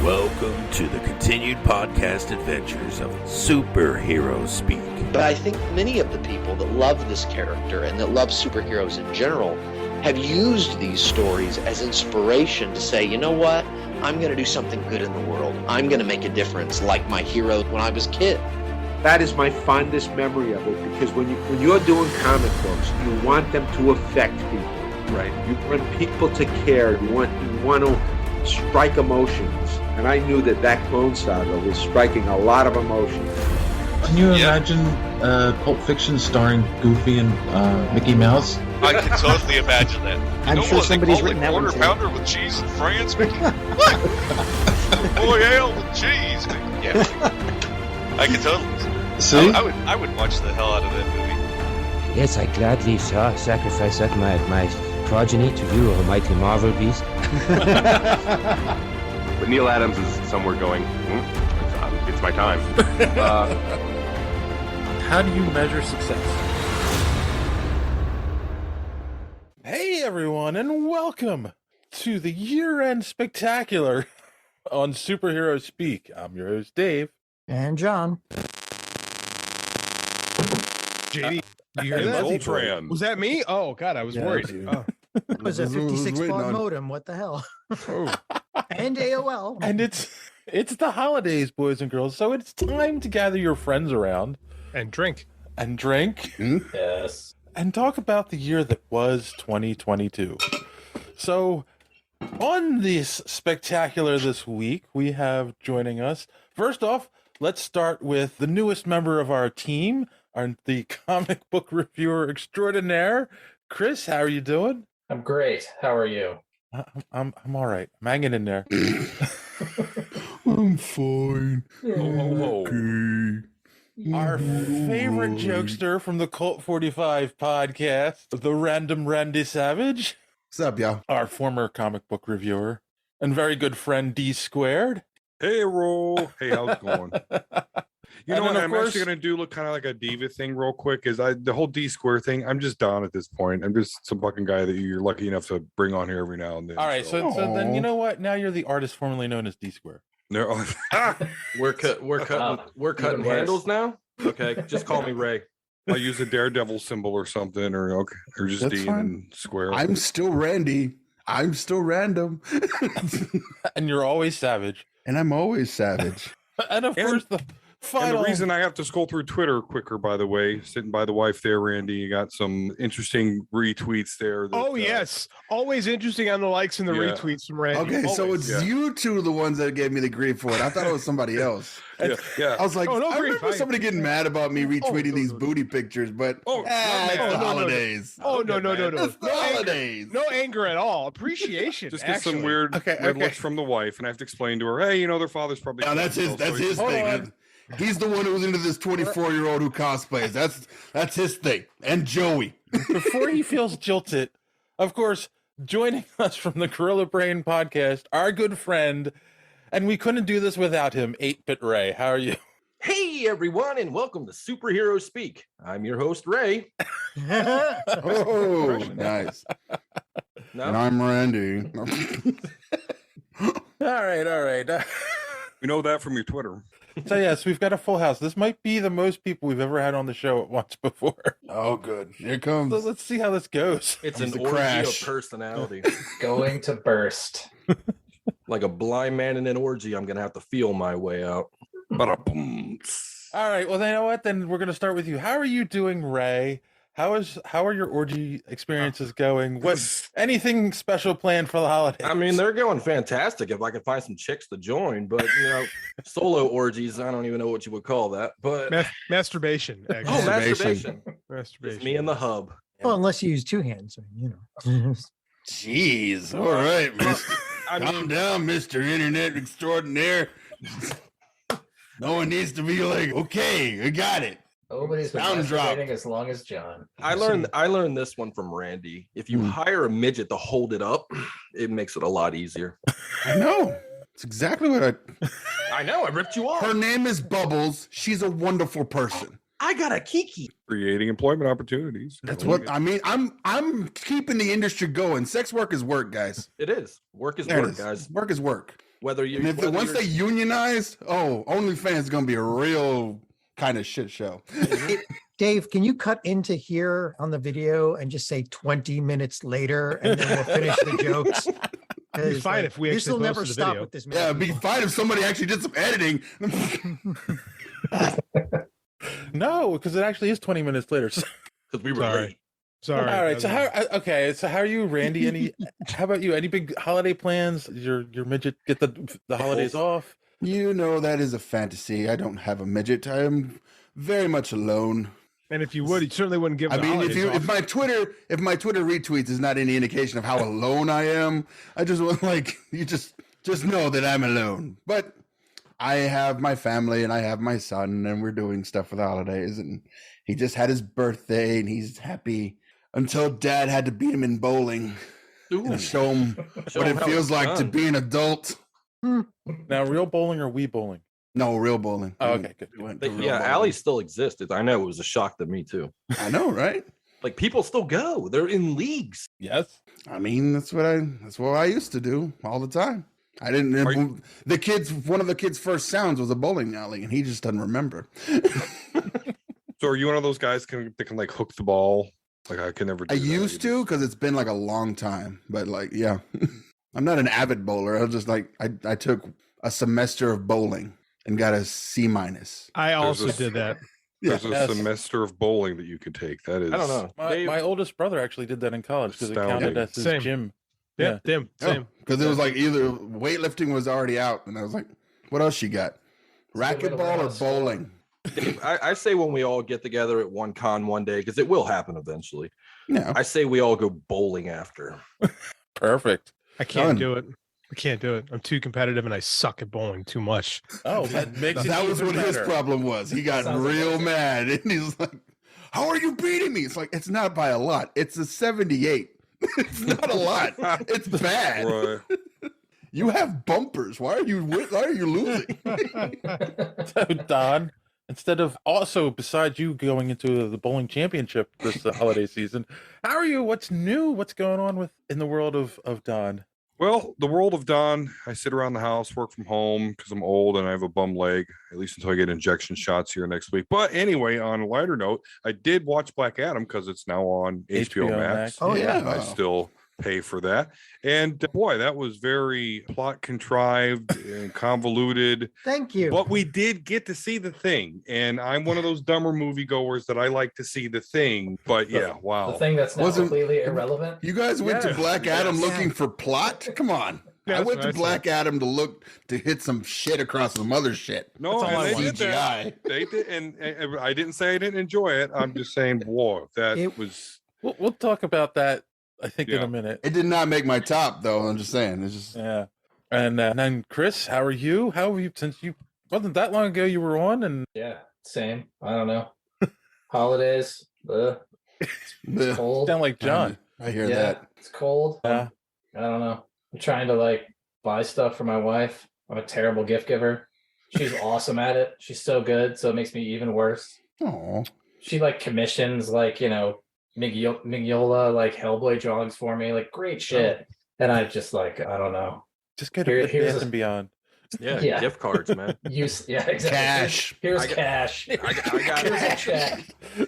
Welcome to the continued podcast adventures of Superhero Speak. But I think many of the people that love this character and that love superheroes in general have used these stories as inspiration to say, you know what? I'm going to do something good in the world. I'm going to make a difference like my hero when I was a kid. That is my fondest memory of it, because when you're doing comic books, you want them to affect people, right? You want people to care. You want to strike emotions, and I knew that Clone Saga was striking a lot of emotions. Can you imagine Pulp Fiction starring Goofy and Mickey Mouse? I can totally imagine that. I'm sure somebody's written that one quarter too. pounder with cheese in France, Mickey? What? Boy, ale with cheese, Mickey. Yeah, I can totally. See? I would watch the hell out of that movie. Yes, I gladly sacrifice that my progeny to you, almighty Marvel beast. But Neil Adams is somewhere going, it's my time. How do you measure success? Hey everyone, and welcome to the year-end spectacular on Superhero Speak. I'm your host, Dave. And John. JD, you hear that? Ultron. Was that me? Oh, God, I was worried. Oh. It was a 56 baud modem. What the hell? Oh. And AOL. And it's the holidays, boys and girls, so it's time to gather your friends around. And drink. Yes. And talk about the year that was 2022. So, on this spectacular this week, we have joining us. First off, let's start with the newest member of our team, the comic book reviewer extraordinaire, Kris. How are you doing? I'm great. How are you? I'm all right. I'm hanging in there. I'm fine. Okay. Our favorite jokester from the Cult 45 podcast, the Random Randy Savage. What's up, y'all? Our former comic book reviewer and very good friend D Squared. Hey, Roll. Hey, how's it going? You And know what then, of I'm course- actually going to do? Look kind of like a diva thing real quick. The whole D square thing, I'm just done at this point. I'm just some fucking guy that you're lucky enough to bring on here every now and then. All right, so then you know what? Now you're the artist formerly known as D Square. No. We're cutting handles now? Okay, just call me Ray. I use a daredevil symbol or something, or just That's D fine. and square. I'm still Randy. I'm still random. And you're always savage. And I'm always savage. And of And- course, the And final the reason I have to scroll through Twitter quicker, by the way, sitting by the wife there, Randy, you got some interesting retweets there. That, Yes. Always interesting on the likes and the Yeah. retweets from Randy. Okay, so Always. it's you two the ones that gave me the grief for it. I thought it was somebody else. yeah. I was like, Oh, no I grief. remember somebody getting mad about me retweeting these no. booty pictures, but Oh, it's no, the no, no. holidays. Oh, no. It's the No anger. holidays. No anger at all. Appreciation. Just get some actually. weird Okay. looks from the wife, and I have to explain to her, hey, their father's probably. No, that's his Hold thing. on. He's the one who's into this 24-year-old who cosplays. That's his thing. And Joey. before he feels jilted, of course, joining us from the Gorilla Brain podcast, our good friend, and we couldn't do this without him, 8-Bit Ray. How are you? Hey, everyone, and welcome to Superhero Speak. I'm your host, Ray. Oh, nice. No? And I'm Randy. All right. We know that from your Twitter. So yes, we've got a full house. This might be the most people we've ever had on the show at once before. Oh, good. Here it comes. So let's see how this goes. It's It's an a orgy crash. of personality. Going to burst. Like a blind man in an orgy, I'm going to have to feel my way out. Ba-da-boom. All right. Well, then, you know what? Then we're going to start with you. How are you doing, Ray? How are your orgy experiences going? What anything special planned for the holidays? I mean, they're going fantastic if I can find some chicks to join, but, solo orgies, I don't even know what you would call that. But Masturbation. Actually. oh, masturbation. Masturbation. It's me and the hub. Well, unless you use two hands, Jeez. All right, Mr. Calm down, Mr. Internet Extraordinaire. No one needs to be like, okay, I got it. Nobody's been Sound drop. masturbating as long as John. I learned this one from Randy. If you hire a midget to hold it up, it makes it a lot easier. I know. It's exactly what I know. I ripped you off. Her name is Bubbles. She's a wonderful person. I got a Kiki. Creating employment opportunities. That's what I mean. I'm keeping the industry going. Sex work is work, guys. It is. Work is There it work, is. guys. Work is work. Whether you And if once they unionize, OnlyFans is gonna be a real kind of shit show. Dave, can you cut into here on the video and just say 20 minutes later, and then we'll finish the jokes? It'd be fine if we this actually will never posted the stop video. with this. Yeah, it'd be fine if somebody actually did some editing. No, because it actually is 20 minutes later. Because we were Sorry. late. Sorry. All right. So how are you, Randy? How about you? Any big holiday plans? Your midget get the holidays off? You know, that is a fantasy. I don't have a midget. I am very much alone. And if you would, you certainly wouldn't give. I the mean, holidays if off. my Twitter retweets is not any indication of how alone I am, I just want you just know that I'm alone. But I have my family and I have my son, and we're doing stuff for the holidays. And he just had his birthday, and he's happy until Dad had to beat him in bowling and show him what it how feels it's like to done. be an adult. Now, real bowling or Wii bowling? No, real bowling. Oh, okay, good. We went to real Yeah, bowling. Alley still existed. I know it was a shock to me too. I know, right? Like people still go. They're in leagues. Yes. I mean, that's what I used to do all the time. I didn't. One of the kids' first sounds was a bowling alley, and he just doesn't remember. So are you one of those guys that can like hook the ball? Like I can never. I Do that. used to because it's been like a long time, but like, yeah, I'm not an avid bowler. I was just like, I took a semester of bowling and got a C-. I also There's a- did that. There's a Yes. semester of bowling that you could take. That is. I don't know. My oldest brother actually did that in college because it Astounding. counted as his Same. gym. Yeah, damn, same. Because it was like either weightlifting was already out, and I was like, what else you got? Racquetball or bowling? Dave, I say when we all get together at one con one day, because it will happen eventually. Yeah. I say we all go bowling after. Perfect. I can't Done. do it. I can't do it. I'm too competitive and I suck at bowling too much. Oh, that makes it That was even what his better. problem was. He got Sounds real amazing. mad, and he's like, how are you beating me? It's like, it's not by a lot. It's a 78. It's not a lot. It's bad. Right. You have bumpers. Why are you losing? So, Don, instead of also, besides you going into the bowling championship this holiday season, how are you? What's new? What's going on in the world of Don? Well, the world of Don, I sit around the house, work from home because I'm old and I have a bum leg, at least until I get injection shots here next week. But anyway, on a lighter note, I did watch Black Adam because it's now on HBO Max. Oh, yeah. I still pay for that. And boy, that was very plot contrived and convoluted. Thank you. But we did get to see the thing. And I'm one of those dumber moviegoers that I like to see the thing. But yeah, wow. The thing that's now Wasn't- completely irrelevant. You guys went to Yes, Black Adam yes. looking for plot? Come on. Yeah, I that's went what to I said. Black Adam to hit some shit across some other shit. No, That's all I and they want. did that. They did, and I didn't say I didn't enjoy it. I'm just saying, whoa, that It- was. We'll talk about that, I think, in Yeah. a minute. It did not make my top, though. I'm just saying. It's just Yeah. And then, Chris, how are you? How have you, since you wasn't that long ago you were on? And Yeah, same. I don't know. Holidays. Bleh. It's cold. sound like John. I hear Yeah, that. it's cold. Yeah. I don't know. I'm trying to like buy stuff for my wife. I'm a terrible gift giver. She's awesome at it. She's so good, so it makes me even worse. Oh, She like commissions like, Mignola like Hellboy drawings for me, like great shit. And I just like, I don't know. Just go to Here- Bed here's Bath a- and Beyond. Yeah, Yeah. gift cards, man. Yeah, exactly. Cash. Here's I got- cash. I got Here's a it. check.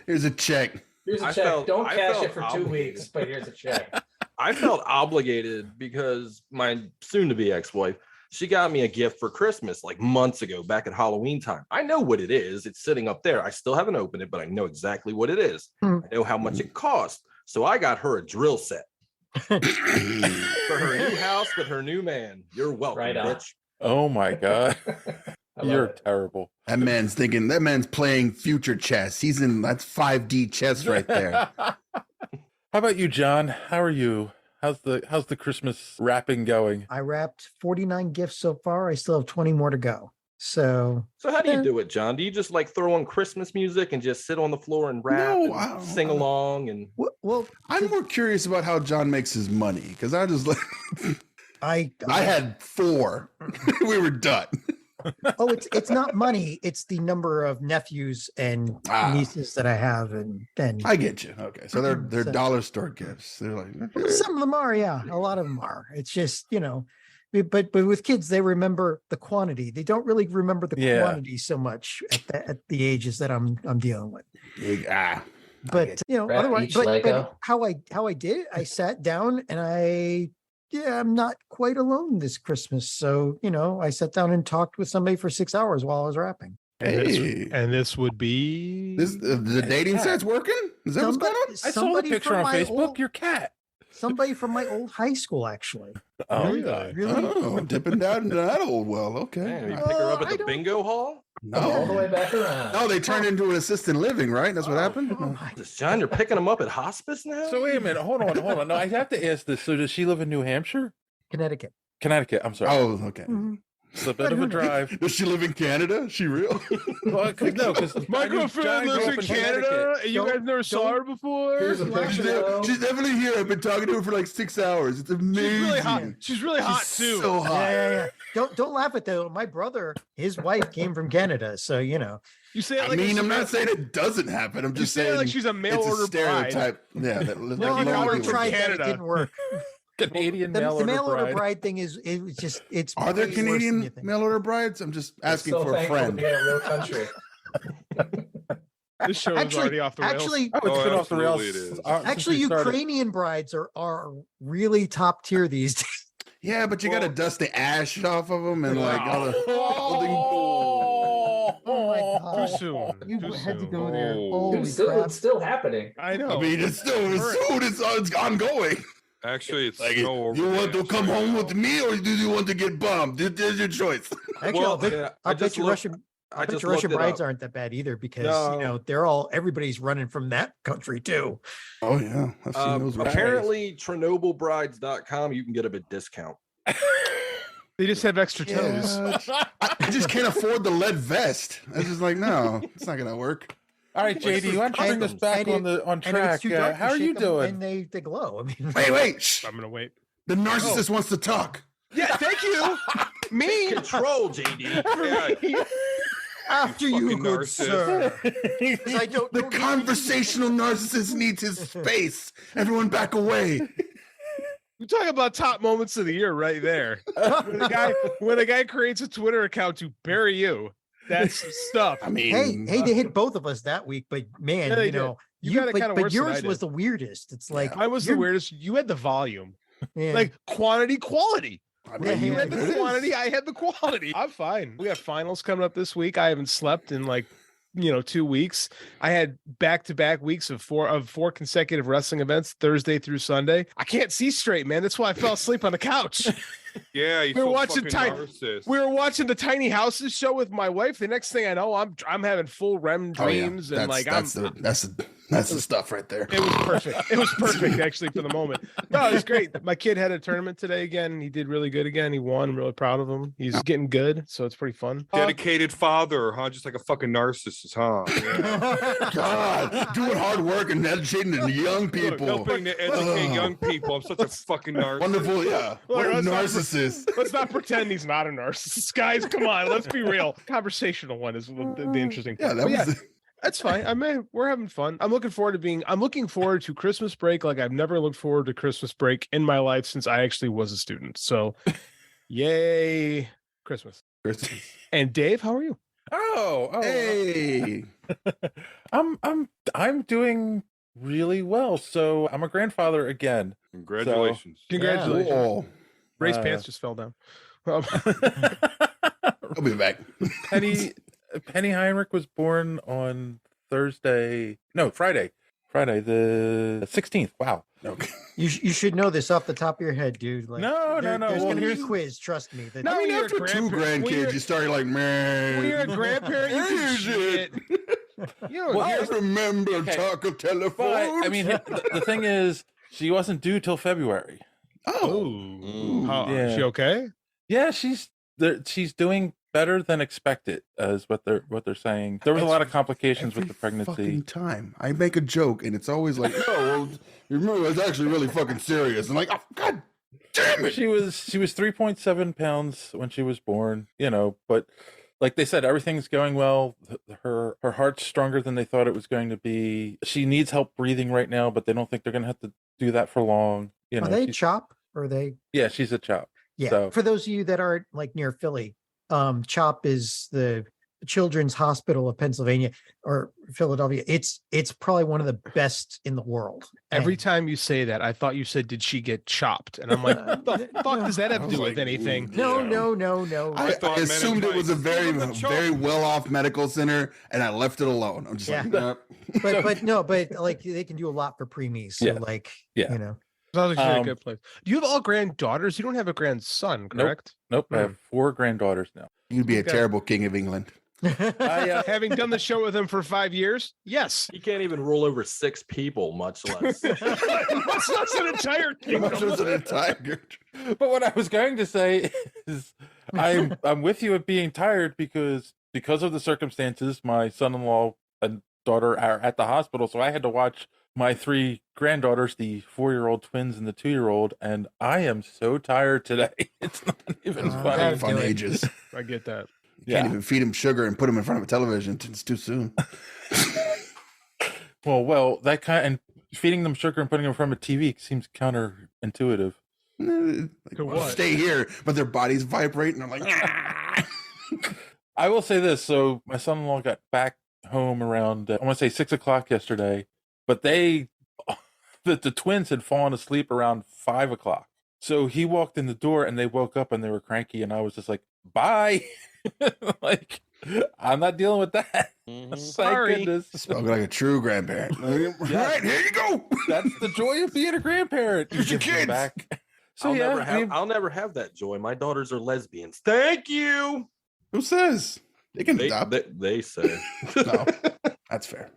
Here's a check. Here's a I check. felt- Don't I cash felt it for 2 obligated. weeks, but here's a check. I felt obligated because my soon-to-be ex-wife, she got me a gift for Christmas like months ago, back at Halloween time. I know what it is. It's sitting up there. I still haven't opened it, but I know exactly what it is. Hmm. I know how much it cost. So I got her a drill set for her new house with her new man. You're welcome, Right on. bitch. Oh my God. I love You're it. terrible. That man's playing future chess. That's 5D chess right there. How about you, John? How are you? How's the Christmas wrapping going? I wrapped 49 gifts so far. I still have 20 more to go. So So how do Yeah. you do it, John? Do you just like throw on Christmas music and just sit on the floor and rap No, and I don't- sing along? And well, I'm more curious about how John makes his money because I just like I had 4. We were done. it's not money. It's the number of nephews and Ah. nieces that I have, and I get you. Okay, so they're So- dollar store gifts. They're like, okay. some of them are, yeah. A lot of them are. It's just But with kids, they remember the quantity. They don't really remember the Yeah. quantity so much at the ages that I'm dealing with. Ah, But Rat otherwise, eats but Lego. how I did it, I sat down and I'm not quite alone this Christmas. So, I sat down and talked with somebody for 6 hours while I was wrapping. And this would be the dating site's working? Is that what's going on? I saw the picture on Facebook. Your cat. Somebody from my old high school, actually. Oh, Really? Oh, dipping down into that old well. Okay. Man, you pick her up at the bingo hall? All the No. way back around. No, they turned into an assisted living, right? That's what happened? John, you're picking them up at hospice now? So wait a minute. Hold on. No, I have to ask this. So does she live in New Hampshire? Connecticut. Connecticut. I'm sorry. Oh, okay. It's a bit of a drive. Does she live in Canada? Is she real? Well, no, because my girlfriend lives in Canada, and you guys never saw her before. Here's a picture. though. She's definitely here. I've been talking to her for like 6 hours. It's amazing. She's really hot. She's really hot too. So hot. Yeah. Don't laugh at that. My brother, his wife came from Canada, so You say it I like mean, it's I'm a- not saying it doesn't happen. I'm You just say it saying like she's a mail it's a order bride. stereotype. Yeah, that no, you no, got her we from tried that. It Canada. didn't work. Canadian The mail mail order order bride. bride thing it's Are there way worse than you Canadian think. mail order brides? I'm just asking So for a thankful to friend. be in a real country. This show is already off the rails. Actually, Oh, it's been off the rails. absolutely it is. since actually, we started. Ukrainian brides are really top tier these days. Yeah, but you got to dust the ash off of them and like all the. Oh my god! Too soon. You Too had to soon. go there. Oh. Holy Dude, crap! it's still happening. I know. I mean, it's still soon. It's ongoing. Actually, it's Like, snow over you want there, to come so- home with me, or do you want to get bombed? There's your choice. Actually, Well, I'll bet, yeah, I'll I bet just you looked- Russian. I I bet just you Russian looked it brides up. aren't that bad either because No. everybody's running from that country too. Oh yeah, I've seen those. Apparently, ChernobylBrides.com, you can get a bit discount. They just have extra toes. Yeah, I just can't afford the lead vest. I was just like, no, it's not gonna work. All right, JD, you want to bring us back on And if it's track? too dark, How are you shake 'em doing? And they glow. I mean, Wait, shh. I'm gonna wait. The narcissist wants to talk. Yeah, thank you. Me. Control, JD. after you, fucking good narcissist. sir. 'Cause I don't. The don't need- conversational narcissist needs his space. Everyone back away. We're talking about top moments of the year right there. When a guy creates a Twitter account to bury you, that's stuff. I mean, Hey, they hit both of us that week, but man, Yeah, they you know, did. You got it kinda but worse than I yours was did. the weirdest. It's like I was the you're- weirdest. You had the volume, yeah. like quantity, quality. I Yeah, You yeah, had it the is. quantity. I had the quality. I'm fine. We got finals coming up this week. I haven't slept in like 2 weeks. I had back-to-back weeks of four consecutive wrestling events, Thursday through Sunday. I can't see straight, man. That's why I fell asleep on the couch. Yeah, you We were so watching fucking Ty- narcissist. We were watching the Tiny Houses show with my wife. The next thing I know, I'm having full REM Oh, yeah. dreams and like that's the stuff right there. it was perfect. It was perfect actually for the moment. No, it was great. My kid had a tournament today again. He did really good again. He won. I'm really proud of him. He's getting good, so it's pretty fun. Dedicated father, huh? Just like a fucking narcissist, huh? Yeah. God, doing hard work and educating the young people. Helping to educate Ugh. young people. I'm such a fucking narcissist. Wonderful, yeah. What a let's not- narcissist. Let's not pretend he's not a narcissist, guys. Come on, let's be real. Conversational one is the interesting. Yeah, that But was. that's fine. We're having fun. I'm looking forward to Christmas break like I've never looked forward to Christmas break in my life since I actually was a student. So, yay, Christmas. Christmas. And Dave, how are you? Oh, Hey. I'm doing really well. So I'm a grandfather again. Congratulations. Congratulations. Whoa. Ray's Uh, pants just fell down. I'll be back. Penny Heinrich was born on Friday the 16th. Wow. Okay. you should know this off the top of your head, dude. Like, No. There's Well, gonna be a here's- quiz. Trust me. That No, I mean, when you're a after two grandparent- when grandkids, you're- you start like, man. When you're a grandparent, you can shit. You know, Well, I here's- remember okay. talk of telephone. But I mean, the thing is, she wasn't due till February. oh, Is she okay? Yeah, she's doing better than expected, is what they're saying. There was a lot of complications with the pregnancy. Fucking time. I make a joke, and it's always like, oh, well, you remember it's actually really fucking serious. And like, oh, God damn it. She was 3.7 pounds when she was born, but like they said, everything's going well. Her heart's stronger than they thought it was going to be. She needs help breathing right now, but they don't think they're going to have to do that for long. are they she's- chop or are they? Yeah, she's a chop. Yeah. So- For those of you that aren't like near Philly, CHOP is the Children's Hospital of Pennsylvania or Philadelphia. It's probably one of the best in the world. Every And- time you say that, I thought you said, "Did she get chopped?" And I'm like, "What the fuck does that have I to was do with like, anything?" No, Yeah. no. I thought Men in assumed it was a Tights. very, Give him the chop. very well-off medical center, and I left it alone. I'm just like, Yeah. nah. but like they can do a lot for preemies. So Yeah. like, Yeah. you know, Sounds like she's in a Um, good place. Do you have all granddaughters? You don't have a grandson, correct? Nope. I have 4 granddaughters now. You'd be a Okay. terrible king of England. I, Having done the show with him for 5 years, yes. He can't even rule over 6 people, much less. That's an entire Much kingdom. as an tiger. but what I was going to say is, I'm with you at being tired because of the circumstances. My son-in-law and daughter are at the hospital, so I had to watch my 3 granddaughters, the 4-year-old twins and the 2-year-old, and I am so tired today. It's not even Oh, funny. God. Fun do it. ages. I get that. You can't Yeah. even feed him sugar and put him in front of a television. It's too soon. Well, that kind and feeding them sugar and putting them in front of a TV seems counterintuitive. Like, To what? Stay here, but their bodies vibrate, and I'm like, "Ah." I will say this: so my son-in-law got back home around I want to say 6 o'clock yesterday, but the twins had fallen asleep around 5 o'clock. So he walked in the door and they woke up and they were cranky, and I was just like, "Bye." Like, I'm not dealing with that. Thank Sorry. goodness. Spoken like a true grandparent. Right, here you go. That's the joy of being a grandparent. Here's your give them kids. back. So I'll never have that joy. My daughters are lesbians. Thank you. Who says? They can They, adopt. they say. No, that's fair.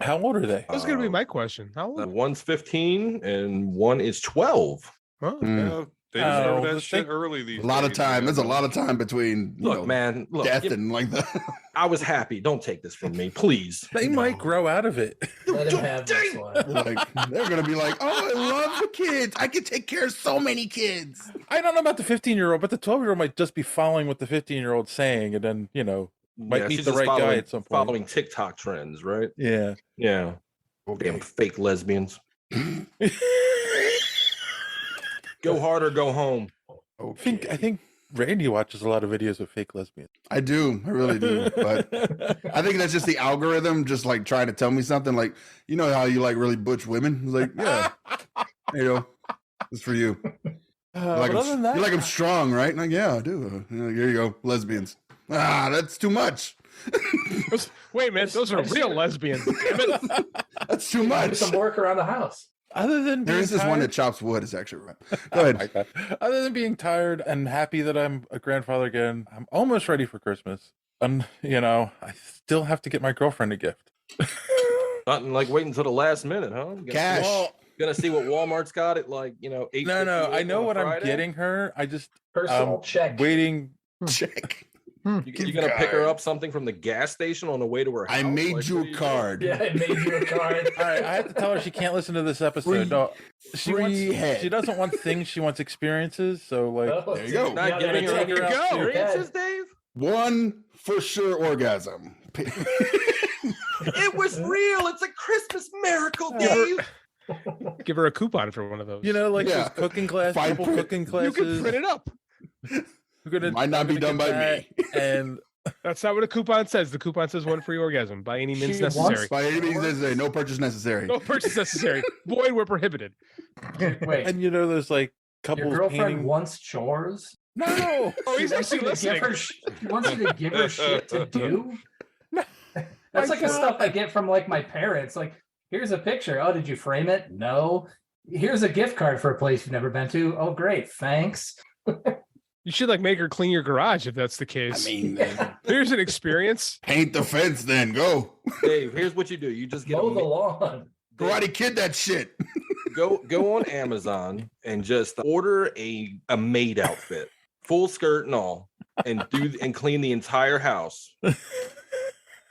how old are they? That was going to be my question. How old? One's 15 and one is 12. Oh, Mm. They deserve Oh, that the shit thing- early these A lot of days, time. man. There's a lot of time between Look, man. Look, death and like that. I was happy. Don't take this from me, please. They might grow out of it. Let him have this one. Like they're gonna be like, oh, I love the kids. I can take care of so many kids. I don't know about the 15-year-old, but the 12-year-old might just be following what the 15-year-old's saying, and then might meet she's the just right guy following- at some point. Following TikTok trends, right? Yeah. Yeah. Okay. Damn fake lesbians. Go hard or go home. I think Randy watches a lot of videos of fake lesbians. I do. I really do. But I think that's just the algorithm, just like trying to tell me something. Like, you know how you like really butch women? It's like, yeah, there you go. It's for you. You're like, but other than that, you're like, I'm strong, right? Like, yeah, I do. Like, here you go, lesbians. Ah, that's too much. wait, man. Those are real lesbians. Damn it. That's too Do much. some work around the house. other than There being is this one tired- that chops wood. Is actually right. Go Oh ahead. my God. Other than being tired and happy that I'm a grandfather again, I'm almost ready for Christmas. And I still have to get my girlfriend a gift. Nothing like waiting until the last minute, huh? Cash. Gonna see what Walmart's got at 8. No, I know what I'm getting her. I just Personal check. waiting. Check. You gonna pick her up something from the gas station on the way to her house? I made Like, you what a are card. Yeah, it made you a card. All right, I have to tell her she can't listen to this episode. Free- No, she free head. She doesn't want things. She wants experiences. So like, Oh, There you go. dude, Not yeah, giving her there any you go. experiences, Dave? One for sure orgasm. It was real. It's a Christmas miracle, Give her- Dave. Give her a coupon for one of those. like Yeah. those cooking class, Fine couple print. cooking you classes. can print it up. We're gonna, Might not I'm be gonna done get by that, me. And That's not what a coupon says. The coupon says one free orgasm by any means She necessary. wants- By any means necessary, no purchase necessary. No purchase necessary. Void where prohibited. Wait, and there's like your couples girlfriend painting. wants chores? No, Oh, he's She wants actually you to listening. give her she wants you to give her shit to do? That's like the God. stuff I get from like my parents. Like, here's a picture. Oh, did you frame it? No. Here's a gift card for a place you've never been to. Oh, great. Thanks. You should like make her clean your garage if that's the I case. mean, Here's an experience. paint the fence, then go. Dave, here's what you do. You just get Mow the a, lawn. Karate Kid that shit. go on Amazon and just order a maid outfit, full skirt and all, and clean the entire house.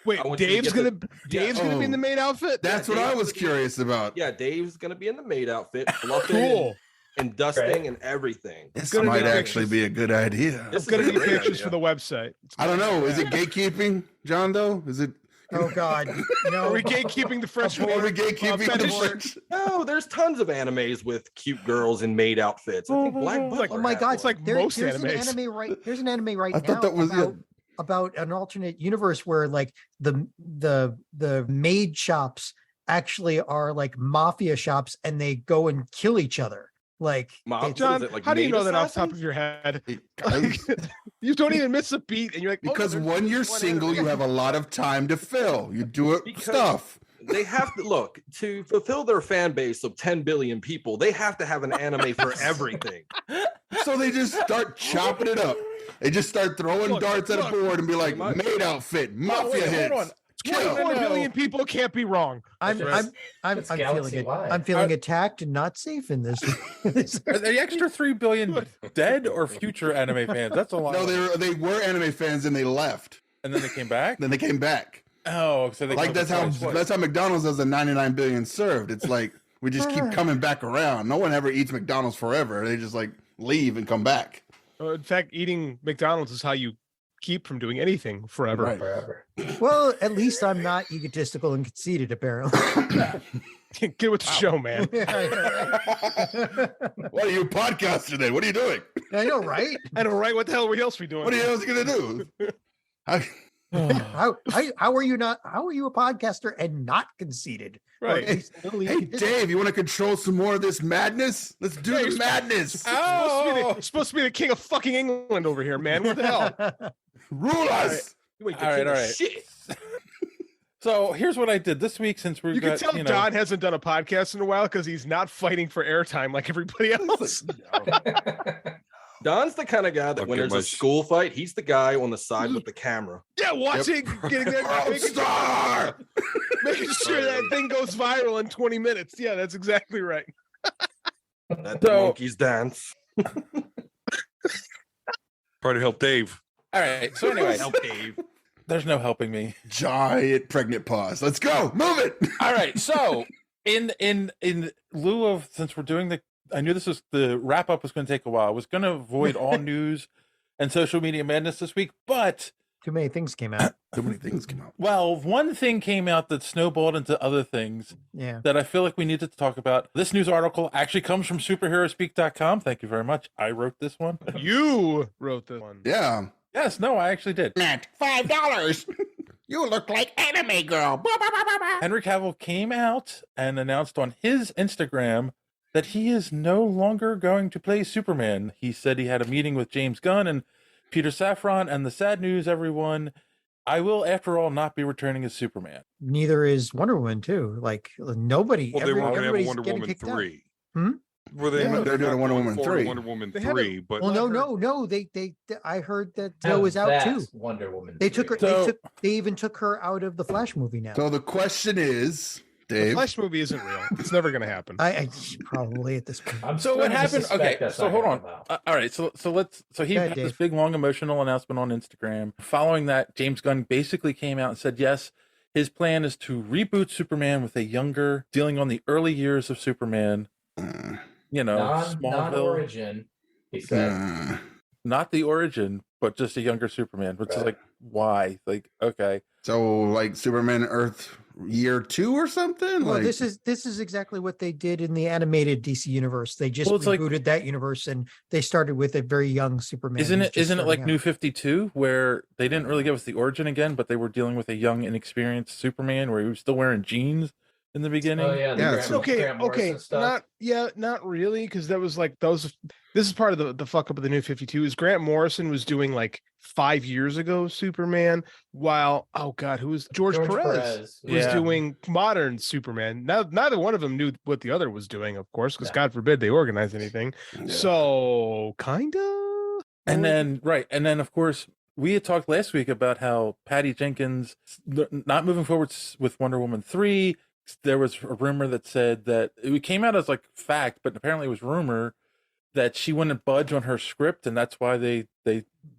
Wait, I want you to Dave's get gonna Dave's gonna be in the maid outfit. That's what I was curious about. Yeah, Dave's gonna be in the maid outfit, fluffing Cool. and dusting Right. and everything. This gonna might be actually be a good idea. This I'm gonna is a need great pictures idea. for the website. I don't know. Is it gatekeeping, John? Though, is it? Oh God, no. Are we gatekeeping the French? Are we gatekeeping the fetish? French? No, there's tons of animes with cute girls in maid outfits. I think Black Butler. Oh my had God, one. It's like There's most an animes. anime right. There's an anime right I now thought that was about an alternate universe where like the maid shops actually are like mafia shops, and they go and kill each other. Like Mob- it's- John, What is it, like how do you maid know that off the top assassins? of your head? Guys, You don't even miss a beat, and you're like, oh, because there's when you're one single, anime. you have a lot of time to fill. You do it Because- stuff. They have to look to fulfill their fan base of 10 billion people. They have to have an anime for everything. So they just start chopping it up. They just start throwing Look, darts at a board and be like, Pretty much. maid outfit, mafia wait, hits. hold on. Kill. 24 No. billion people can't be wrong. I'm It's feeling galaxy it. wide. I'm feeling attacked and not safe in this. Are the extra 3 billion dead or future anime fans? That's a lot. No, they were anime fans and they left. And then they came back. Then they came back. Oh, so they Like come twice. that's how McDonald's does the 99 billion served. It's like we just keep coming back around. No one ever eats McDonald's forever. They just like leave and come back. In fact, eating McDonald's is how you keep from doing anything forever. Right. Forever. Well, at least I'm not egotistical and conceited, apparently. Get with the show, man. What are you podcaster then? What are you doing? I know, right? I know, right? What the hell else we doing? What else are you gonna do? How are you not? How are you a podcaster and not conceited? Or at Right. least a little Hey egotistical? Dave, you want to control some more of this madness? Let's do Hey, the madness. Supposed to be the king of fucking England over here, man. What the hell? Rule us. You ain't the All right, king all of right. shit. So here's what I did this week since we've You can got, tell Don hasn't done a podcast in a while because he's not fighting for airtime like everybody else. Don's the kind of guy that Don't when get there's a much- school fight, he's the guy on the side with the camera. Yeah, watching, getting that, World making, star. making sure that thing goes viral in 20 minutes. Yeah, that's exactly right. Let the So- monkeys dance. Try to help Dave. All right. So anyway, Help Dave. there's no helping me. Giant pregnant pause. Let's go. Move it. All right. So in lieu of, since we're doing I knew this was the wrap up was going to take a while. I was going to avoid all news and social media madness this week, but Too many things came out. Too many things come out. well, one thing came out that snowballed into other things Yeah. that I feel like we needed to talk about. This news article actually comes from superheroespeak.com. Thank you very much. I wrote this one. You wrote the one. Yeah. Yes, no, I actually did. Matt, $5. You look like anime girl. Henry Cavill came out and announced on his Instagram that he is no longer going to play Superman. He said he had a meeting with James Gunn and Peter Safran, and the sad news, everyone, I will, after all, not be returning as Superman. Neither is Wonder Woman too. Like nobody. Well, they were going to have a everybody's Wonder getting Woman kicked out. 3. Hmm? Were they? Yeah, they're doing a Wonder Woman 3. Wonder Woman They had a- 3, but Well, no. They I heard that Zoe Now was out too. that's Wonder Woman. They took her. 3. They even took her out of the Flash movie now. So the question is, The Dave. Flash movie isn't real. It's never going to happen. I probably at this point. I'm So what starting to happened? suspect Okay, that's so not hold gonna on. come out. All right, so he Go ahead, had this Dave. big long emotional announcement on Instagram. Following that, James Gunn basically came out and said, yes, his plan is to reboot Superman with a younger, dealing on the early years of Superman. You know, Smallville, Non-origin. He said. not the origin, but just a younger Superman. Which is Right. like, why? Like, okay, So like Superman Earth year 2 or something? Well, Like this is exactly what they did in the animated DC universe. They just Well, it's like- rebooted that universe, and they started with a very young Superman. isn't who's it? just Isn't it like starting New out. 52, where they didn't really give us the origin again, but they were dealing with a young, inexperienced Superman, where he was still wearing jeans in the beginning? Oh yeah. the Yeah, Grant- so- Grant Morrison stuff. not really, because that was like those. This is part of the fuck up of the New 52 is Grant Morrison was doing like 5 years ago Superman, while who was George Perez was Yeah. doing modern Superman. Now neither one of them knew what the other was doing, of course, because Yeah. God forbid they organize anything. So kinda. And then, right. And then, of course, we had talked last week about how Patty Jenkins not moving forward with Wonder Woman 3. There was a rumor that said that it came out as like fact, but apparently it was rumor that she wouldn't budge on her script. And that's why they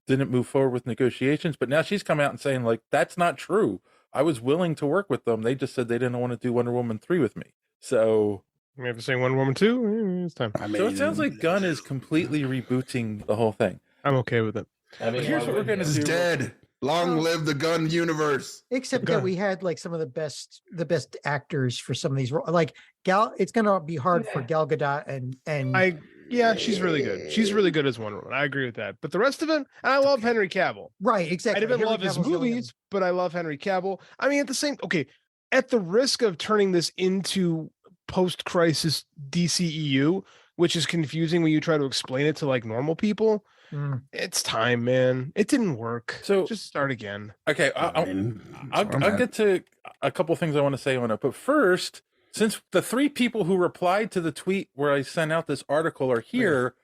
didn't move forward with negotiations. But now she's come out and saying, like, that's not true. I was willing to work with them. They just said they didn't want to do Wonder Woman 3 with me. So We have to say Wonder Woman 2. It's time. I mean, so it sounds like Gunn is completely rebooting the whole thing. I'm okay with it. I mean, But here's why what we're wouldn't gonna you? It's do. dead. Long live the gun universe. Except that we had like some of the best actors for some of these roles. Like it's gonna be hard for Gal Gadot and yeah, she's really good. She's really good as Wonder Woman. I agree with that. But the rest of it, and I love Henry Cavill. Right, exactly. I didn't Henry love his Cavill's really movies, but I love Henry Cavill. I mean, at the risk of turning this into post-crisis DCEU, which is confusing when you try to explain it to like normal people. It's time, man. It didn't work. So just start again. Okay, I'll get to a couple things I want to say on it, but first, since the 3 people who replied to the tweet where I sent out this article are here,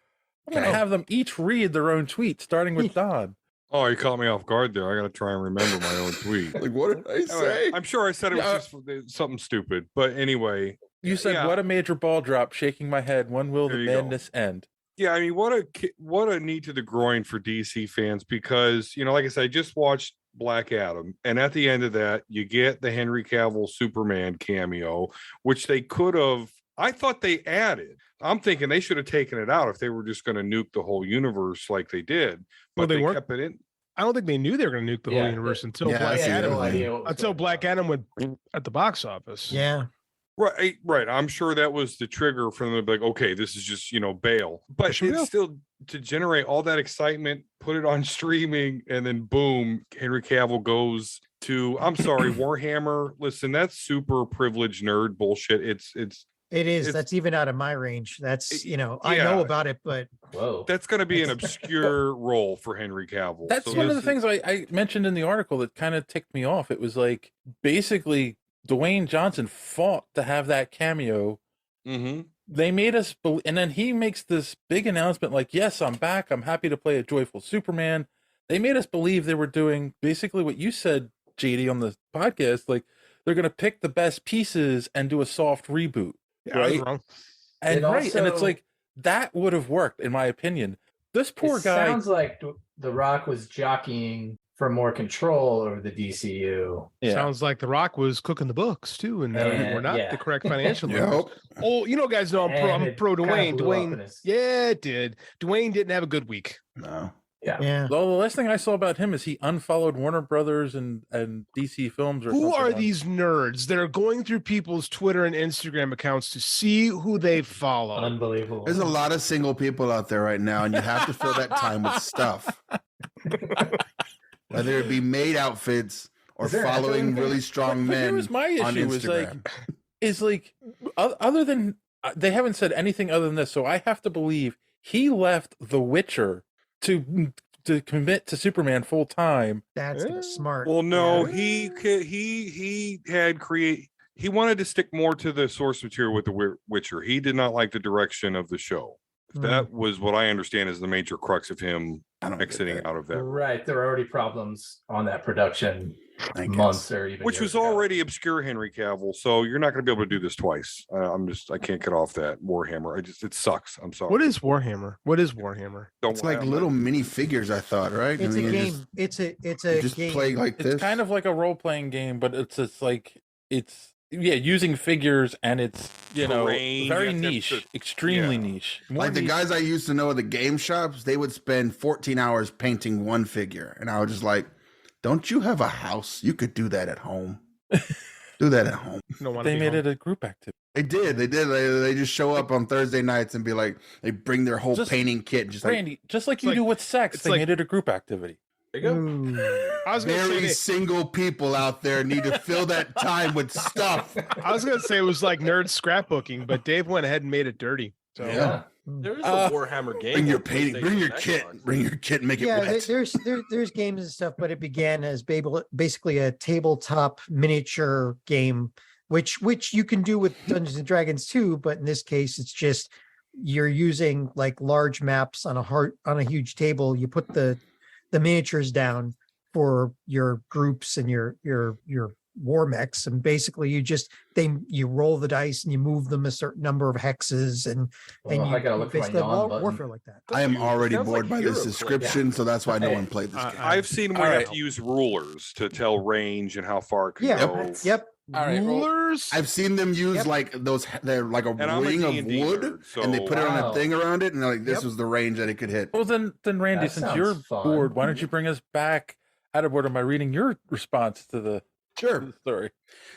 I'm going to have them each read their own tweet, starting with Don. Oh, you caught me off guard there. I got to try and remember my own tweet. Like, what did I say? I'm sure I said it was just something stupid, but anyway. You said, "What a major ball drop!" Shaking my head. When will the madness end? Yeah, I mean, what a knee to the groin for DC fans, because like I said, I just watched Black Adam, and at the end of that, you get the Henry Cavill Superman cameo, which they could have. I thought they added. I'm thinking they should have taken it out if they were just going to nuke the whole universe like they did. But they kept it in. I don't think they knew they were going to nuke the whole universe until Black Adam. Until Black Adam went at the box office. Yeah. Right. I'm sure that was the trigger for them to be like, okay, this is just, bail. But it's still to generate all that excitement, put it on streaming, and then boom, Henry Cavill goes to, I'm sorry, Warhammer. Listen, that's super privileged nerd bullshit. It is. That's even out of my range. That's, I know about it, but that's going to be an obscure role for Henry Cavill. That's one of the things I mentioned in the article that kind of ticked me off. It was like, basically, Dwayne Johnson fought to have that cameo. Mm-hmm. They made us believe, and then he makes this big announcement like, yes, I'm back. I'm happy to play a joyful Superman. They made us believe they were doing basically what you said, JD, on the podcast. Like, they're going to pick the best pieces and do a soft reboot. Yeah, right? I was wrong. And and it's like, that would have worked, in my opinion. This poor guy. Sounds like The Rock was jockeying for more control over the DCU. Yeah. Sounds like The Rock was cooking the books too, and we're not the correct financial. Oh, guys know I'm pro Dwayne. It did. Dwayne didn't have a good week. No. Yeah. Well, the last thing I saw about him is he unfollowed Warner Brothers and DC Films. Who are these nerds that are going through people's Twitter and Instagram accounts to see who they follow? Unbelievable. There's a lot of single people out there right now, and you have to fill that time with stuff. Whether it be maid outfits or following really strong men. Here's my issue on Instagram. is like other than they haven't said anything other than this, so I have to believe he left The Witcher to commit to Superman full time. That's smart. Well, no, he wanted to stick more to the source material with The Witcher. He did not like the direction of the show. That was what I understand is the major crux of him exiting out of that. Right. There were already problems on that production months or even which was already obscure Henry Cavill. So you're not going to be able to do this twice. I can't get off that Warhammer. It sucks. I'm sorry. What is Warhammer? It's like little mini figures, I thought, right? It's a game. It's a game. Play like this. It's kind of like a role-playing game, but it's using figures, and it's very niche, extremely niche. Like the guys I used to know at the game shops, they would spend 14 hours painting one figure, and I was just like, "Don't you have a house? You could do that at home. Do that at home." They made it a group activity. They did. They just show up on Thursday nights and be like, they bring their whole painting kit. And Randy, just like you do with sex, they made it a group activity. There you go. I was gonna Very single people out there need to fill that time with stuff. I was gonna say it was like nerd scrapbooking, but Dave went ahead and made it dirty. So there is a Warhammer game. Bring your painting, bring your kit, and make it wet. There's games and stuff, but it began as basically a tabletop miniature game, which you can do with Dungeons and Dragons too. But in this case, it's just you're using like large maps on a huge table. You put the miniatures down for your groups and your war mechs, and basically you roll the dice and you move them a certain number of hexes and I gotta look basically for my yawn warfare like that. I am already bored by this description, so that's why no one played this game. I've seen where you have to use rulers to tell range and how far it can go. Yep. All right, rulers. I've seen them use like those. They're like a ring of wood, and they put it on a thing around it, and they're like, this was the range that it could hit. Well, then, Randy, since you're bored, why don't you bring us back Attaboy, am I reading your response to the story?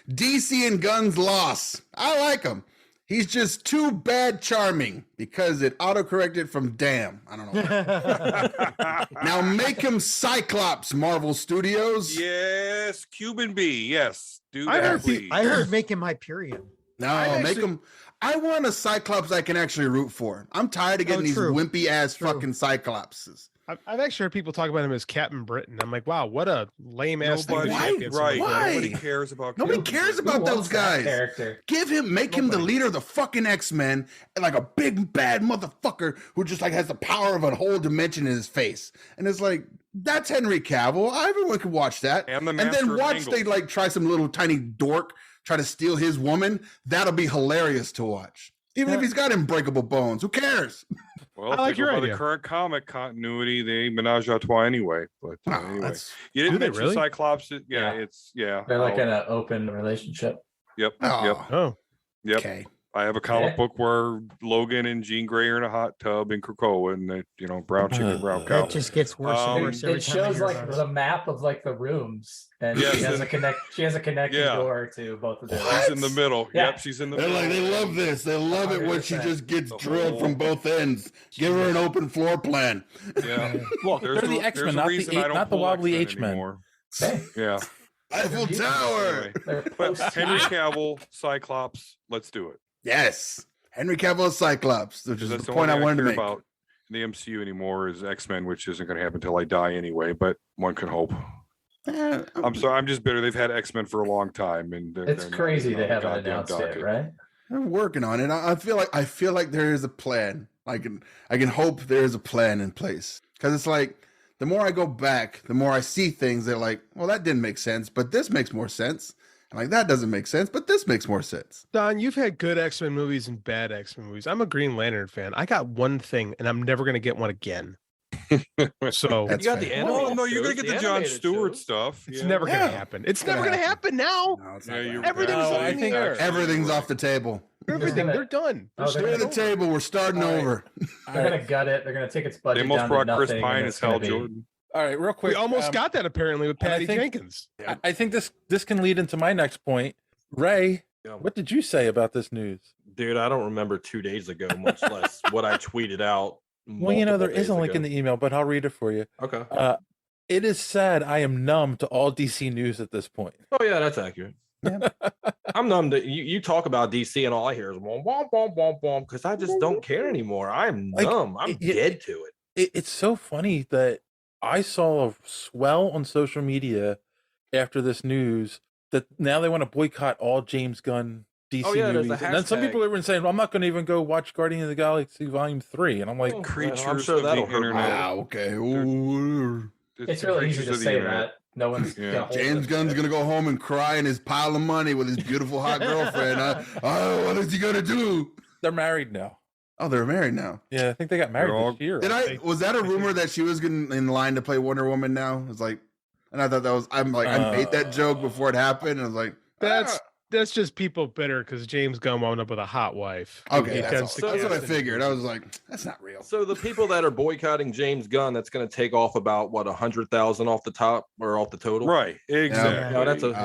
DC and Guns loss. I like him. He's just too bad charming because it autocorrected from damn. I don't know. Now make him Cyclops, Marvel Studios. Yes, Cuban B. Yes, do I that, heard, please. I heard make him Hyperion. No, make him. I want a Cyclops I can actually root for. I'm tired of getting these wimpy ass fucking Cyclopses. I've actually heard people talk about him as Captain Britain. I'm like, wow, what a lame ass thing. Nobody, right? Why? Nobody cares about. Nobody Cuban. cares about those guys. Give him, make him the leader of the fucking X-Men, and like a big bad motherfucker who just like has the power of a whole dimension in his face. And it's like, that's Henry Cavill. Everyone could watch that. And the and Master then of watch Angles. they like try some little tiny dork try to steal his woman. That'll be hilarious to watch. Even if he's got unbreakable bones, who cares? Well, I like if they go your by idea. the current comic continuity, they menage a trois anyway. But anyway, you didn't Do they mention really? Cyclops. Yeah, Yeah. it's They're like in an open relationship. Yep. Oh. Yep. Oh, Yep. Okay. I have a comic Yeah. book where Logan and Jean Grey are in a hot tub in Krakoa, and they, brown chicken, brown cow. That just gets worse and worse every It time I shows hear like about it. the map of like the rooms, and Yes, she has and- a connect. She has a connecting Yeah. door to both of them. She's in the middle. Yeah. Yep, she's in the They're middle. like, they love this. They love it when she 100%. just gets The drilled whole- from both ends. Give her an open floor plan. Yeah. Look, There's they're the a- X-Men, there's a not reason the I don't not the pull wobbly X-Men H-Men. anymore. Hey, Yeah. Eiffel Tower. Anyway. they're But post- Henry Cavill, Cyclops, let's do it. Yes. Henry Cavill is Cyclops, which is the That's point I only wanted to care make. about in the MCU anymore is X-Men, which isn't going to happen until I die anyway, but one can hope. I'm sorry, I'm just bitter. They've had X-Men for a long time, and it's crazy they haven't announced it, right? I'm working on it. I feel like there is a plan. I can hope there is a plan in place. Because it's like the more I go back, the more I see things that are like, well, that didn't make sense, but this makes more sense. And like that doesn't make sense, but this makes more sense. Don, you've had good X-Men movies and bad X-Men movies. I'm a Green Lantern fan. I got one thing, and I'm never going to get one again. So That's You got fair. the Oh animated no, you're going to shows, get the John animated Stewart shows. stuff. it's Yeah. never going Yeah. to happen. It's It's never gonna going to happen now. No, it's Yeah, not you're gonna Everything's happen. No, up I in the think air. Everything's off the table. Everything. gonna- They're done. Oh, they're Clear gonna the table. We're starting All right. over. They're gonna gut it. They're gonna take its They budget almost down brought to Chris nothing. Pine and as it's gonna Hal be- Jordan. All right, real quick. We almost got that apparently with and I Patty think- Jenkins. I think this can lead into my next point. Ray, Yeah. what did you say about this news? Dude, I don't remember 2 days ago, much less what I tweeted out. Well, there multiple is a days link in ago. the email, but I'll read it for you. Okay. It is sad I am numb to all DC news at this point. Oh yeah, that's accurate. I'm numb to you talk about DC and all I hear is womp womp womp womp womp because I just don't care anymore. I'm Like, numb. I'm dead to it. It's so funny that I saw a swell on social media after this news that now they want to boycott all James Gunn DC Oh, yeah, there's a movies. And then some hashtag. people are even saying, well, I'm not going to even go watch Guardian of the Galaxy Volume 3. And I'm like, Oh, Creatures I'm sure of the that'll hurt internet. Wow. Okay. Ooh. It's really easy Creatures to of the say internet. that. No one's Yeah. gonna hold James it. Gunn's gonna go home and cry in his pile of money with his beautiful hot girlfriend. Oh, what is he gonna do? they're married now. Oh, they're married now. Yeah, I think they got married They're all- this year. Was that a rumor that she was getting in line to play Wonder Woman now? It's like, and I thought that was. I'm like, I made that joke before it happened. And I was like, That's just people bitter because James Gunn wound up with a hot wife. okay, He that's, tends to that's what I cast figured. I was like, that's not real. So the people that are boycotting James Gunn, that's going to take off about what 100,000 off the top or off the total. Right. Exactly. No, that's going to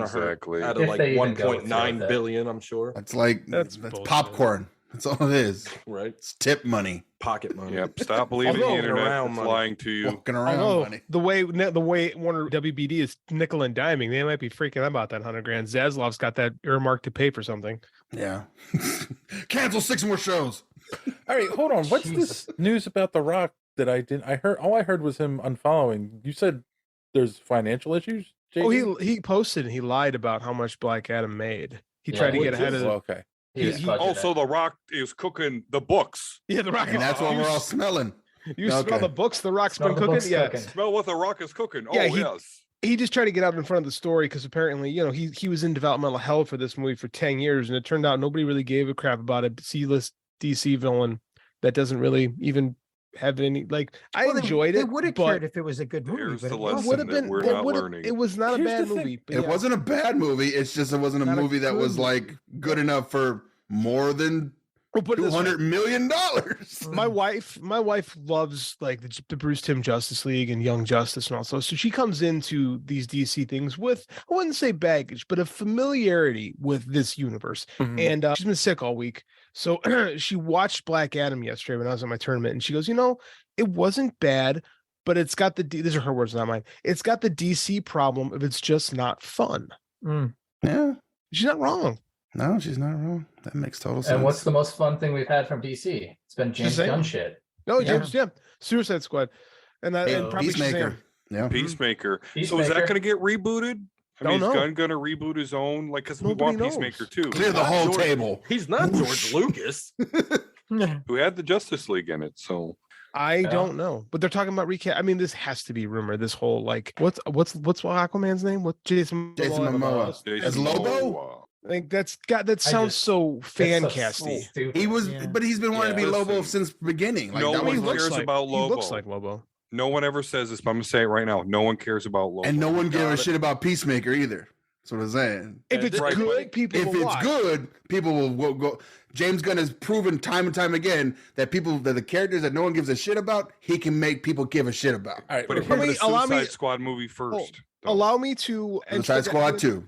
hurt. Exactly. Out of If like they even go through 1.9 with it. billion, I'm sure. That's like That's that's bullshit. popcorn. That's all it is. Right. It's tip money. Pocket money. Yep. Stop believing the Although- internet around that's money. lying to you. Walking around Although money. the way Warner WBD is nickel and diming, they might be freaking out about that 100 grand. Zaslav's got that earmarked to pay for something. Yeah. Cancel 6 more shows. All right, hold on. What's this news about The Rock that I didn't? I heard all I heard was him unfollowing. You said there's financial issues. JD? Oh, he posted and he lied about how much Black Adam made. He Yeah, tried to which get ahead of Well, the. okay. He was budgeted. Also, The Rock is cooking the books. Yeah, the Rock. And that's what we're all smelling. You smell Okay. the books the Rock's Smell been the cooking. books Yeah, cooking. Smell what The Rock is cooking. Yeah, Oh, yes. he just tried to get out in front of the story because apparently, he was in developmental hell for this movie for 10 years, and it turned out nobody really gave a crap about it. C-list DC villain that doesn't really even have any I Well, enjoyed they it. would have but cared if it was a good movie. Here's But the it lesson wasn't. would have that been. we're It not would've- learning. It was not Here's a bad the thing. movie. but It yeah. wasn't a bad movie. It's just it wasn't a Not a movie that was good like good enough for more than We'll put it this way. $200 million. My wife loves like the Bruce Timm Justice League and Young Justice and also. So she comes into these DC things with, I wouldn't say baggage, but a familiarity with this universe. And she's been sick all week. So she watched Black Adam yesterday when I was at my tournament, and she goes, it wasn't bad, but it's got these are her words, not mine. It's got the DC problem if it's just not fun. Yeah. She's not wrong. No, she's not wrong. That makes total sense. And what's the most fun thing we've had from DC? It's been James Gunn shit. No, James, Suicide Squad. And probably Peacemaker. Yeah. Peacemaker. So is that going to get rebooted? I mean, is Gunn going to reboot his own? Like, because we want Peacemaker too. Clear the whole table. He's not George Lucas. Who had the Justice League in it. So I don't know, but they're talking about recast. I mean, this has to be rumor. This whole like, what's Aquaman's name? What Jason Momoa as Lobo? I think that sounds so fan casty. He was, but he's been wanting to be Lobo since the beginning. Like, no one cares about Lobo. He looks like Lobo. No one ever says this, but I'm gonna say it right now. No one cares about Lobo, and no one gives a shit about Peacemaker either. That's what I'm saying. If it's good, people will watch. Good, people will go. James Gunn has proven time and time again that the characters that no one gives a shit about, he can make people give a shit about. All right, but remember the Suicide Squad movie first. Allow me to. Suicide Squad 2.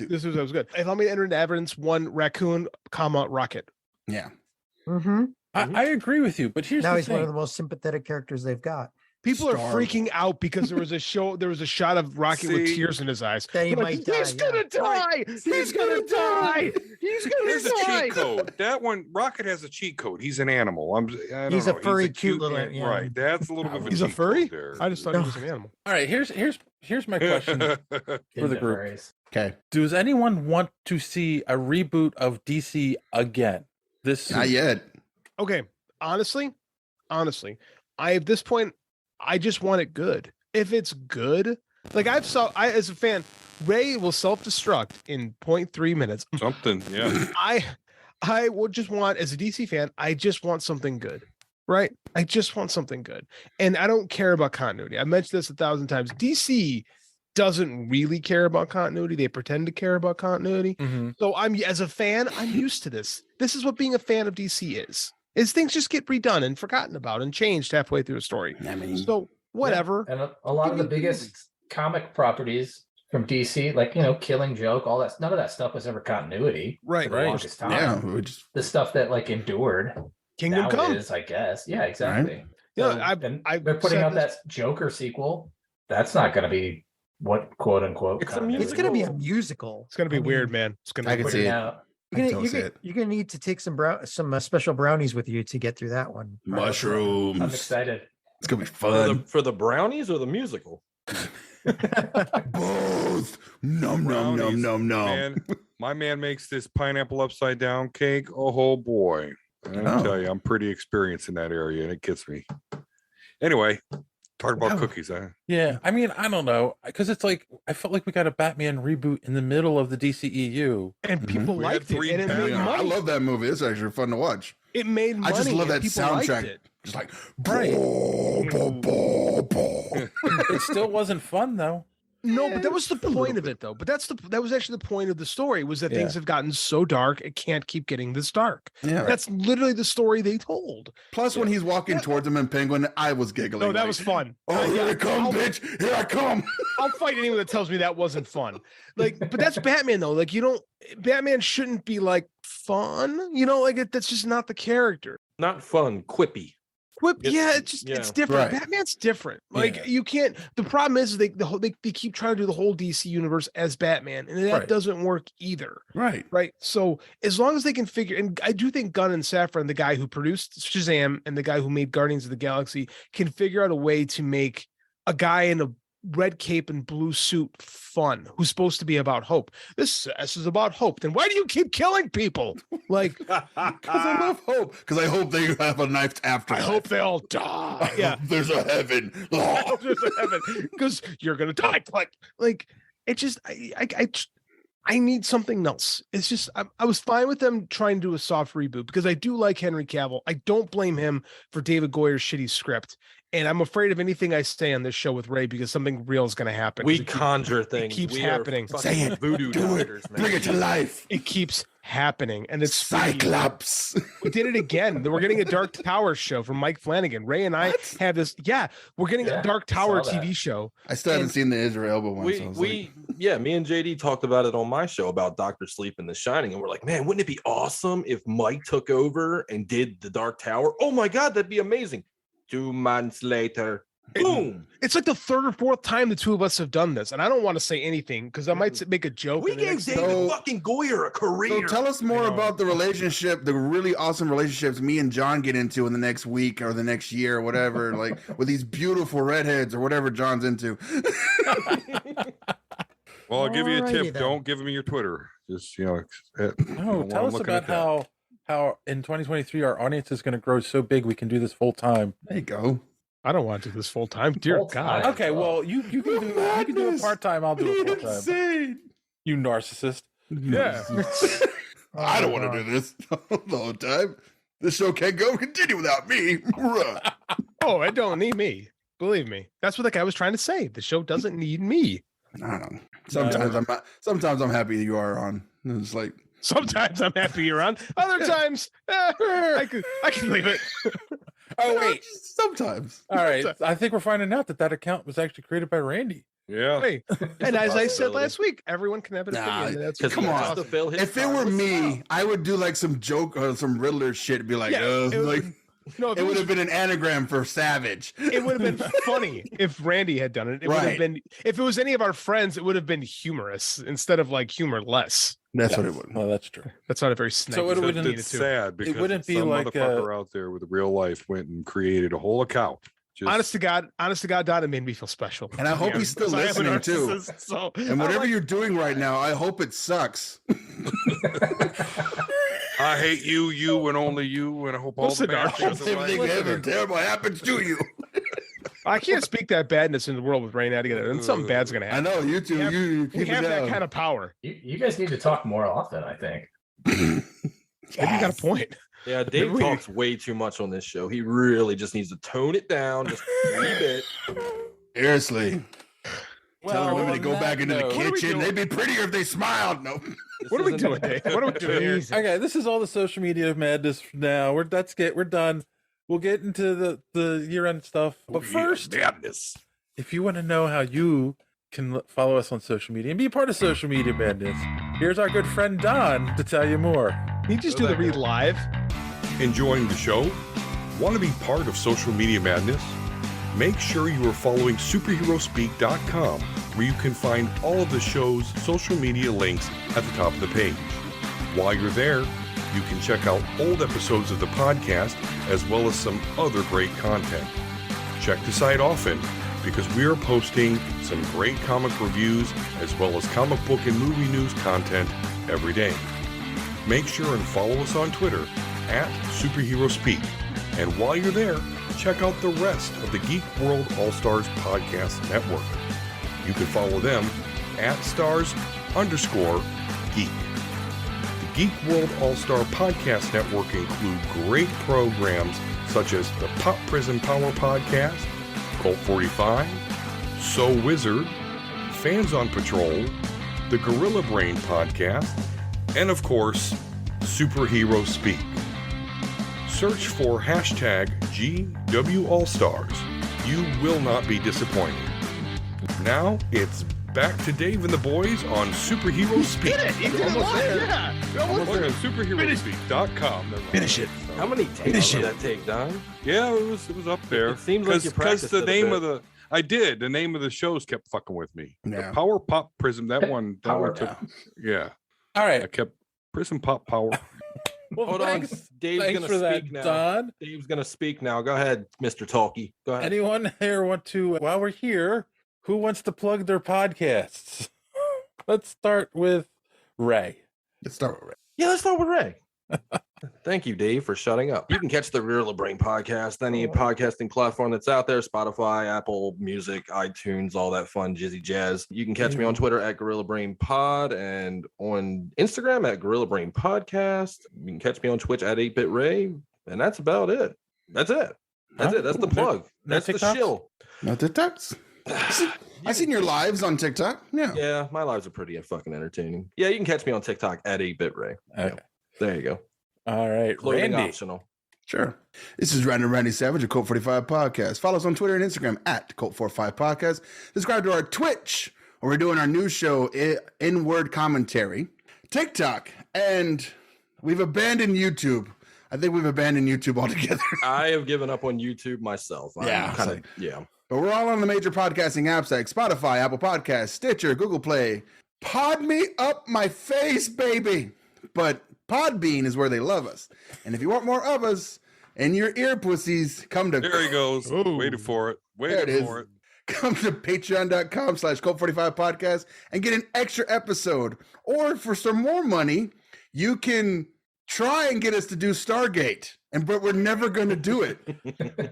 This was good. Allow me to enter into evidence. One raccoon, Rocket. Yeah. I agree with you, but he's one of the most sympathetic characters they've got. People are freaking out because there was a shot of Rocket with tears in his eyes. That he might die. He's gonna die. He's gonna die. He's gonna There's die. a cheat code. That one, Rocket has a cheat code. He's an animal. He's a furry, cute little animal. Right. That's a little bit of a He's a cheat furry? code there. I just thought he was an animal. All right, here's my question for the group. Okay. Does anyone want to see a reboot of DC again? Not yet. Okay. Honestly, at this point, I just want it good. If it's good, like as a fan, Ray will self-destruct in 0.3 minutes. Something, yeah. I would just want, as a DC fan, I just want something good, right? I just want something good. And I don't care about continuity. I mentioned this 1,000 times. DC doesn't really care about continuity. They pretend to care about continuity. So as a fan, I'm used to this. This is what being a fan of DC is things just get redone and forgotten about and changed halfway through a story. I mean, so whatever. And a lot of the biggest comic properties from DC, like, Killing Joke, all that, none of that stuff was ever continuity. Right. For the longest time. Yeah. The stuff that like endured. Kingdom Come. Is, I guess. Yeah, exactly. Right. So, they're putting out that Joker sequel. That's not going to be what quote unquote. It's going to be a musical. It's going to be weird, man. It's going to. I can see it. You're gonna need to take some special brownies with you to get through that one. Mushrooms. I'm excited. It's gonna be fun. For the brownies or the musical? Both. Nom nom nom nom nom. Man, my man makes this pineapple upside down cake. Oh boy. I tell you, I'm pretty experienced in that area, and it gets me. Anyway, talk about cookies, huh? Yeah, I mean, I don't know, because it's like I felt like we got a Batman reboot in the middle of the DCEU, and people liked it, and it made money. I love that movie. It's actually fun to watch. It made money. I just love that soundtrack. Just like, it still wasn't fun though. No, but that was the point of it, though. But that was actually the point of the story, was that things have gotten so dark, it can't keep getting this dark. Yeah, that's literally the story they told. Plus, when he's walking towards him in Penguin, I was giggling. No, that was fun. Oh, here I come, bitch! Here I come. I'll fight anyone that tells me that wasn't fun. Like, but that's Batman, though. Like, Batman shouldn't be like fun. That's just not the character. Not fun, quippy. It's different. Right. Batman's different. Like you can't. The problem is they keep trying to do the whole DC universe as Batman, and that doesn't work either. Right. So as long as they can figure, and I do think Gunn and Safran, the guy who produced Shazam and the guy who made Guardians of the Galaxy, can figure out a way to make a guy in a red cape and blue suit fun, who's supposed to be about hope. This is about hope. Then why do you keep killing people? Like, because I love hope. Because I hope they have a knife after. I hope they all die. Yeah, there's a heaven. There's a heaven because you're gonna die. Like it just, I need something else. It's just I was fine with them trying to do a soft reboot because I do like Henry Cavill. I don't blame him for David Goyer's shitty script. And I'm afraid of anything I say on this show with Ray because something real is going to happen. We conjure things. It keeps We happening. Say it. Voodoo Do it. doctors, man. Bring it to life. It keeps happening. And it's Cyclops. We did it again. We're getting a Dark Tower show from Mike Flanagan. Ray and I have this. Yeah, we're getting a Dark Tower TV show. I still haven't seen the Israel one. Me and JD talked about it on my show about Dr. Sleep and The Shining, and we're like, man, wouldn't it be awesome if Mike took over and did the Dark Tower? Oh my God, that'd be amazing. 2 months later, boom. It's like the third or fourth time the two of us have done this, and I don't want to say anything because I might make a joke. We gave David fucking Goyer a career. So tell us more about the relationship, the really awesome relationships me and John get into in the next week or the next year or whatever, like with these beautiful redheads or whatever John's into. Well, I'll give you a Alrighty tip. then. Don't give me your Twitter. Just, No, tell us about how in 2023 our audience is going to grow so big we can do this full time. There you go. I don't want to do this full time. Dear Full God. time. Okay, well you can do it part time. I'll do it full time. Insane. You narcissist. Yeah. I don't want to do this the whole time. This show can't continue without me. Oh, it don't need me. Believe me. That's what the guy was trying to say. The show doesn't need me. I don't know. Sometimes I'm happy you are on. It's like Sometimes I'm happy you're on. Other times, I can leave it. Oh wait. Sometimes. All right. I think we're finding out that account was actually created by Randy. Yeah. Hey, and as I said last week, everyone can have an opinion. and that's Come on. If it were me, I would do like some joke or some Riddler shit and be like, it would have been an anagram for savage. It would have been funny if Randy had done it. It would have been, if it was any of our friends, it would have been humorous instead of like humorless. That's what it would. Well, that's true. That's not a very snide. So it's sad because it wouldn't be some like motherfucker out there with real life went and created a whole account. Honest to God, Don, it made me feel special. And I hope he's still listening too. So, and whatever you're doing right now, I hope it sucks. I hate you, and only you, and I hope all the bad things in life- Everything ever terrible happens to you. I can't speak that badness in the world with Ray now together, and something bad's gonna happen. I know you two. You we have that kind of power. You guys need to talk more often, I think. Maybe you got a point. Yeah, Dave talks way too much on this show. He really just needs to tone it down just a wee bit. Seriously. Tell our women to on go that back into the note- kitchen. They'd be prettier if they smiled. No. What are we doing, Dave? What are we doing here? Okay, this is all the social media madness now. We're done. We'll get into the year-end stuff. But first, if you want to know how you can follow us on social media and be a part of social media madness, here's our good friend Don to tell you more. Can you just do the read live? Enjoying the show? Want to be part of social media madness? Make sure you are following superheroespeak.com, where you can find all of the show's social media links at the top of the page. While you're there, you can check out old episodes of the podcast as well as some other great content. Check the site often because we are posting some great comic reviews as well as comic book and movie news content every day. Make sure and follow us on Twitter at SuperheroSpeak. And while you're there, check out the rest of the Geek World All-Stars Podcast Network. You can follow them at @stars_geek. The Geek World All-Star Podcast Network include great programs such as the Pop Prison Power Podcast, Cult 45, So Wizard, Fans on Patrol, the Gorilla Brain Podcast, and of course, Superhero Speak. Search for #GWAllStars. You will not be disappointed. Now it's back to Dave and the boys on Superhero Speak. Almost there. Yeah. Almost there. SuperheroSpeak.com. Finish it. How many takes did that take, Don? Yeah, it was up there. It seems like you because practiced the it a name bit. of the the name of the shows kept fucking with me. Yeah. The Power Pop Prism. That one Power took. Yeah. All right. I kept Prism Pop Power. Well, Hold thanks, on. Dave's thanks gonna for that, speak now. Don. Dave's gonna speak now. Go ahead, Mr. Talkie. Go ahead. Anyone here want to, while we're here, who wants to plug their podcasts? Let's start with Ray. Let's start with Ray. Yeah, let's start with Ray. Thank you, Dave, for shutting up. You can catch the Gorilla Brain podcast, any podcasting platform that's out there, Spotify, Apple Music, iTunes, all that fun jizzy jazz. You can catch me on Twitter at Gorilla Brain Pod and on Instagram at Gorilla Brain Podcast. You can catch me on Twitch at 8-Bit Ray, and that's about it. That's it. That's it. That's the plug. No That's the TikToks? shill. No TikToks. I seen your lives on TikTok. Yeah. Yeah, my lives are pretty fucking entertaining. Yeah, you can catch me on TikTok at 8-Bit Ray. Okay. There you go. All right, Clothing Randy. optional. Sure. This is Random Randy Savage, a Cult 45 podcast. Follow us on Twitter and Instagram at Cult 45 Podcast. Subscribe to our Twitch, where we're doing our new show, In-Word Commentary, TikTok, and we've abandoned YouTube. I think we've abandoned YouTube altogether. I have given up on YouTube myself. Yeah. But we're all on the major podcasting apps like Spotify, Apple Podcasts, Stitcher, Google Play. Pod me up my face, baby. But Podbean is where they love us. And if you want more of us and your ear pussies, come to... There he goes. Ooh. Waited for it. There it Waited is. for it. Come to patreon.com/Cult45Podcast and get an extra episode. Or for some more money, you can try and get us to do Stargate. But we're never going to do it.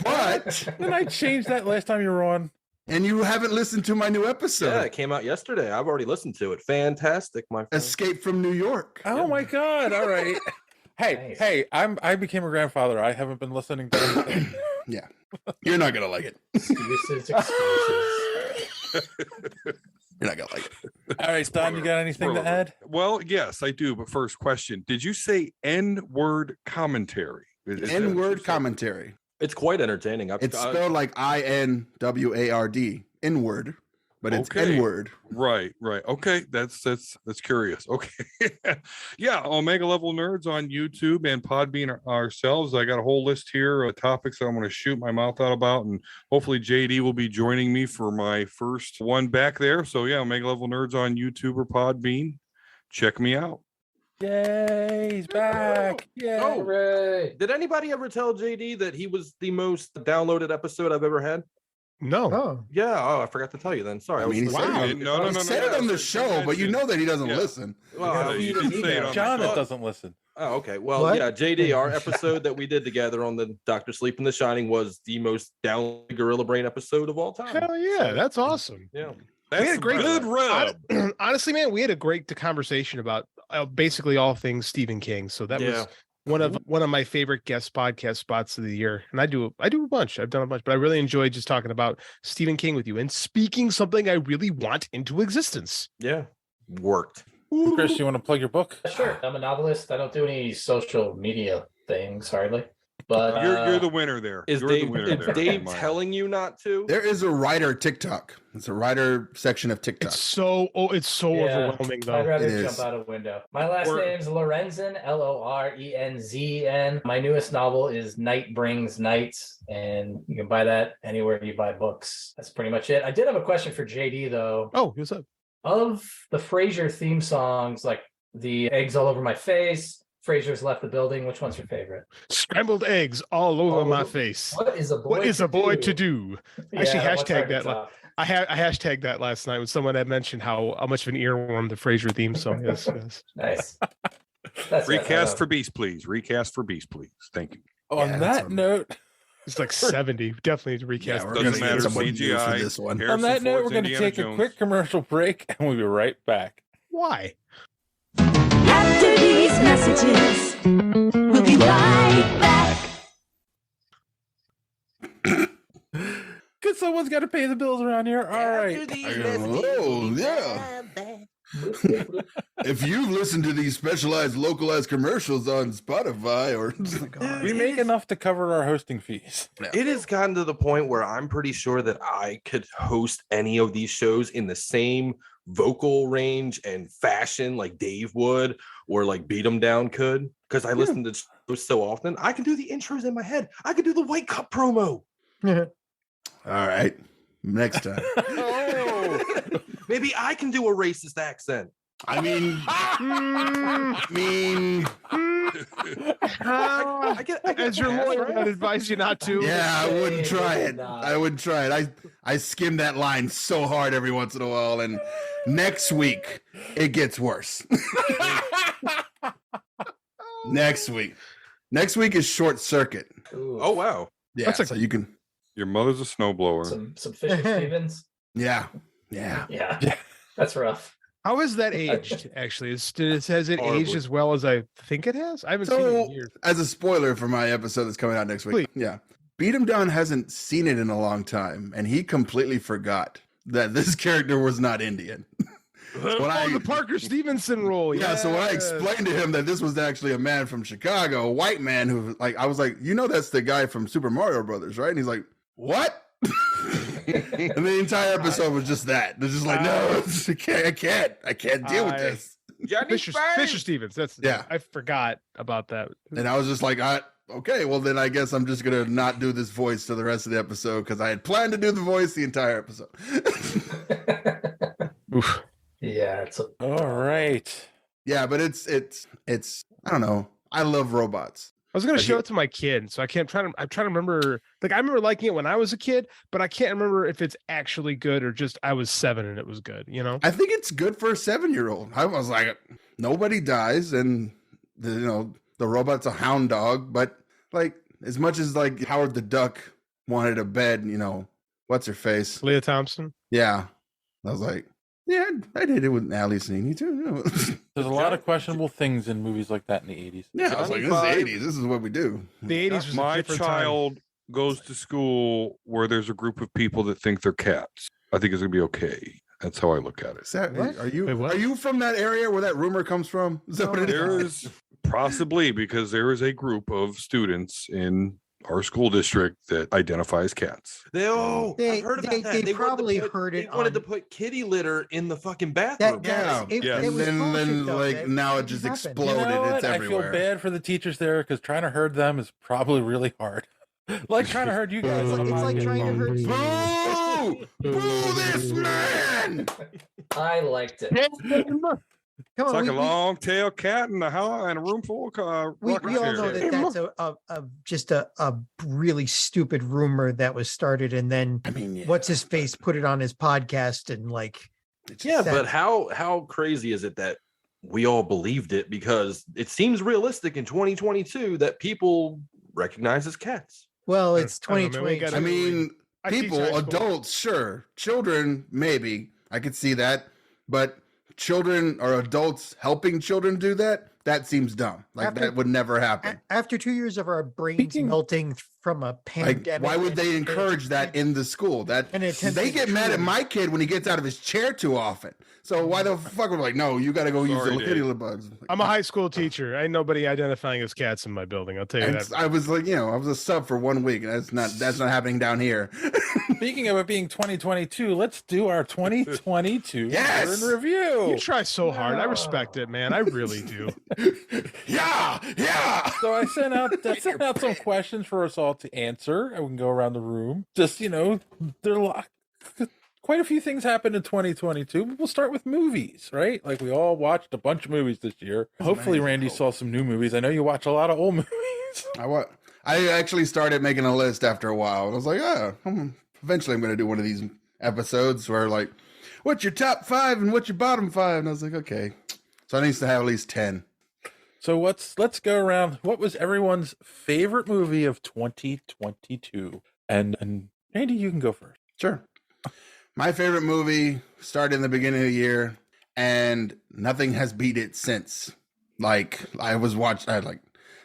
But... Didn't I change that last time you were on? And you haven't listened to my new episode. Yeah, it came out yesterday. I've already listened to it. Fantastic, my friend. Escape from New York. Oh my God! All right. Hey, Nice. hey! I became a grandfather. I haven't been listening to anything. Yeah. You're not going to like it. Excuses. You're not going to like it. All right, Don, you got anything to add? Well, yes, I do. But first question: did you say N-word commentary? Is that what you N-word said? commentary. It's quite entertaining. It's spelled like INWARD. N-word. But it's Okay. N-word. Right. Okay, that's curious. Okay, yeah, Omega Level Nerds on YouTube and Podbean ourselves. I got a whole list here of topics that I'm going to shoot my mouth out about, and hopefully JD will be joining me for my first one back there. So yeah, Omega Level Nerds on YouTube or Podbean. Check me out. Yay! He's back! Yay! Oh, Hooray. did anybody ever tell JD that he was the most downloaded episode I've ever had? No. Oh, Yeah. Oh, I forgot to tell you then. Sorry. I mean, he was said listening. it. No. He said it on the show, but you know that he doesn't Yeah. listen. Well, Yeah, you did say it on John, the it show. doesn't listen. Oh, okay. Well, What? yeah, JD, our episode that we did together on the Dr. Sleep and the Shining was the most downloaded Gorilla Brain episode of all time. Hell yeah, that's awesome. Yeah. That's had a great- good rub. Honestly, man, we had a great conversation about basically all things Stephen King. So that was one of my favorite guest podcast spots of the year. And I do a bunch. I've done a bunch, but I really enjoyed just talking about Stephen King with you and speaking something I really want into existence. Yeah. Worked. Chris, you want to plug your book? Sure. I'm a novelist. I don't do any social media things hardly. But You're the winner there. Is You're Dave, the winner is there. Dave Maya. telling you not to? There is a writer TikTok. It's a writer section of TikTok. It's so overwhelming I'd though. rather It jump is. out a window. My last Or- name's Lorenzen, Lorenzen. My newest novel is Night Brings Nights, and you can buy that anywhere you buy books. That's pretty much it. I did have a question for JD though. Oh, what's up? Of the Frasier theme songs, like the eggs all over my face, Frasier's left the building, which one's your favorite? Scrambled eggs all over Oh, my face. What is a boy? What is a boy to do? Actually, Yeah, what's hard hashtag to that. top? I hashtagged that last night when someone had mentioned how much of an earworm the Frasier theme song is. Yes. Nice. That's it. Recast for Beast, please. Recast for Beast, please. Thank you. On Yeah, that's that note, It's like 70. Definitely to recast. we're Doesn't gonna matter. get someone new for CGI. this one. on Harrison that note, Ford's we're going to Indiana take a Jones. quick commercial break, and we'll be right back. Why? After these messages, we'll be right back. Because someone's got to pay the bills around here. All right. Oh, yeah. If you've listened to these specialized localized commercials on Spotify or We make enough to cover our hosting fees. It has gotten to the point where I'm pretty sure that I could host any of these shows in the same vocal range and fashion like Dave would or like Beat 'em Down could, because I listen to shows so often. I can do the intros in my head. I could do the White Cup promo. all right. Next time. Maybe I can do a racist accent. I mean, I get As your pass, lawyer, right? I'd advise you not to. yeah, I wouldn't try it. Nah. I wouldn't try it. I skim that line so hard every once in a while, and next week it gets worse. Next week is Short Circuit. Ooh, Oh wow. Yeah, so you can. Your mother's a snowblower. some Fisher Stevens. Yeah. Yeah, that's rough. How is that aged? Actually, has it Horribly. aged as well as I think it has? I haven't seen it in So, years. as a spoiler for my episode that's coming out next week, Please. yeah, Beat 'em Down hasn't seen it in a long time, and he completely forgot that this character was not Indian. The Parker Stevenson role. Yeah, so when I explained to him that this was actually a man from Chicago, a white man who, like, I was like, you know, that's the guy from Super Mario Brothers, right? And he's like, what? And the entire episode was just that. They're just like, no, I can't deal with this. Fisher Stevens. I forgot about that. And I was just like, okay, well then I guess I'm just gonna not do this voice to the rest of the episode because I had planned to do the voice the entire episode. Oof. Yeah, all right. Yeah, but it's I don't know. I love robots. I was gonna show it to my kid, so I'm trying to remember. Like I remember liking it when I was a kid, but I can't remember if it's actually good or just I was 7 and it was good. You know, I think it's good for a 7-year-old. I was like, nobody dies, and the robot's a hound dog, but like as much as like Howard the Duck wanted a bed, what's her face, Leah Thompson. Yeah, I was like, yeah, I did it with Ali Sneedy too. There's a lot of questionable things in movies like that in the 80s. Yeah, I was like, this is the 80s. This is what we do. The 80s was my child goes to school where there's a group of people that think they're cats. I think it's gonna be okay. That's how I look at it. Are you from that area where that rumor comes from? Is that what it is? Possibly, because there is a group of students in our school district that identify as cats. I've heard about that. They probably heard it. They wanted to put kitty litter in the fucking bathroom. And then like now it just exploded. It's everywhere. I feel bad for the teachers there because trying to herd them is probably really hard. Like trying to herd you guys. It's like trying to herd. Boo this man! I liked it. It's like a long-tailed cat in a room full of we all know that that's just a really stupid rumor that was started, and then what's his face put it on his podcast, and like, but how crazy is it that we all believed it? Because it seems realistic in 2022 that people recognize as cats. Well, it's 2020. I mean, people, adults, sure, children, maybe I could see that, but children or adults helping children do that seems dumb. Like that would never happen. After 2 years of our brains melting from a pandemic, why would they encourage that in the school? They get mad at my kid when he gets out of his chair too often. So why the fuck would like, no, you got to go use the kitty bugs. I'm a high school teacher. I ain't nobody identifying as cats in my building. I'll tell you that. I was like, I was a sub for 1 week. And that's not happening down here. Speaking of it being 2022, let's do our 2022 yes! review. You try so hard. I respect it, man. I really do. Yeah. So I sent out some questions for us all to answer, and we can go around the room. Just quite a few things happened in 2022. But we'll start with movies, right? Like we all watched a bunch of movies this year. Hopefully, Randy saw some new movies. I know you watch a lot of old movies. I actually started making a list after a while. I was like, eventually I'm going to do one of these episodes where like, what's your top 5 and what's your bottom 5? And I was like, okay. So I need to have at least 10. So let's go around. What was everyone's favorite movie of 2022? And Randy, you can go first. Sure. My favorite movie started in the beginning of the year, and nothing has beat it since. Like I had like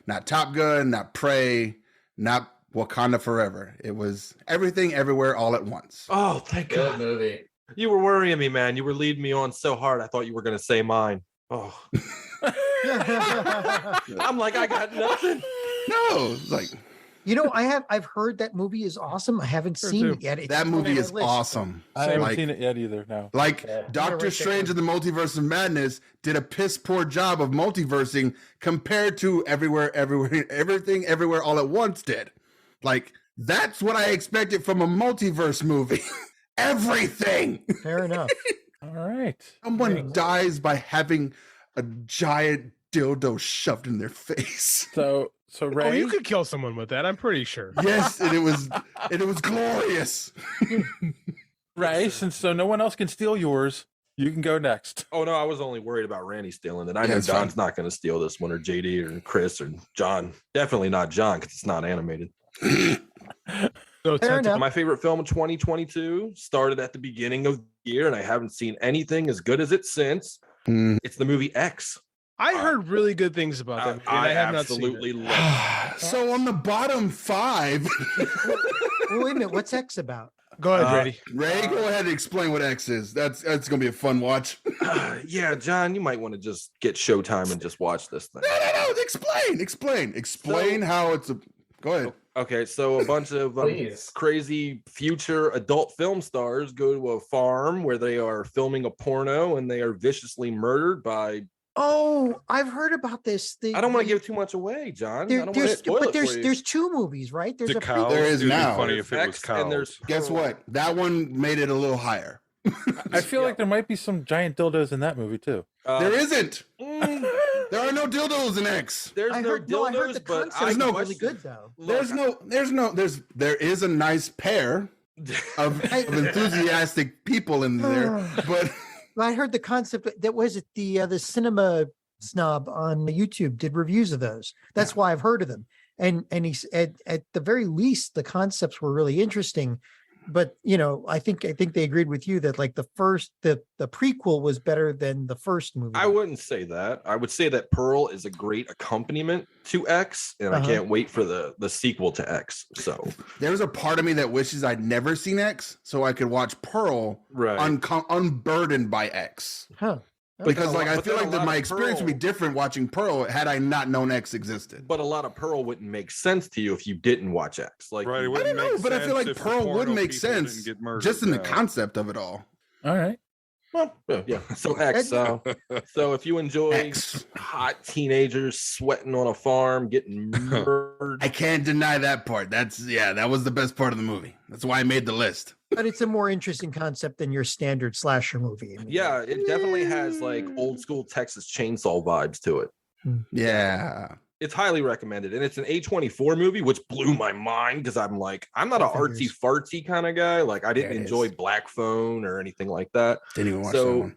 not Top Gun, not Prey, not Wakanda Forever. It was Everything Everywhere All at Once. Oh, thank God. Good movie. You were worrying me, man. You were leading me on so hard. I thought you were going to say mine. Oh. I'm like, I got nothing. No, it's like, I've heard that movie is awesome. I haven't seen it yet. That movie is awesome. I haven't seen it yet either. No. Like Doctor Strange and the Multiverse of Madness did a piss poor job of multiversing compared to Everything Everywhere All at Once did. Like that's what I expected from a multiverse movie. Everything. Fair enough. All right. Someone dies by having a giant dildo shoved in their face. So Ray, you could kill someone with that. I'm pretty sure. Yes, and it was glorious. Ray, since no one else can steal yours, you can go next. Oh no, I was only worried about Randy stealing it. I know John's not going to steal this one, or JD, or Chris, or John. Definitely not John because it's not animated. My favorite film of 2022 started at the beginning of the year, and I haven't seen anything as good as it since. It's the movie X. I heard really good things about that movie, and I have absolutely not seen it. love it. So on the bottom 5, Well, wait a minute. What's X about? Go ahead, Brady. Ray, go ahead and explain what X is. That's gonna be a fun watch. Yeah, John, you might want to just get Showtime and just watch this thing. No. Explain how it's a. Go ahead. Okay, so a bunch of Please. crazy future adult film stars go to a farm where they are filming a porno and they are viciously murdered by. Oh, I've heard about this. I don't want to give too much away, John. I don't want to There's, spoil but it for you. there's 2 movies, right? There's The a cows. There is It'd be now. funny if it was X and there's cows. Guess what? That one made it a little higher. I feel like there might be some giant dildos in that movie too. There isn't. mm, There are no dildos in X. there's I no heard, dildos, I heard the but concept I is know- really good though. There is a nice pair of enthusiastic people in there, but I heard the concept that was it the cinema snob on YouTube did reviews of those. That's why I've heard of them. And he at the very least the concepts were really interesting. But I think they agreed with you that like the prequel was better than the first movie. I wouldn't say that. I would say that Pearl is a great accompaniment to X, and I can't wait for the sequel to X. So there's a part of me that wishes I'd never seen X, so I could watch Pearl right. unburdened by X. Huh. Because But I feel like a lot my of experience would be Pearl- different watching Pearl had I not known X existed. But a lot of Pearl wouldn't make sense to you if you didn't watch X. Like, Right, it I wouldn't don't know, make but I feel sense like if the Pearl would porno make people didn't sense get murdered, just in the yeah. concept of it all. All right. well, yeah. So X. So if you enjoy X. hot teenagers sweating on a farm, getting murdered, I can't deny that part. That was the best part of the movie. That's why I made the list. But it's a more interesting concept than your standard slasher movie. I mean, yeah, it definitely has like old school Texas Chainsaw vibes to it. Yeah. It's highly recommended, and it's an A24 movie, which blew my mind because I'm not an artsy fartsy kind of guy. Like I didn't There it enjoy is. Black Phone or anything like that. Didn't even watch that So one.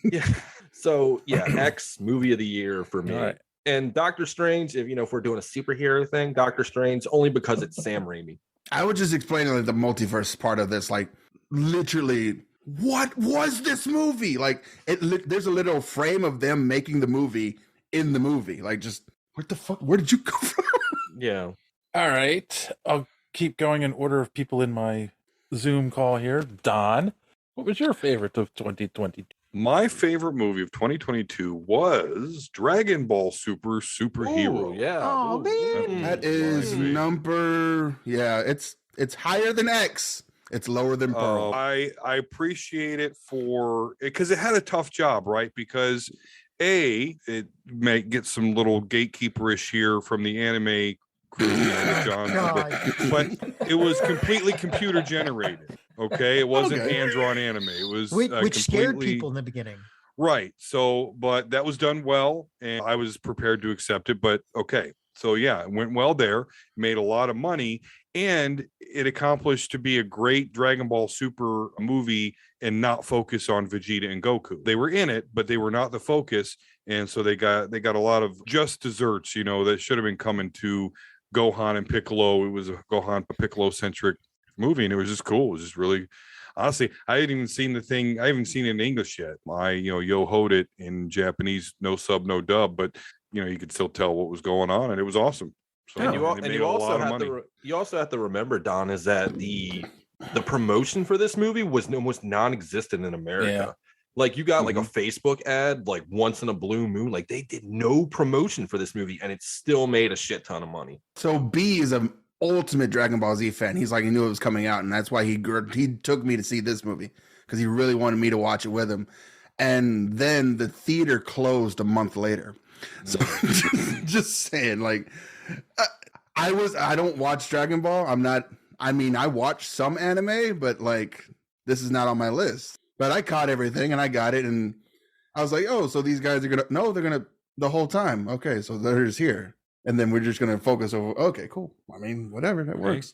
yeah, so yeah, X movie of the year for me. All right. And Doctor Strange, if we're doing a superhero thing, Doctor Strange only because it's Sam Raimi. I would just explain like the multiverse part of this, like literally, what was this movie? Like there's a little frame of them making the movie in the movie. Like just what the fuck? Where did you come from? Yeah. All right. I'll keep going in order of people in my Zoom call here. Don, what was your favorite of 2022? My favorite movie of 2022 was Dragon Ball Superhero. Ooh, yeah. Oh, Ooh, man. That is number. Yeah, it's higher than X. It's lower than Pearl. I appreciate it because it had a tough job, right? Because it may get some little gatekeeperish here from the anime crew, John, but it was completely computer generated. Okay, it wasn't hand-drawn anime. It was which scared completely- people in the beginning. Right. So, but that was done well, and I was prepared to accept it. But okay. So yeah, it went well there, made a lot of money, and it accomplished to be a great Dragon Ball Super movie and not focus on Vegeta and Goku. They were in it, but they were not the focus. And so they got a lot of just desserts, that should have been coming to Gohan and Piccolo. It was a Gohan Piccolo centric movie, and it was just cool. It was just really, honestly, I hadn't even seen the thing. I haven't seen it in English yet. I yo-hoed it in Japanese, no sub, no dub, but you could still tell what was going on, and it was awesome. So And it made a lot of money. you also have to remember, Don, is that the promotion for this movie was almost non-existent in America. Yeah. Like you got like a Facebook ad like once in a blue moon. Like they did no promotion for this movie, and it still made a shit ton of money. So B is an ultimate Dragon Ball Z fan. He's like, he knew it was coming out, and that's why he took me to see this movie because he really wanted me to watch it with him. And then the theater closed a month later. So just saying, like, I don't watch Dragon Ball. I watch some anime, but like this is not on my list. But I caught everything and I got it, and I was like, oh, so these guys they're gonna the whole time. Okay, so they're just here. And then we're just gonna focus over. Okay, cool. I mean, whatever, that works.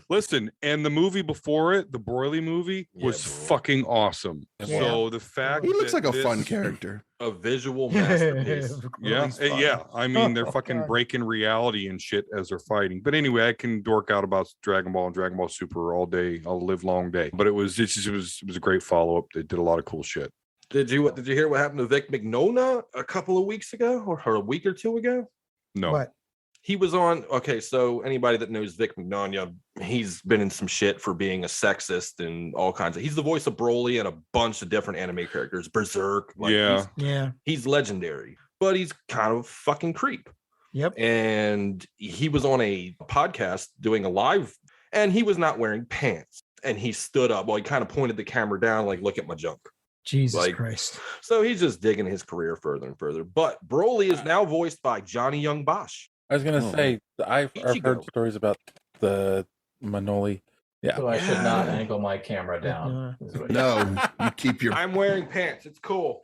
Listen, and the movie before it, the Broly movie, was fucking awesome. Yeah. So the fact He looks that like a fun character. A visual masterpiece. Yeah. I mean, they're Oh, fucking God. breaking reality and shit as they're fighting. But anyway, I can dork out about Dragon Ball and Dragon Ball Super all day, all live long day. But it was a great follow up. They did a lot of cool shit. Did you hear what happened to Vic Mignogna a couple of weeks ago or a week or two ago? No. What? He was on. Okay, so anybody that knows Vic Mignogna, he's been in some shit for being a sexist and all kinds of. He's the voice of Broly and a bunch of different anime characters. Berserk. He's legendary, but he's kind of a fucking creep. Yep. And he was on a podcast doing a live, and he was not wearing pants. And he stood up. Well, he kind of pointed the camera down, like, look at my junk. Jesus Christ. So he's just digging his career further and further. But Broly is now voiced by Johnny Young Bosch. I was gonna say I've heard stories about the Manoli. Yeah. So I should not angle my camera down. No, you keep your. I'm wearing pants. It's cool.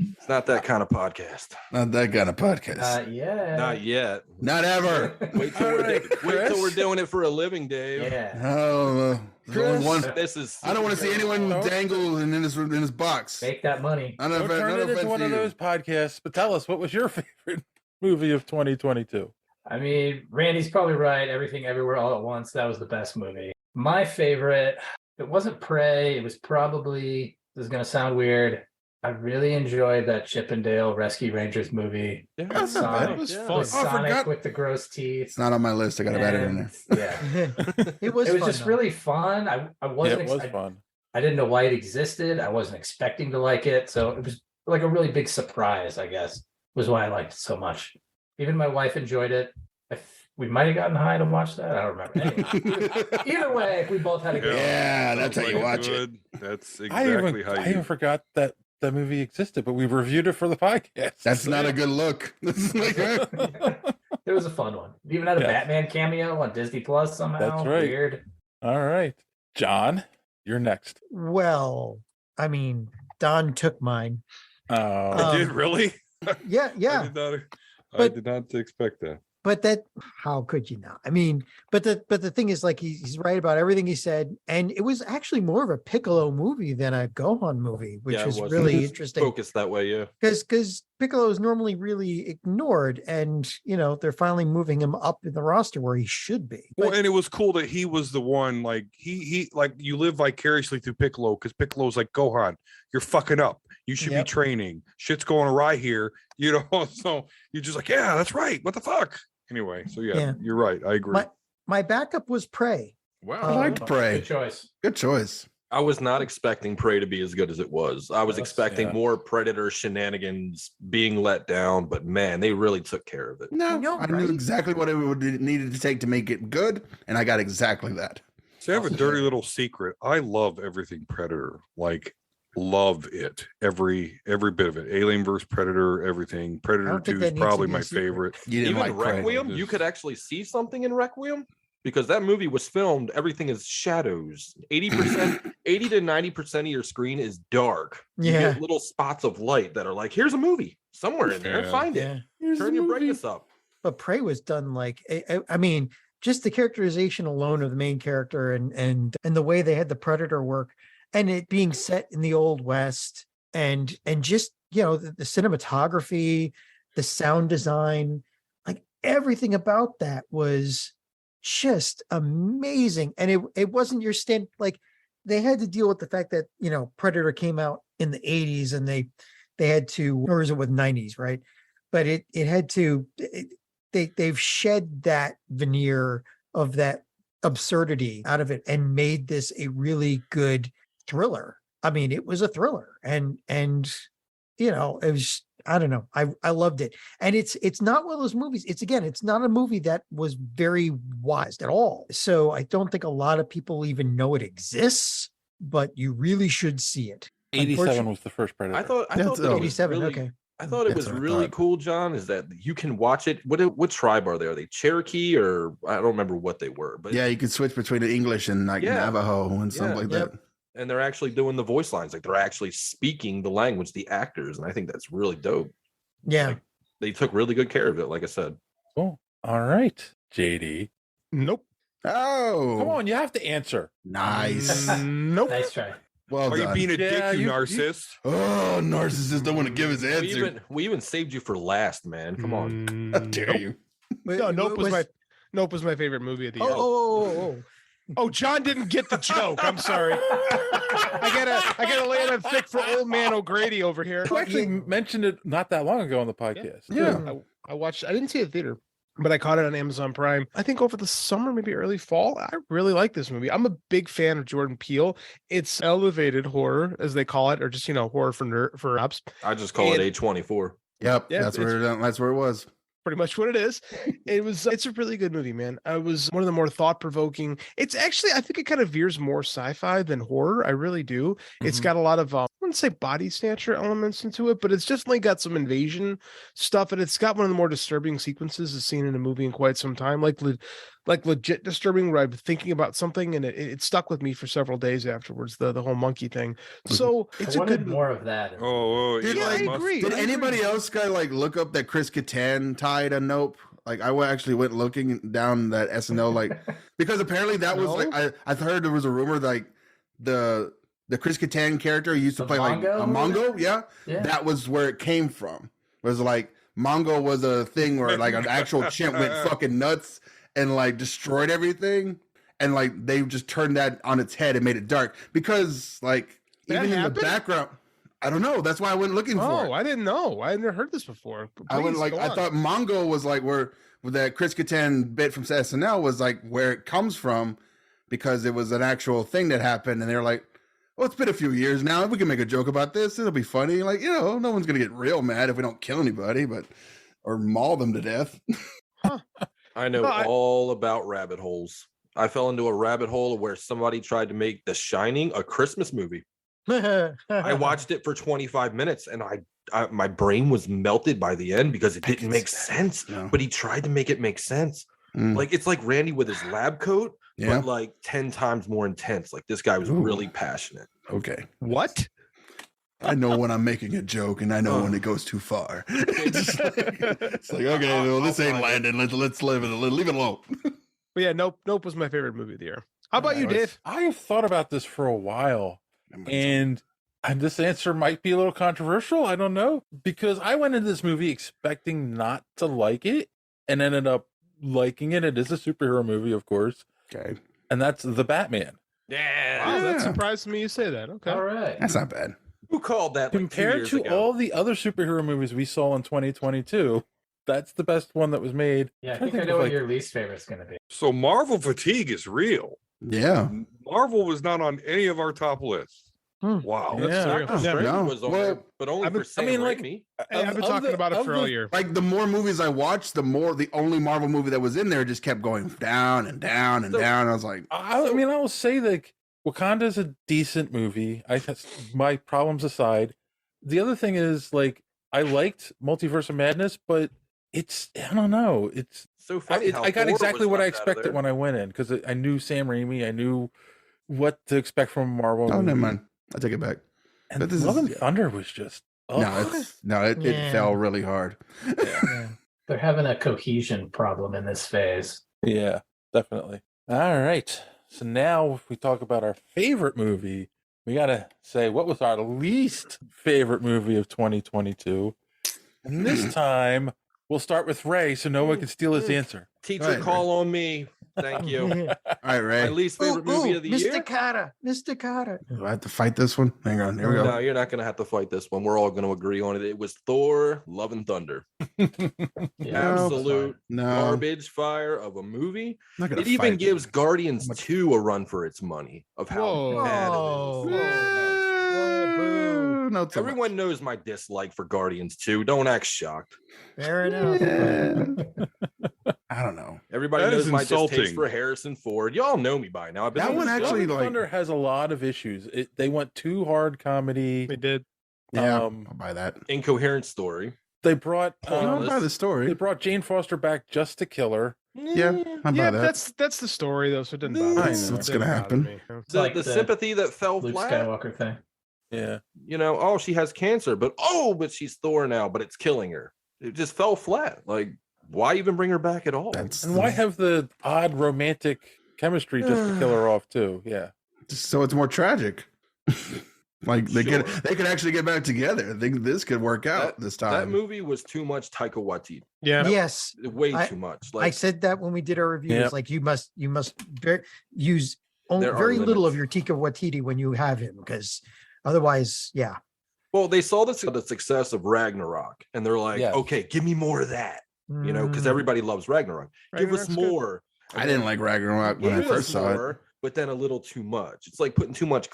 It's not that kind of podcast. Not that kind of podcast. Not yet. Not yet. Not ever. Wait till we're doing it for a living, Dave. Yeah. Oh, there's only one. This is. I don't want to see anyone dangle in his box. Make that money. I Don't turn it into one of those podcasts. But tell us, what was your favorite movie of 2022? I mean, Randy's probably right. Everything Everywhere All at Once. That was the best movie. My favorite, it wasn't Prey. It was probably, this is going to sound weird, I really enjoyed that Chip and Dale Rescue Rangers movie. Yeah, that's not bad. It was fun. Sonic with the gross teeth. It's not on my list. I got to add it in there. Yeah. It was fun, just really fun. I wasn't. It was fun. I didn't know why it existed. I wasn't expecting to like it, so it was like a really big surprise. I guess was why I liked it so much. Even my wife enjoyed it. We might have gotten high to watch that. I don't remember. Anyway, either way, we both had a good. Yeah, that's how you watch it. That's exactly how you. I even forgot that the movie existed, but we reviewed it for the podcast. That's not a good look. It was a fun one. It even had a Batman cameo on Disney Plus somehow. That's right. Weird. All right, John, you're next. Well, I mean, Don took mine. I did really? Yeah. I did not expect that. But that, how could you not? I mean, but the thing is, like, he's right about everything he said, and it was actually more of a Piccolo movie than a Gohan movie, which is really interesting. Focused that way, yeah. Because Piccolo is normally really ignored, and they're finally moving him up in the roster where he should be. Well, and it was cool that he was the one. Like he like you live vicariously through Piccolo because Piccolo's like, Gohan, you're fucking up. You should be training. Shit's going awry here. So you're just like, yeah, that's right. What the fuck? Anyway, so yeah. You're right. I agree. My backup was Prey. Wow. I liked Prey. Good choice. Good choice. I was not expecting Prey to be as good as it was. I was expecting more Predator shenanigans being let down, but man, they really took care of it. No, I knew exactly what it would needed to take to make it good, and I got exactly that. So I have a dirty little secret. I love everything Predator. Like, love it. Every bit of it. Alien vs. Predator, everything. Predator 2 is probably my favorite. You didn't Even like Requiem, Prey. you could actually see something in Requiem because that movie was filmed. Everything is shadows. 80%, 80 to 90% of your screen is dark. You Yeah. get little spots of light that are like, here's a movie somewhere in there. Yeah. Find it. Turn your brightness up. But Prey was done like, I mean, just the characterization alone of the main character and the way they had the Predator work, and it being set in the Old West, and just the cinematography, the sound design, like everything about that was just amazing. And it wasn't your like, they had to deal with the fact that Predator came out in the 80s, and they had to, or is it with 90s, right? But it had to, they've shed that veneer of that absurdity out of it and made this a really good thriller. I mean, it was a thriller, and it was, I don't know, I loved it. And it's not one of those movies. It's not a movie that was very wise at all. So I don't think a lot of people even know it exists, but you really should see it. 87 was the first Predator. I thought that it was 87. really, Okay. I thought it That's was what I really thought. cool, John, is that you can watch it. What tribe are they? Are they Cherokee, or I don't remember what they were, but Yeah, you could switch between the English and like Navajo and something like that. and they're actually doing the voice lines, like they're actually speaking the language, the actors, and I think that's really dope. Yeah. They took really good care of it, like I said. Cool. All right, JD. Nope. Oh, Come on, you have to answer. nice. Nope. Nice try. Well Are you done. being a Yeah, dick, you you- narcissist? Oh, narcissist don't want to give his answer. We even saved you for last, man. Come on. How dare you? No, Nope was my favorite movie of the year. Oh. Oh, John didn't get the joke. I'm sorry. I gotta lay it on thick for old man O'Grady over here. You actually mentioned it not that long ago on the podcast. Yeah. I watched. I didn't see it in the theater, but I caught it on Amazon Prime. I think over the summer, maybe early fall. I really like this movie. I'm a big fan of Jordan Peele. It's elevated horror, as they call it, or just horror for ups. I just call it A24. Yep, Yeah, that's where it was. Pretty much what it is. It's a really good movie, man. It was one of the more thought-provoking. It's actually, I think it kind of veers more sci-fi than horror. I really do. It's got a lot of I wouldn't say body snatcher elements into it, but it's definitely got some invasion stuff, and it's got one of the more disturbing sequences as seen in a movie in quite some time, like legit disturbing, where I'm thinking about something and it stuck with me for several days afterwards, the whole monkey thing. So it's I a wanted good more of that. Did, Yeah, I agree. Did anybody else guy look up that Chris Kattan tied a Nope? Like I actually went looking down that SNL because apparently that was I heard there was a rumor the Chris Kattan character he used to play Mongo? a Mongo, yeah, that was where it came from. It was Mongo was a thing where an actual chimp went fucking nuts and destroyed everything, and they just turned that on its head and made it dark because even in the background. I don't know. That's why I went looking for it. Oh, I didn't know. I never heard this before. I went I thought Mongo was where that Chris Kattan bit from SNL was where it comes from, because it was an actual thing that happened, and they're like, well, it's been a few years now. We can make a joke about this. It'll be funny. No one's gonna get real mad if we don't kill anybody, or maul them to death. I know all about rabbit holes. I fell into a rabbit hole where somebody tried to make The Shining a Christmas movie. I watched it for 25 minutes and my brain was melted by the end because it didn't make sense. No. But he tried to make it make sense. It's like Randy with his lab coat, but 10 times more intense. This guy was really passionate. Okay. What? I know when I'm making a joke, and I know when it goes too far. It's okay, well, this ain't landing. Let's leave it alone. But yeah, Nope was my favorite movie of the year. How about you, Dave? I've thought about this for a while, and this answer might be a little controversial. I don't know, because I went into this movie expecting not to like it and ended up liking it. It is a superhero movie, of course. Okay. And that's The Batman. Yeah. Wow, that surprised me you say that. Okay. All right. That's not bad. Who called that? Compared to all the other superhero movies we saw in 2022, that's the best one that was made. Yeah, I think I know what your least favorite's going to be. So Marvel fatigue is real. Yeah. Marvel was not on any of our top lists. Wow. Was on there, but only for Sam Raimi. I've been talking about it for all year. The more movies I watched, the only Marvel movie that was in there just kept going down and down and down. I was like, I will say Wakanda's a decent movie. My problems aside. The other thing is I liked Multiverse of Madness, but I don't know. It's so funny. I got exactly what I expected when I went in, because I knew Sam Raimi. I knew what to expect from a Marvel. Oh, never mind. I take it back. And Love and Thunder was just it fell really hard. Yeah. They're having a cohesion problem in this phase. Yeah, definitely. All right. So now if we talk about our favorite movie, we got to say what was our least favorite movie of 2022. And this time we'll start with Ray so no one can steal his answer. Teacher, call on me. Thank you. All right, Ray. My least favorite movie of the year. Mr. Carter. Do I have to fight this one? Hang on. Here we go. No, you're not going to have to fight this one. We're all going to agree on it. It was Thor, Love and Thunder. Absolute garbage fire of a movie. It even gives Guardians 2 a run for its money of how bad it is. Everyone knows my dislike for Guardians 2. Don't act shocked. Fair enough. I don't know. Everybody knows my distaste for Harrison Ford. Y'all know me by now. That one actually Thunder has a lot of issues. They went too hard comedy. They did. Yeah, I'll buy that. Incoherent story. They brought I'll buy the story. They brought Jane Foster back just to kill her. Yeah, I'll buy that. That's the story though, so it didn't bother me. That's what's gonna happen. The sympathy that fell Luke flat. Skywalker thing. Yeah. She has cancer, but she's Thor now, but it's killing her. It just fell flat. Why even bring her back at all? And why have the odd romantic chemistry just to kill her off too? Yeah. So it's more tragic. Like they Sure. could actually get back together. I think this could work out this time. That movie was too much Taika Waititi. Yeah. Yes. Way I- too much. I said that when we did our reviews. Yep. Like you must use There are very little of limits. your Tika Waititi when you have him, because otherwise, yeah. Well, they saw the success of Ragnarok, and they're like, Yes. okay, give me more of that. You know, because everybody loves Ragnarok. Give us Ragnarok's good. more. I didn't like Ragnarok when I Give us first saw it. more, but then a little too much. It's like putting too much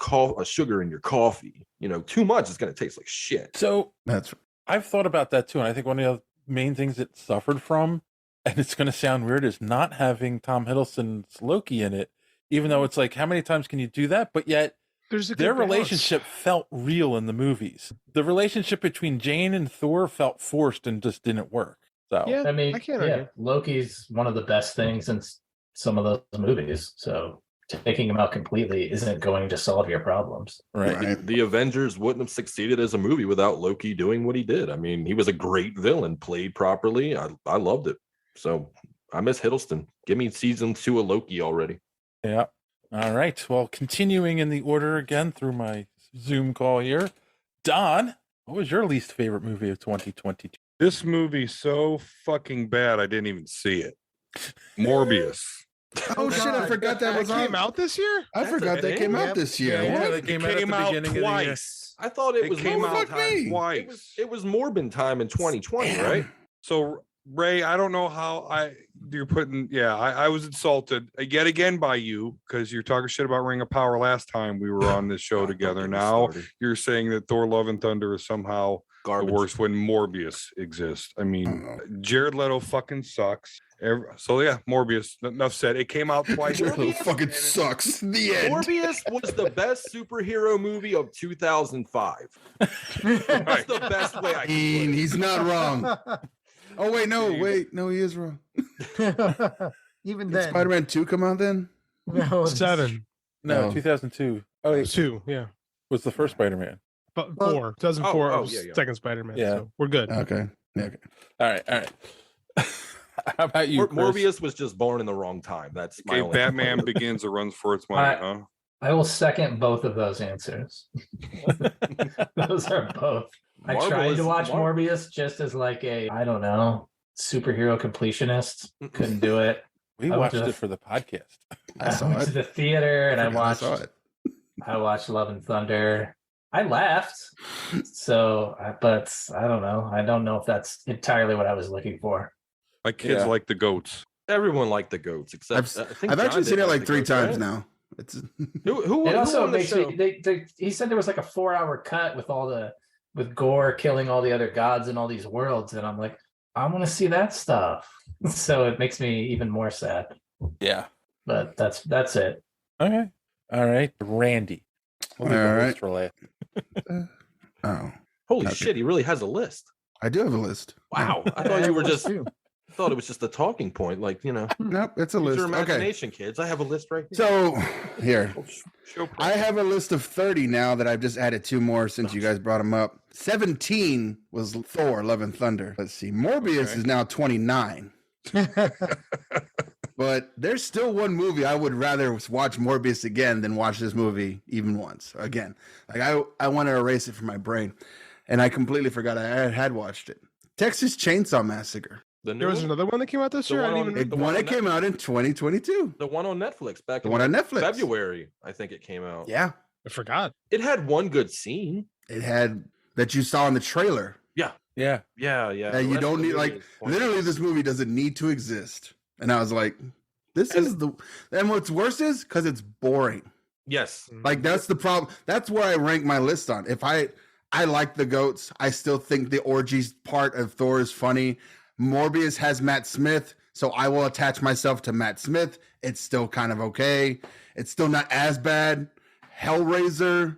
sugar in your coffee. You know, too much is going to taste like shit. So That's I've thought about that too, and I think one of the main things it suffered from, and it's going to sound weird, is not having Tom Hiddleston's Loki in it. Even though it's like, how many times can you do that? But yet, There's a good their balance. relationship felt real in the movies. The relationship between Jane and Thor felt forced and just didn't work. So Yeah, I mean, I can't yeah, argue. Loki's one of the best things in some of those movies. So taking him out completely isn't going to solve your problems. right. The Avengers wouldn't have succeeded as a movie without Loki doing what he did. I mean, he was a great villain, played properly. I loved it. So I miss Hiddleston. Give me season 2 of Loki already. yeah. All right. Well, continuing in the order again through my Zoom call here. Don, what was your least favorite movie of 2022? This movie's so fucking bad, I didn't even see it. Morbius. Oh shit! I forgot that was came on. out this year. I forgot that came out this year. Yeah, What? that came out at Came the out beginning of the year. twice. I thought it was came Morbin out time. twice. It was Morbin time in 2020, Damn. right? So Ray, I don't know how you're putting. Yeah, I was insulted yet again by you because you're talking shit about Ring of Power last time we were on this show together. Now you're saying that Thor: Love and Thunder is somehow Garbage. the worst when Morbius exists. I mean, Jared Leto fucking sucks. So yeah, Morbius. Enough said. It came out twice. It fucking sucks. The end. Morbius was the best superhero movie of 2005. That's the best way I can put it. He's not wrong. Oh wait, no, he is wrong. Even Did then, Spider-Man 2 come out then? no, 7, No, No. 2002. Oh, it 2, yeah, was the first Spider-Man. but Well- 4, 2004 Oh, was yeah, yeah. second Spider-Man. Yeah. So we're good. Okay. Yeah, okay. All right. How about you, Chris? Morbius was just born in the wrong time. That's my Okay, only Batman Begins a runs for its money, huh? I will second both of those answers. Those are both. I Marvel tried is- to watch Mar- Morbius just as like a, I don't know, superhero completionist. Couldn't do it. We I went watched to it for the podcast. I saw went it. to the theater and I forgot watched. saw it. I watched Love and Thunder. I laughed. So, but I don't know. I don't know if that's entirely what I was looking for. My kids Yeah. like the goats. Everyone liked the goats, except I think I've John actually seen didn't it like like the 3 goats, times right? now. It's Who It also on the makes show? me. He said there was like a 4-hour cut with Gore killing all the other gods in all these worlds, and I'm like, I want to see that stuff. So it makes me even more sad. Yeah. But that's it. Okay. All right. Randy. We'll leave the All list for last. oh, Holy Okay. shit, he really has a list. I do have a list. Wow. I thought you were was just too. thought it was just a talking point. Like, you know, Nope, it's a use list. your Okay. imagination, kids. I have a list right here. So here, Show I have a list of 30 now that I've just added 2 more since you guys brought them up. 17 was Thor: Love and Thunder. Let's see, Morbius Okay. is now 29. But there's still one movie I would rather watch Morbius again than watch this movie even once again. Like I want to erase it from my brain, and I completely forgot I had watched it. Texas Chainsaw Massacre. The new There was one? another one that came out this The year. I one didn't on- even. The one one on that came out in 2022. The one on Netflix back The in one on Netflix. February, I think it came out. Yeah, I forgot. It had one good scene. it had that you saw in the trailer. Yeah. Yeah. That The you rest don't of the need, movie like, is pointless. literally this movie doesn't need to exist. And I was like, this is the, and what's worse is because it's boring. Yes. Like that's the problem. That's where I rank my list on. If I like the goats, I still think the orgies part of Thor is funny. Morbius has Matt Smith, so I will attach myself to Matt Smith. It's still kind of okay. It's still not as bad. Hellraiser,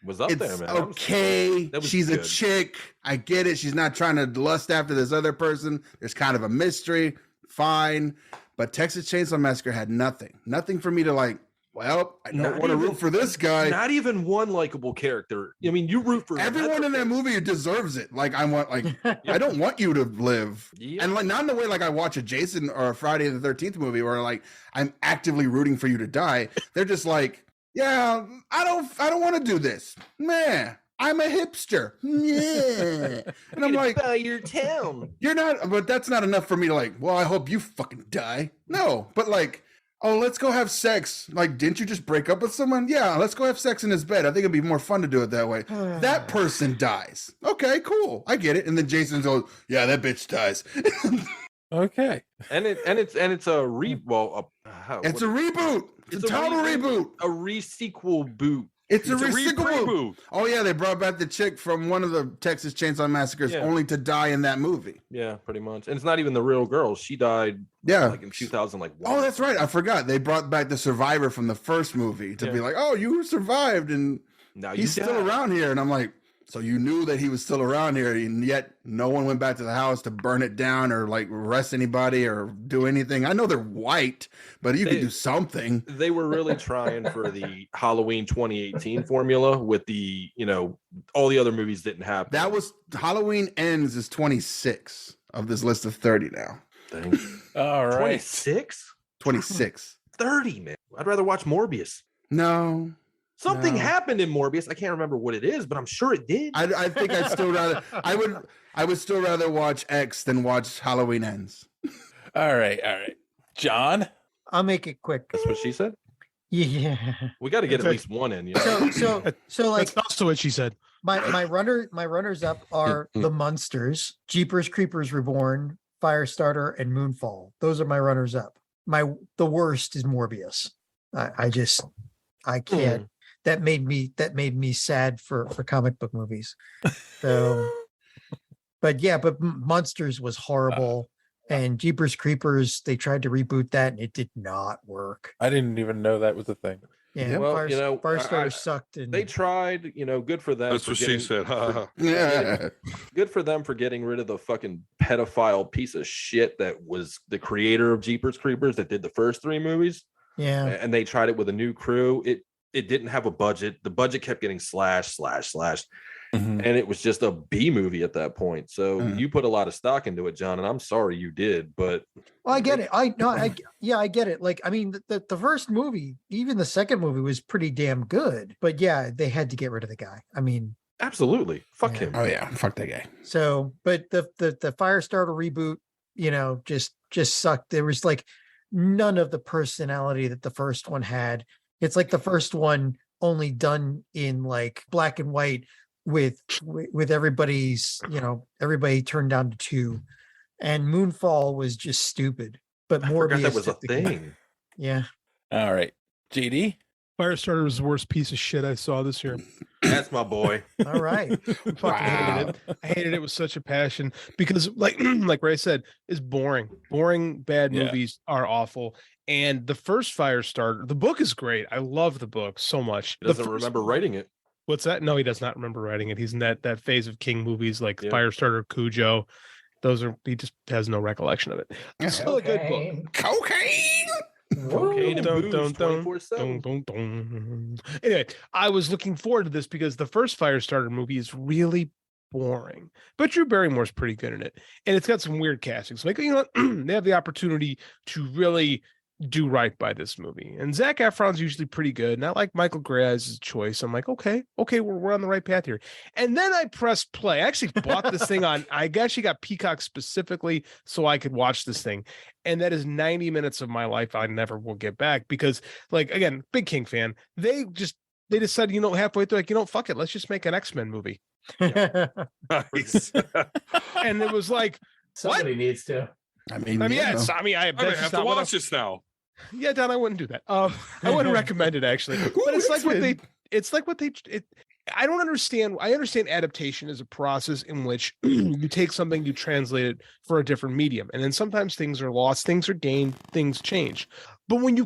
Was up it's there, man. okay. that was She's a good. chick. I get it. She's not trying to lust after this other person. There's kind of a mystery. Fine. But Texas Chainsaw Massacre had nothing. Nothing for me to like, well, I don't Not want to even- root for this guy. Not even one likable character. I mean, you root for Everyone in that movie deserves it. Like I want, like I don't want you to live, Yeah. and like not in the way like I watch a Jason or a Friday the 13th movie where like I'm actively rooting for you to die. They're just like, Yeah, I don't want to do this. Man, I'm a hipster. Yeah. And I'm like, buy your town. you're not, but that's not enough for me to like, well, I hope you fucking die. No, but like, oh, let's go have sex. Like, didn't you just break up with someone? Yeah, let's go have sex in his bed. I think it'd be more fun to do it that way. That person dies. Okay, cool. I get it. And then Jason's goes, yeah, that bitch dies. Okay. And it's a it's a reboot. It's a total reboot. A re-sequel boot. It's a It's a reboot. Oh yeah, they brought back the chick from one of the Texas Chainsaw Massacres Yeah. only to die in that movie. Yeah, pretty much. And it's not even the real girl. She died like in 2000 like Oh, that's right. I forgot. They brought back the survivor from the first movie to be like, "Oh, you survived and now he's you still died." around here." And I'm like, "So you knew that he was still around here and yet no one went back to the house to burn it down or like arrest anybody or do anything?" I know they're white, but you could do something. They were really trying for the Halloween 2018 formula with the, all the other movies didn't happen. That was Halloween Ends is 26 of this list of 30 now. All right. 26? 26. 30, man. I'd rather watch Morbius. No. Something No. happened in Morbius. I can't remember what it is, but I'm sure it did. I think I'd still rather I would still rather watch X than watch Halloween Ends. All right. John? I'll make it quick. That's what she said. Yeah. We got to get at least one in. So like That's also what she said. my runners up are The Munsters, Jeepers Creepers Reborn, Firestarter, and Moonfall. Those are my runners up. The worst is Morbius. I can't. That made me sad for comic book movies. So, but Munsters was horrible. And Jeepers Creepers, they tried to reboot that and it did not work. I didn't even know that was a thing. Yeah, Well, Firestarter sucked. And They tried, good for them. That's for what she said. Yeah. Good for them for getting rid of the fucking pedophile piece of shit that was the creator of Jeepers Creepers that did the first three movies. yeah, And they tried it with a new crew. It didn't have a budget. The budget kept getting slashed. Mhm. And it was just a B movie at that point. So you put a lot of stock into it, John, and I'm sorry you did, but well, I get it. I get it. Like, I mean, the first movie, even the second movie, was pretty damn good. But yeah, they had to get rid of the guy. I mean, absolutely, fuck Yeah. him. Oh yeah, fuck that guy. so but the Firestarter reboot, just sucked. There was like none of the personality that the first one had. It's like the first one only done in like black and white with everybody's, everybody turned down to 2. And Moonfall was just stupid. But I forgot Morbius that was a took the cake. thing. Yeah. All right. JD? Firestarter was the worst piece of shit I saw this year. That's my boy. All right. Fucking hated it. I hated it with such a passion because, like Ray said, it's boring. Boring, bad Yeah. movies are awful. And the first Firestarter, the book is great. I love the book so much. He doesn't remember writing it. What's that? No, he does not remember writing it. He's in that phase of King movies like Yeah. Firestarter, Cujo. He just has no recollection of it. It's still a good book. Cocaine. Cocaine and Dun, booze dun, dun, 24/7. dun, dun, dun. Anyway, I was looking forward to this because the first Firestarter movie is really boring, but Drew Barrymore's pretty good in it, and it's got some weird castings. Like, they have the opportunity to really do right by this movie, and Zac Efron's usually pretty good. Not like Michael Gray choice. I'm like, okay, we're on the right path here. And then I pressed play. I actually bought this thing on. I actually got Peacock specifically so I could watch this thing, and that is 90 minutes of my life I never will get back because, like, again, big King fan. They decided, halfway through, like, fuck it, let's just make an X-Men movie. Nice. And it was like, Somebody needs to. I mean, I yeah, have I have to watch this now. Yeah, Don, I wouldn't do that. I wouldn't recommend it actually. But it's like what they. I don't understand. I understand adaptation is a process in which you take something, you translate it for a different medium, and then sometimes things are lost, things are gained, things change. But when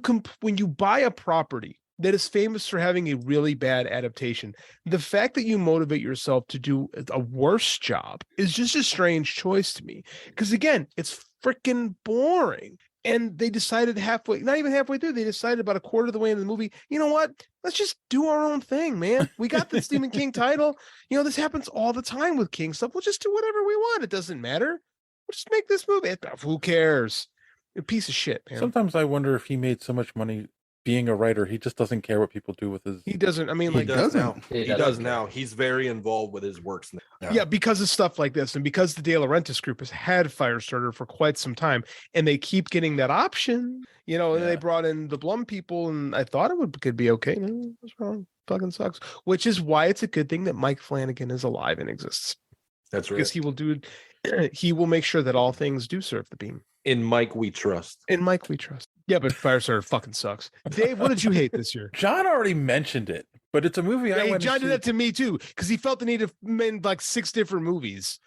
you buy a property that is famous for having a really bad adaptation, the fact that you motivate yourself to do a worse job is just a strange choice to me. Because again, it's freaking boring. And they decided not even halfway through, they decided about a quarter of the way into the movie, you know what? Let's just do our own thing, man. We got the Stephen King title. This happens all the time with King stuff. We'll just do whatever we want. It doesn't matter. We'll just make this movie. Who cares? A piece of shit, man. Sometimes I wonder if he made so much money being a writer. He just doesn't care what people do with his. He doesn't. I mean, He like, doesn't. now. He He doesn't does care. now. He's very involved with his works now. yeah, because of stuff like this, and because the De Laurentiis group has had Firestarter for quite some time, and they keep getting that option, you know. And they brought in the Blum people, and I thought could be okay. No, what's wrong? Fucking sucks. Which is why it's a good thing that Mike Flanagan is alive and exists, That's right. because he will make sure that all things do serve the beam. In Mike, we trust. In Mike, we trust. Yeah, but Firestarter fucking sucks. Dave, what did you hate this year? John already mentioned it, but it's a movie I Hey, went John into. did that to me too, because he felt the need to make like 6 different movies.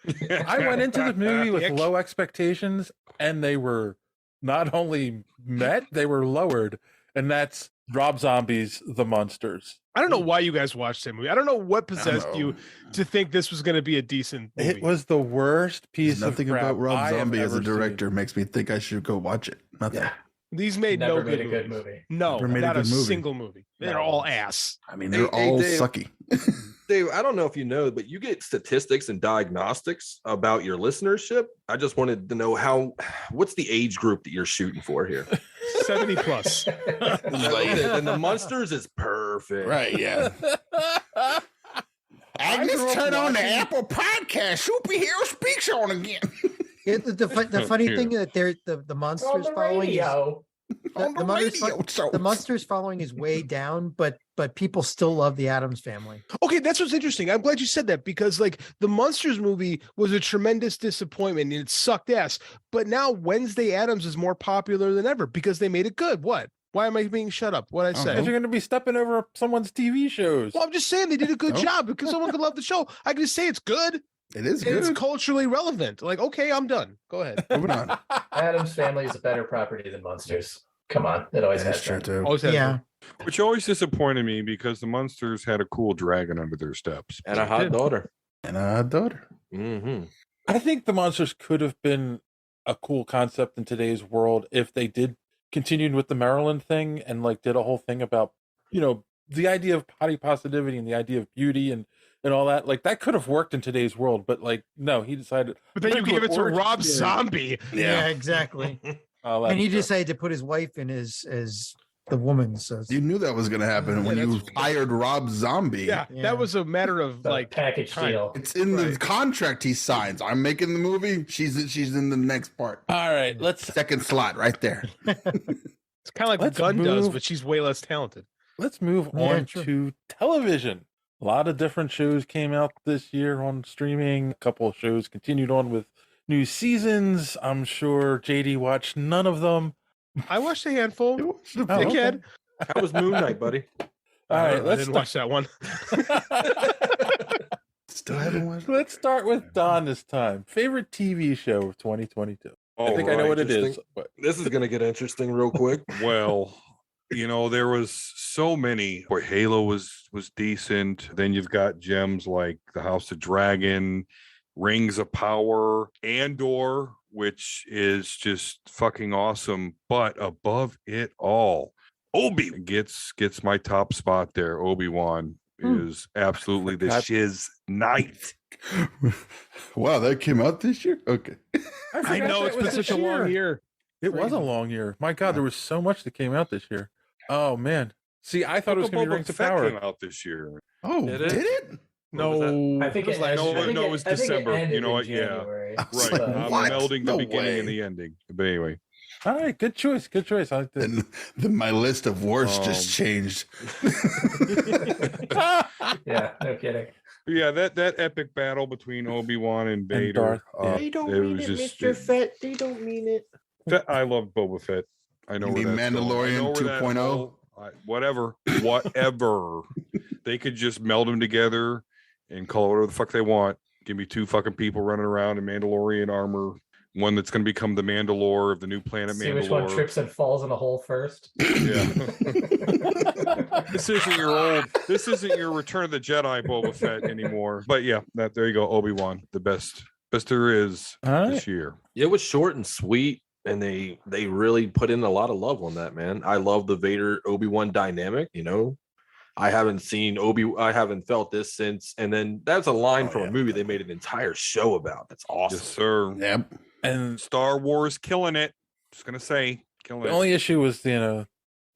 I went into the movie with Dick. low expectations, and they were not only met, they were lowered. And that's Rob Zombie's The Monsters. I don't know why you guys watched that movie. I don't know what possessed you to think this was going to be a decent movie. It was the worst piece Nothing of crap about Rob I have Zombie as a ever seen. director makes me think I should go watch it. Nothing. Yeah. These made Never no made good a good movies. movie. No, Never made a not a good movie. single movie. They're No. all ass. I mean, they're Hey, all Dave. sucky. Dave, I don't know if you know, but you get statistics and diagnostics about your listenership. I just wanted to know what's the age group that you're shooting for here? 70 plus. And the Monsters is perfect. Right, yeah. I just turn on the Apple Podcast. Superhero Speaks on again. Yeah, the funny thing that the monsters following is, the monsters following is way down, but people still love the Addams Family. Okay, that's what's interesting. I'm glad you said that, because like the Monsters movie was a tremendous disappointment and it sucked ass. But now Wednesday Addams is more popular than ever because they made it good. What? Why am I being shut up? What I say? Because you're going to be stepping over someone's TV shows. Well, I'm just saying they did a good job, because someone could love the show. I can just say it's good. It is And good. it's culturally relevant. Like, okay, I'm done. Go ahead. Moving on. Adam's Family is a better property than Monsters. Come on, it always That's has true been. too. Always has Yeah, Which always disappointed me because the Munsters had a cool dragon under their steps. And a hot daughter. And a daughter. Mm-hmm. I think the Monsters could have been a cool concept in today's world if they did continued with the Maryland thing and like did a whole thing about, you know, the idea of body positivity and the idea of beauty and all that. Like that could have worked in today's world, but like no, he decided. But then you gave it to Rob Zombie. yeah, exactly. And he decided to put his wife in as the woman. So You knew that was going to happen when you hired Rob Zombie. Yeah, that was a matter of The like package time. deal. It's in the contract he signs. I'm making the movie. She's in the next part. All right, let's Second slot right there. It's kind of like Let's Gunn does, move- but she's way less talented. move Yeah, on sure. to television. A lot of different shows came out this year on streaming. A couple of shows continued on with new seasons. I'm sure JD watched none of them. I watched a handful. okay. Dickhead. How was Moon Knight, buddy? All right, I let's didn't watch that one. Still haven't watched. Let's start with Don this time. Favorite TV show of 2022. I think I know Alright, what it just is. think- But This is going to get interesting real quick. Well, you know, there was so many where Halo was decent. Then you've got gems like The House of Dragon, Rings of Power, Andor, which is just fucking awesome. But above it all, Obi gets my top spot there. Obi-Wan is absolutely the shiz knight. Wow, that came out this year? Okay. I forgot know that it's was been this such a long year. It was a long year. My God, there was so much that came out this year. Oh man. See, I thought it was going to be Boba Rings of Fett Power. came out this year. Oh, Did did it? it? No, I think it was it- last No, year. no, it was I think it December. ended You know in what? Yeah. January. I was Right. like, I'm what? melding the No beginning and way. the ending. But anyway. All right, good choice. Good choice. I like this. And my list of worst just changed. Yeah, no kidding. Yeah, that epic battle between Obi-Wan and Vader. Darth, yeah. They don't it mean was it, just- Mr. Fett. They don't mean it. I love Boba Fett. I know You where mean that's going. I Mandalorian know where that 2.0? whole- whatever. They could just meld them together and call it whatever the fuck they want. Give me two fucking people running around in Mandalorian armor. One that's going to become the Mandalore of the new planet See which one Mandalore. trips and falls in a hole first. Yeah. This isn't your Return of the Jedi Boba Fett anymore. But yeah, there you go. Obi-Wan, the best there is All right. this year. It was short and sweet, and they really put in a lot of love on that, man. I love the Vader Obi-Wan dynamic. You know, I haven't felt this since. And then that's a line from a movie they made an entire show about. That's awesome. Yes, sir. Yep. And Star Wars killing it. Just gonna say killing the it. only issue was, you know,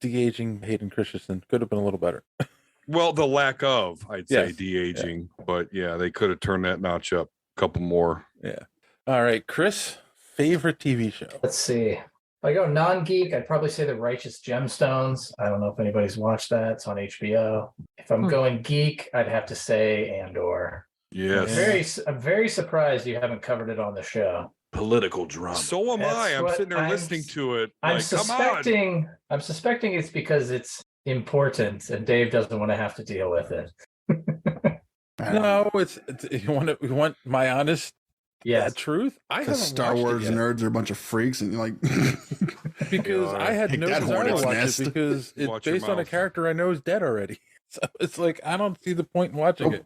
de-aging Hayden Christensen. Could have been a little better. Well, the lack of, I'd say, Yes. de-aging, but yeah, they could have turned that notch up a couple more. Yeah. All right, Chris, favorite TV show? Let's see. If I go non-geek, I'd probably say The Righteous Gemstones. I don't know if anybody's watched that. It's on HBO. If I'm going geek, I'd have to say Andor. Yes. I'm very surprised you haven't covered it on the show. Political drama. So am I. I'm sitting there listening to it. Like, I'm suspecting it's because it's important and Dave doesn't want to have to deal with it. No, it's you want my honest truth? I haven't Because Star watched it Wars yet. nerds are a bunch of freaks, and you're like, because I had Take no that, desire to hornet's watch nest. it because it's Watch your based on a mouth. character I know is dead already. So it's like I don't see the point in watching it.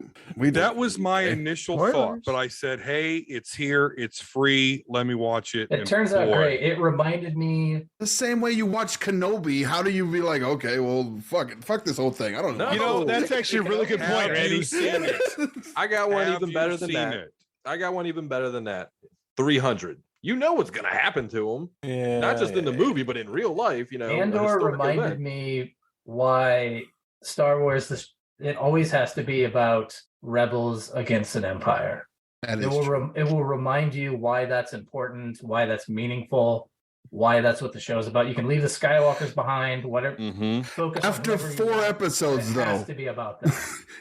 That was my initial thought, but I said, "Hey, it's here, it's free. Let me watch it." It And turns out boy, great. It reminded me the same way you watch Kenobi. How do you be like, okay, well, fuck this whole thing. I don't know. You know, that's actually a really good point, Randy. I got one Have even you better than seen that. it? I got one even better than that. 300. You know what's going to happen to him. Yeah, Not just in the movie, but in real life. You know, a Andor historic reminded event. me why Star Wars it always has to be about rebels against an empire. That It is will true. it will remind you why that's important, why that's meaningful, why that's what the show is about. You can leave the Skywalkers behind, whatever. Focus on After whoever you 4 want. episodes, It though, has to be about that.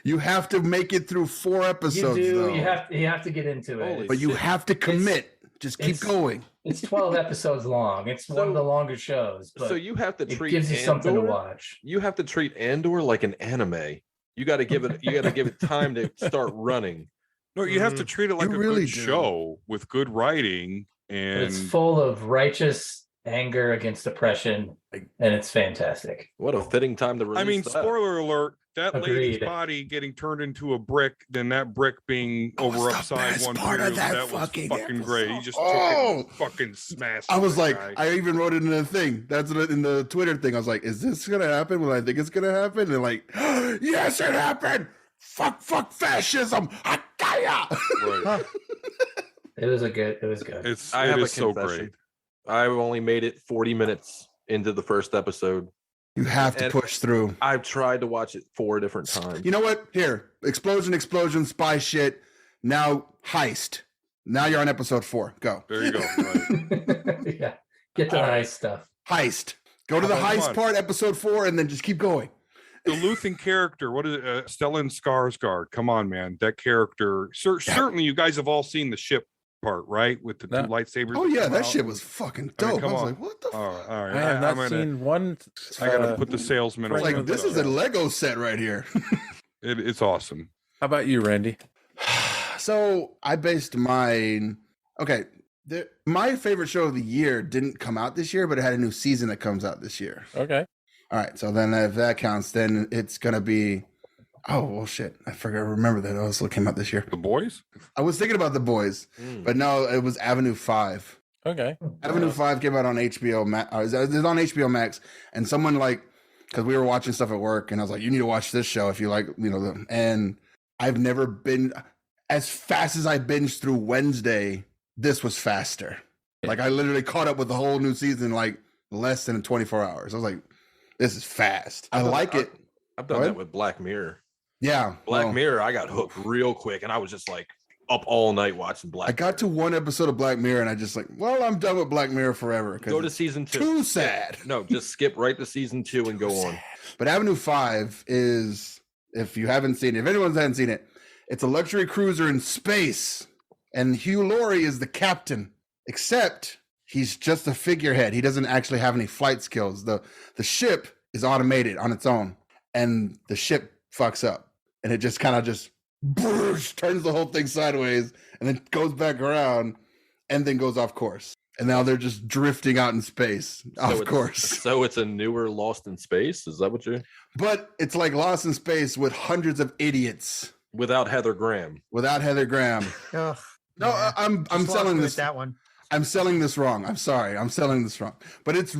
you have to make it through 4 episodes. You do. Though. You have to get into it. but you have to commit. Just keep going. It's 12 episodes long. It's one of the longer shows. But So you have to it treat gives you something to Andor- watch. You have to treat Andor like an anime. You got to give it time to start running. No, you have to treat it like You a really good do. show with good writing, But and it's full of righteous anger against oppression, and it's fantastic. What a fitting time to release I mean, that. spoiler alert: that lady's Agreed. body getting turned into a brick, then that brick being over upside best one part of period, that that was fucking fucking great. He just Oh! took it and fucking smashed. I was that like, guy. I even wrote it in the thing. That's in the Twitter thing. I was like, is this gonna happen when I think it's gonna happen? And like, yes, it happened. Fuck fascism. Hakaya. Right. It was good. I It have a is so confession. great. I've only made it 40 minutes into the first episode. You have to And push through. I've tried to watch it 4 different times. You know what? Here, explosion, spy shit. Now heist. Now you're on episode 4. Go. There you go. Right. Yeah. Get to the nice stuff. Heist. Go to the Come heist on. part, episode 4, and then just keep going. The Luthen character, what is it? Stellan Skarsgård. Come on, man. That character. Certainly, you guys have all seen the ship part, right? With the 2 lightsabers. Oh yeah, come that out. shit was fucking I mean, dope. I, come was on. like, what the fuck? All right. I have not I'm gonna- seen one. I gotta put the salesman. It's away. like, this is a Lego set right here. It's awesome. How about you, Randy? So I based mine. Okay, my favorite show of the year didn't come out this year, but it had a new season that comes out this year. Okay. All right, so then if that counts, then it's gonna be. Oh well, shit! I forgot. Remember that also came out this year. The Boys. I was thinking about The Boys, but no, it was Avenue 5. Okay. Avenue 5 came out on HBO Max. It's on HBO Max, and someone because we were watching stuff at work, and I was like, "You need to watch this show if you like, And I've never been as fast as I binged through Wednesday. This was faster. Like I literally caught up with the whole new season like less than 24 hours. I was like, "This is fast." I like it. I've done that with Black Mirror. Yeah, Black well, Mirror, I got hooked real quick, and I was just like up all night watching Black. I got to one episode of Black Mirror, and I just like, well, I'm done with Black Mirror forever. 'cause Go to it's season 2. Too sad. No, just skip right to season 2 and go on. But Avenue 5 is, if you haven't seen it, if anyone hasn't seen it, it's a luxury cruiser in space, and Hugh Laurie is the captain. Except he's just a figurehead. He doesn't actually have any flight skills. The ship is automated on its own, and the ship fucks up, and it just kind of just turns the whole thing sideways, and then goes back around, and then goes off course. And now they're just drifting out in space, off course. So it's a newer Lost in Space. Is that what you're? But it's like Lost in Space with hundreds of idiots. Without Heather Graham. Without Heather Graham. Ugh, No, yeah. I'm Just lost selling me with this. that one. I'm selling this wrong. I'm sorry. I'm selling this wrong. But it's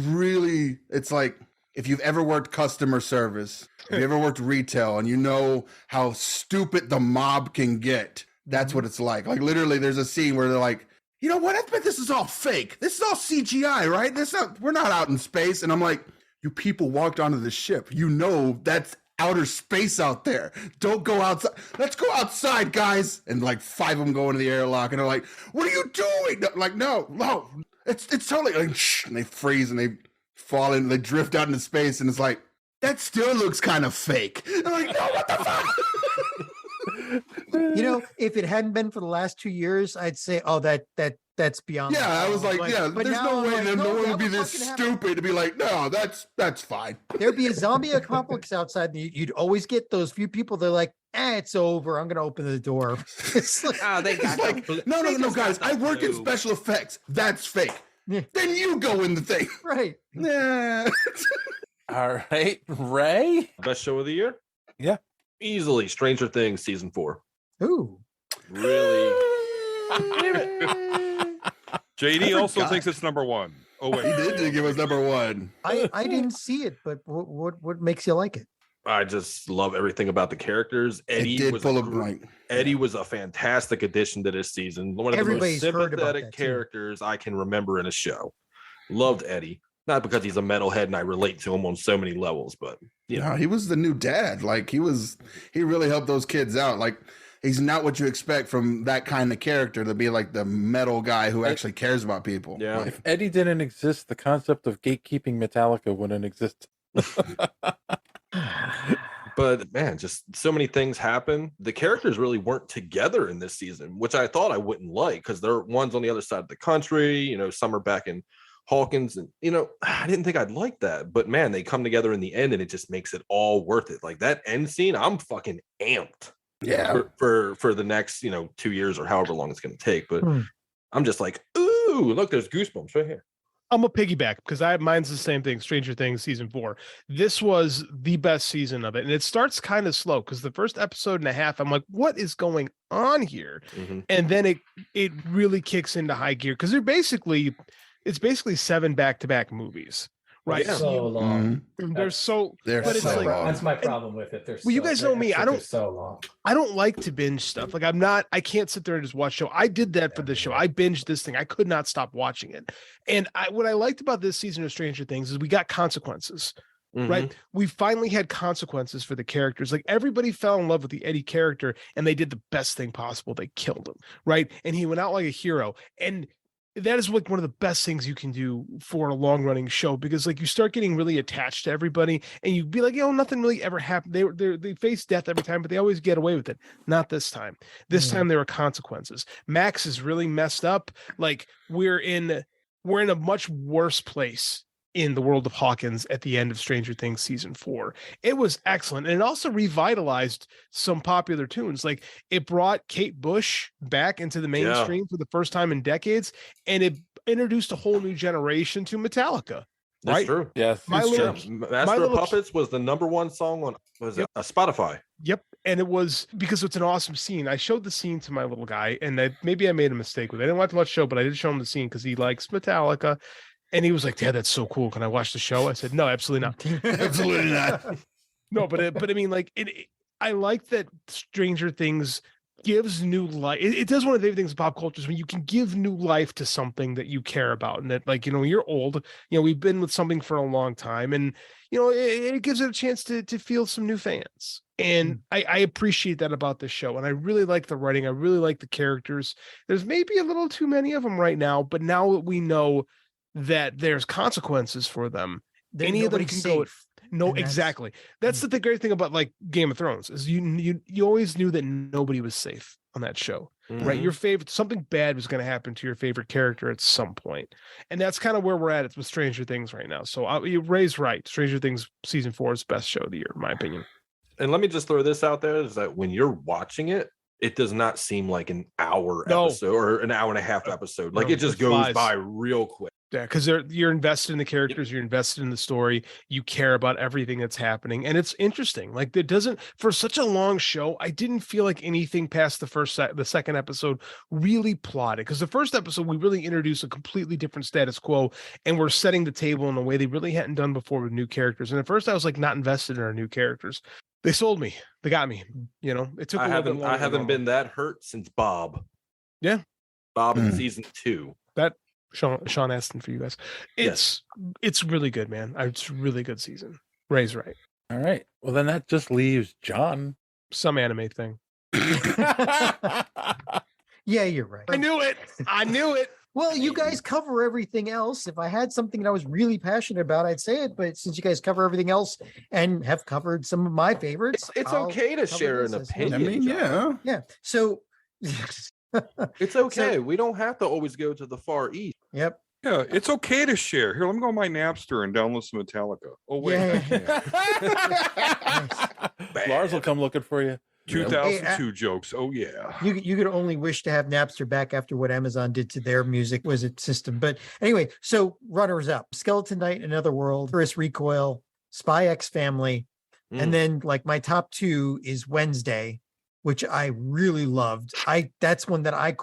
like if you've ever worked customer service, if you ever worked retail, and you know how stupid the mob can get, that's what it's like. Like literally, there's a scene where they're like, you know what? I bet this is all fake. This is all CGI, right? We're not out in space. And I'm like, you people walked onto the ship. You know that's outer space out there. Don't go outside. Let's go outside, guys. And like 5 of them go into the airlock and they're like, what are you doing? Like, no, it's totally like, shh, and they freeze and they fall in, they drift out into space, and it's like, that still looks kind of fake. I'm like, no, what the fuck? You know, if it hadn't been for the last 2 years, I'd say, oh, that's beyond. Yeah, I was like, yeah, but there's now no way I'm that like, no one that would be would this fucking happen. stupid to be like, no, that's fine. There'd be a zombie apocalypse outside. And you'd always get those few people. They're like, it's over. I'm going to open the door. It's like, they got like, no, guys. I work in special effects. That's fake. Yeah. Then you go in the thing. Right. Yeah. All right, Ray. Best show of the year? Yeah. Easily Stranger Things season 4. Ooh. Really? JD I also forgot. thinks it's number 1. Oh wait, He did give us number 1. I didn't see it, but what makes you like it? I just love everything about the characters. Eddie It did was pull a up like Eddie was a fantastic addition to this season. One of Everybody's the most heard about sympathetic that, too. characters I can remember in a show. Loved Eddie. Not because he's a metalhead and I relate to him on so many levels, but you know. No, he was the new dad. Like he really helped those kids out. Like he's not what you expect from that kind of character to be like the metal guy who actually cares about people. Yeah. Like, If Eddie didn't exist, the concept of gatekeeping Metallica wouldn't exist. But man, just so many things happen. The characters really weren't together in this season, which I thought I wouldn't like because they're one's on the other side of the country. You know, some are back in Hawkins, and you know, I didn't think I'd like that. But man, they come together in the end, and it just makes it all worth it. Like that end scene, I'm fucking amped. yeah. For the next 2 years or however long it's going to take. But I'm just like, ooh, look, there's goosebumps right here. I'm a piggyback because mine's the same thing. Stranger Things season 4. This was the best season of it, and it starts kind of slow because the first episode and a half, I'm like, what is going on here? And then it really kicks into high gear because it's basically 7 back-to-back movies. Right. They're so long. Mm-hmm. But so That's it's my, like, that's my problem with it. Well, you guys know me. I don't. So long. I don't like to binge stuff. Like I can't sit there and just watch show. I did that for this show. I binged this thing. I could not stop watching it. And what I liked about this season of Stranger Things is we got consequences. Right. We finally had consequences for the characters. Like everybody fell in love with the Eddie character and they did the best thing possible. They killed him. Right. And he went out like a hero. And that is like one of the best things you can do for a long running show, because like you start getting really attached to everybody and you'd be like, nothing really ever happened. They face death every time, but they always get away with it. Not this time. This time there were consequences. Max is really messed up. Like we're in a much worse place in the world of Hawkins at the end of Stranger Things season 4. It was excellent. And it also revitalized some popular tunes. Like it brought Kate Bush back into the mainstream for the first time in decades. And it introduced a whole new generation to Metallica. That's right? true. Yes. Master of Puppets was the #1 song on Spotify. Yep. And it was because it's an awesome scene. I showed the scene to my little guy, and maybe I made a mistake with it. I didn't watch much show, but I did show him the scene because he likes Metallica. And he was like, Dad, that's so cool. Can I watch the show? I said, no, absolutely not. Absolutely not. No, but I mean, like, I like that Stranger Things gives new life. It does one of the favorite things in pop culture is when you can give new life to something that you care about. And that, like, you're old, we've been with something for a long time. And, it gives it a chance to feel some new fans. And I appreciate that about this show. And I really like the writing. I really like the characters. There's maybe a little too many of them right now, but now that we know that there's consequences for them, any of them can go. No, exactly. That's the great thing about like Game of Thrones is you always knew that nobody was safe on that show, right? Your favorite, something bad was going to happen to your favorite character at some point, and that's kind of where we're at with Stranger Things right now. So Ray's right. Stranger Things season 4 is best show of the year, in my opinion. And let me just throw this out there: is that when you're watching it, it does not seem like an hour episode or an hour and a half episode. Like it just goes by real quick. Yeah, because you're invested in the characters, you're invested in the story, you care about everything that's happening, and it's interesting. Like it doesn't, for such a long show, I didn't feel like anything past the second episode really plotted. Because the first episode, we really introduced a completely different status quo, and we're setting the table in a way they really hadn't done before with new characters. And at first, I was like not invested in our new characters. They sold me. They got me. It took. I haven't been that hurt since Bob. Yeah, Bob in season 2. Sean Astin for you guys. It's really good, man. It's a really good season. Ray's right. All right. Well, then that just leaves John. Some anime thing. Yeah, you're right. I knew it. Well, you guys cover everything else. If I had something that I was really passionate about, I'd say it. But since you guys cover everything else and have covered some of my favorites, It's I'll okay to cover share this an as opinion. I mean, John. yeah. Yeah. So It's okay. We don't have to always go to the Far East. Yep. Yeah, it's okay to share. Here, let me go on my Napster and download some Metallica. Oh wait, Lars will come looking for you. 2002 jokes. Oh yeah. You could only wish to have Napster back after what Amazon did to their music was its system. But anyway, so runners up: Skeleton Knight, Another World, Icarus Recoil, Spy X Family, and then like my top 2 is Wednesday, which I really loved. That's one that I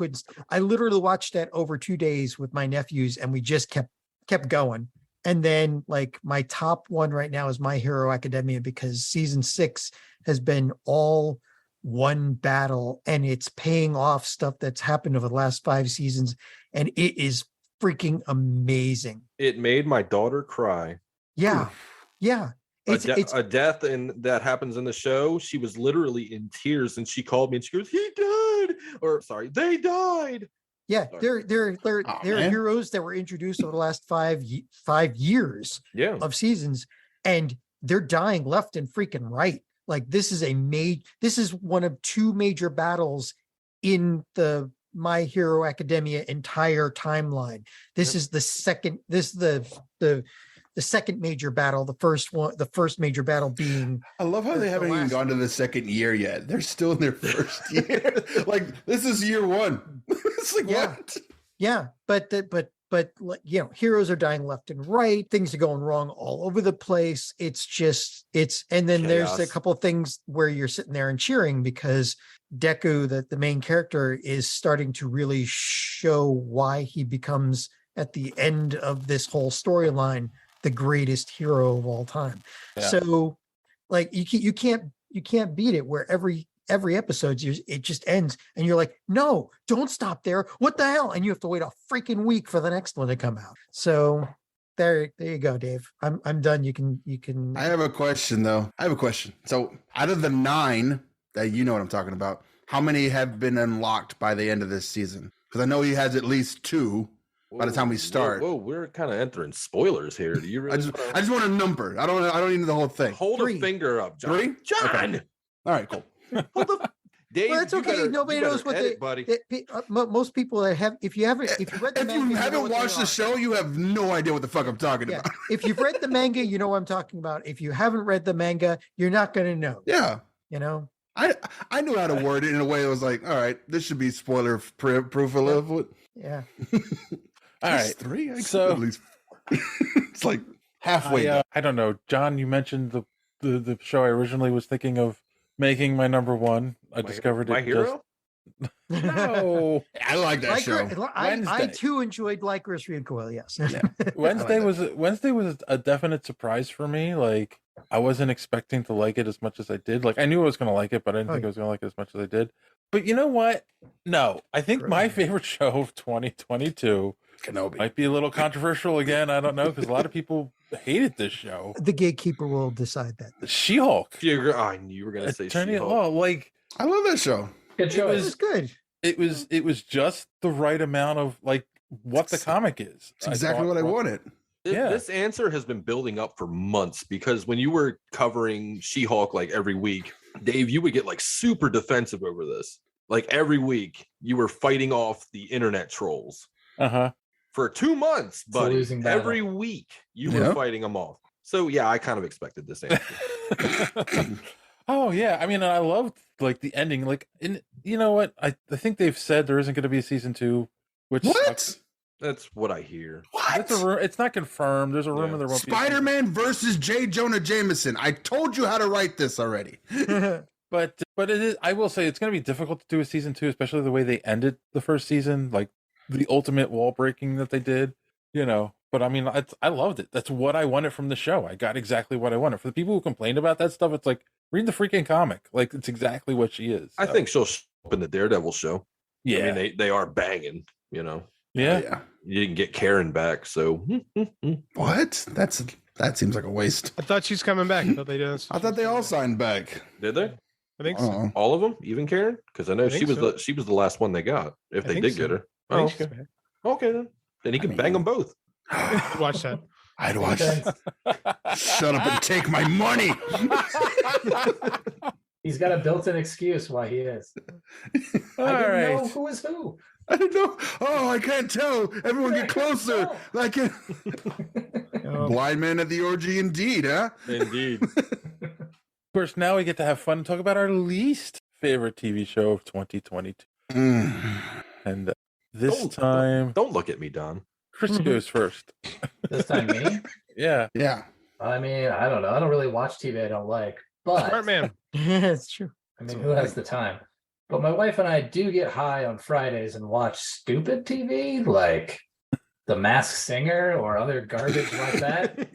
literally watched that over 2 days with my nephews, and we just kept going. And then like my top one right now is My Hero Academia, because season 6 has been all one battle, and it's paying off stuff that's happened over the last 5 seasons, and it is freaking amazing. It made my daughter cry. Yeah. Yeah. It's a death that happens in the show. She was literally in tears, and she called me and she goes, "He died," or sorry, "They died." Yeah, they're heroes that were introduced over the last 5 years of seasons, and they're dying left and freaking right. Like this is one of 2 major battles in the My Hero Academia entire timeline. This is the second. This is the second major battle. The first major battle being. I love how they haven't even gone to the second year yet. They're still in their first year. Like this is year 1. It's like what? Yeah, but heroes are dying left and right. Things are going wrong all over the place. And then there's a couple of things where you're sitting there and cheering because Deku, the main character, is starting to really show why he becomes at the end of this whole storyline the greatest hero of all time. Yeah. So like you can't beat it where every episode it just ends and you're like, no, don't stop there. What the hell? And you have to wait a freaking week for the next one to come out. So there you go, Dave. I'm done. You can I have a question though. So out of the 9 that you know what I'm talking about, how many have been unlocked by the end of this season? Because I know he has at least 2 by the time we start. Whoa, we're kind of entering spoilers here. Do you really? I just want a number. I don't need the whole thing. Hold 3. A finger up, John. 3? John. Okay. All right, cool. Dave, well, it's okay. Nobody knows what buddy. Most people that have. If you haven't watched the show, you have no idea what the fuck I'm talking about. If you've read the manga, you know what I'm talking about. If you haven't read the manga, you're not going to know. Yeah. You know. I knew how to word it in a way that was like, all right, this should be spoiler proof a little bit. Yeah. All right. 3. I so at least 4. It's like halfway. I don't know, John. You mentioned the show I originally was thinking of making my number 1. I discovered My it. Hero? No, I like that show. I too enjoyed Icarus Recoil. Yes. Yeah. Wednesday was a definite surprise for me. Like I wasn't expecting to like it as much as I did. Like I knew I was going to like it, but I didn't think I was going to like it as much as I did. But you know what? No, I think my favorite show of 2022 Kenobi might be a little controversial again. I don't know because a lot of people hated this show. The gatekeeper will decide that. She-Hulk. I knew you were going to say Attorney at She-Hulk. Law. Like I love that show. Good show. It was good. It was just the right amount of like what the comic is. It's exactly what I wanted. This answer has been building up for months because when you were covering She-Hulk like every week, Dave, you would get like super defensive over this. Like every week, you were fighting off the internet trolls. For 2 months, buddy. Every week, you were fighting them off. So yeah, I kind of expected this answer. Oh yeah, I mean, I loved like the ending. Like, you know what? I think they've said there isn't going to be a season 2. Which sucks. That's what I hear. What? It's not confirmed. There's a rumor there won't be. Spider-Man versus J. Jonah Jameson. I told you how to write this already. But it is. I will say it's going to be difficult to do a season 2, especially the way they ended the first season, like the ultimate wall breaking that they did. You know. But I mean, I loved it. That's what I wanted from the show. I got exactly what I wanted. For the people who complained about that stuff, it's like read the freaking comic. Like it's exactly what she is. I think she'll show up in the Daredevil show. Yeah, I mean they are banging. You know. Yeah. Yeah. You didn't get Karen back, so What? That seems like a waste. I thought she's coming back. I thought they did. I thought they all signed back. did they? I think so. All of them, even Karen, because I know I she think was so. the last one they got. If I they think did so. get her, I think she's back. okay, then he can bang them both. Watch that. I'd watch it. Shut up and take my money. He's got a built-in excuse why he is. All I didn't know right. who was who. I don't know. Oh, I can't tell. Everyone get closer. Like it. Blind man at the orgy, indeed, huh? Indeed. Of course, now we get to have fun and talk about our least favorite TV show of 2022. And this time, don't look at me, Don. Kris goes first. This time me? Yeah. Yeah. I mean, I don't know. I don't really watch TV I don't like. But Smart man. Yeah, it's true. I mean, who has the time? But my wife and I do get high on Fridays and watch stupid TV like The Masked Singer or other garbage like that.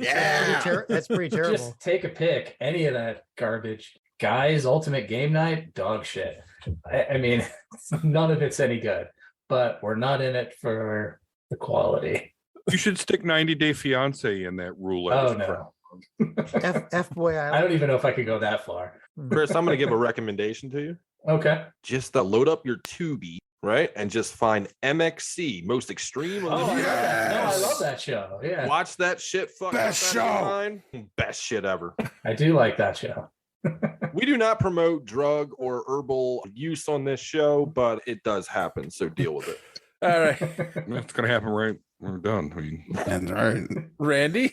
That's pretty terrible. Just take a pick. Any of that garbage. Guys, Ultimate Game Night, dog shit. I mean, none of it's any good. But we're not in it for the quality. You should stick 90 Day Fiance in that roulette. Oh no. F boy I don't even know if I could go that far. Chris, I'm going to give a recommendation to you. Okay. Just load up your Tubi, right, and just find MXC, Most Extreme. Oh, I love that show. Yeah. Watch that shit. Best show. Best shit ever. I do like that show. We do not promote drug or herbal use on this show, but it does happen. So deal with it. All right. It's going to happen right when we're done. I mean, That's right. Randy?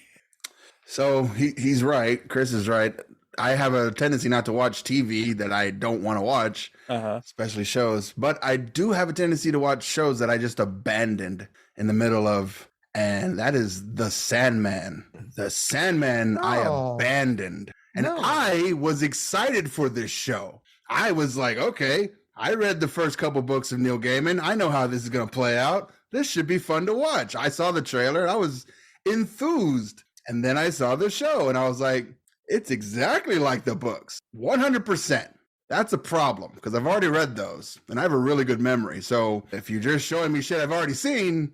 So he's right. Chris is right. I have a tendency not to watch TV that I don't want to watch, especially shows. But I do have a tendency to watch shows that I just abandoned in the middle of, and that is The Sandman. The Sandman I abandoned. And I was excited for this show. I was like, okay, I read the first couple books of Neil Gaiman. I know how this is going to play out. This should be fun to watch. I saw the trailer. I was enthused. And then I saw the show and I was like, it's exactly like the books. 100%. That's a problem because I've already read those and I have a really good memory. So if you're just showing me shit I've already seen,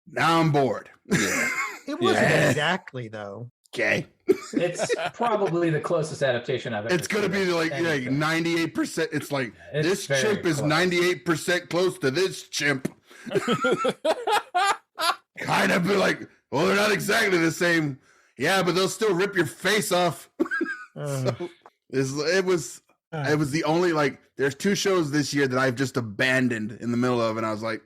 now I'm bored. It wasn't exactly though. Okay. It's probably the closest adaptation I've ever It's going to be like 98%. It's like this very chimp is close. 98% close to this chimp. Kind of be like, well, they're not exactly the same. Yeah, but they'll still rip your face off. So it was the only, like, there's two shows this year that I've just abandoned in the middle of, and I was like,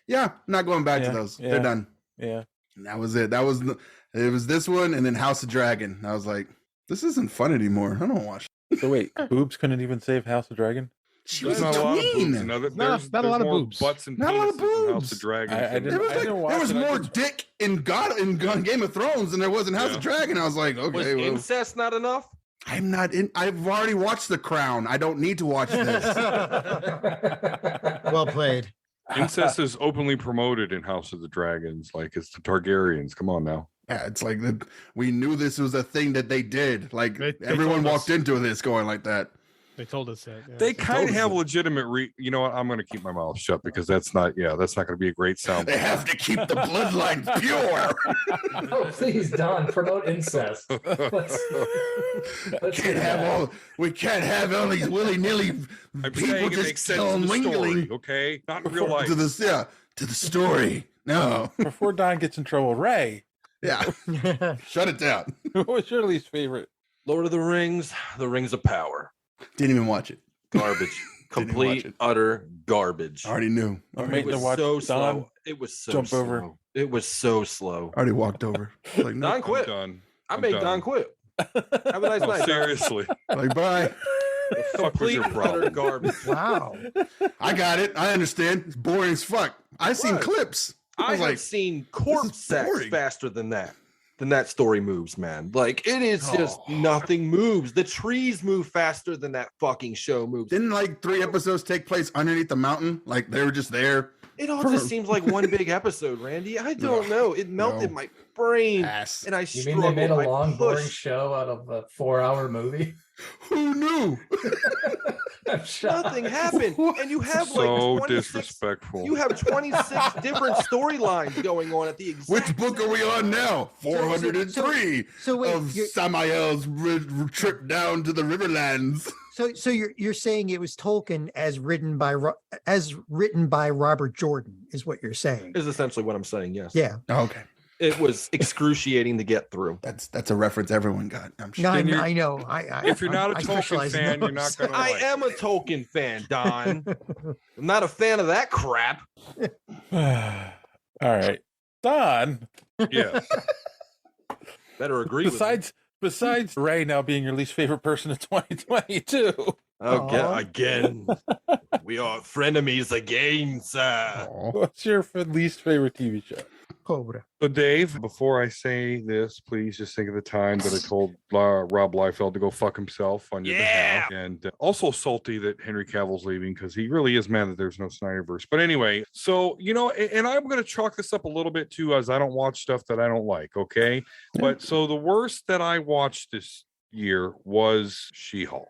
yeah, I'm not going back to those. They're done. Yeah. And that was it. It was this one and then House of Dragon. I was like, this isn't fun anymore. I don't watch it. So wait, boobs couldn't even save House of Dragon? She was a not a lot of boobs. tween. You know, Not a lot of more boobs. Butts and Not a lot of penises in House boobs. of Dragons. I didn't- There was more dick in Game of Thrones than there was in House of Dragon. I was like, Was okay, well, incest not enough? I'm not in. I've already watched The Crown. I don't need to watch this. Well played. Incest is openly promoted in House of the Dragons. Like it's the Targaryens. Come on now. Yeah, it's like we knew this was a thing that they did. Like They everyone told us. walked into this going like that. They told us that. Yeah. They kind of told have us. legitimate. You know what? I'm going to keep my mouth shut because that's not. Yeah, that's not going to be a great sound. They have to keep the bloodlines pure. Oh, please, Don, promote incest. We can't have all these willy nilly I'm people saying it just makes sense in the story. mingling Okay, not in real life. to the story. No, Before Don gets in trouble, Ray, yeah, shut it down. what was your least favorite? Lord of the Rings of Power. Didn't even watch it. Garbage. Didn't watch Complete, it. utter garbage. Already knew. I'm It waiting to was watch so Don slow. It was so jump slow. over. It was so slow. Already walked over. Like, no, Don I'm quit. done. I I'm made done. Don quit. Have a nice Oh, night. Don. seriously. like bye. The fuck was Complete, your utter problem? garbage. Wow. I got it. I understand. It's boring as fuck. I've seen What? clips. I was have like, seen corpse sex boring. faster than that. Than that story moves, man. Like it is just nothing moves. The trees move faster than that fucking show moves. Didn't like 3 episodes take place underneath the mountain? Like they were just there. It all just seems like one big episode, Randy. I don't know. It melted my brain, Ass. and I You struggled. mean they made a I long, boring pushed. show out of a 4-hour movie? Who knew? Nothing happened, and you have So like 26, disrespectful. you have 26 different storylines going on at the exact. Which book are we on now? 403 So wait, of Samael's trip down to the Riverlands. So you're saying it was Tolkien as written by Robert Jordan is what you're saying? Is essentially what I'm saying. Yes. Yeah. Okay. It was excruciating to get through. That's a reference everyone got. I'm sure. No, I know. If you're not a I Tolkien specialize in fan, you're not those. going to I like am a Tolkien fan, Don. I'm not a fan of that crap. All right, Don. Yes. Better agree Besides Ray now being your least favorite person in 2022. Again. We are frenemies again, sir. What's your least favorite TV show? Cobra. So, Dave, before I say this, please just think of the time that I told Rob Liefeld to go fuck himself on your behalf. And also salty that Henry Cavill's leaving because he really is mad that there's no Snyderverse. But anyway, so, and I'm going to chalk this up a little bit too, as I don't watch stuff that I don't like, okay? But so the worst that I watched this year was She-Hulk.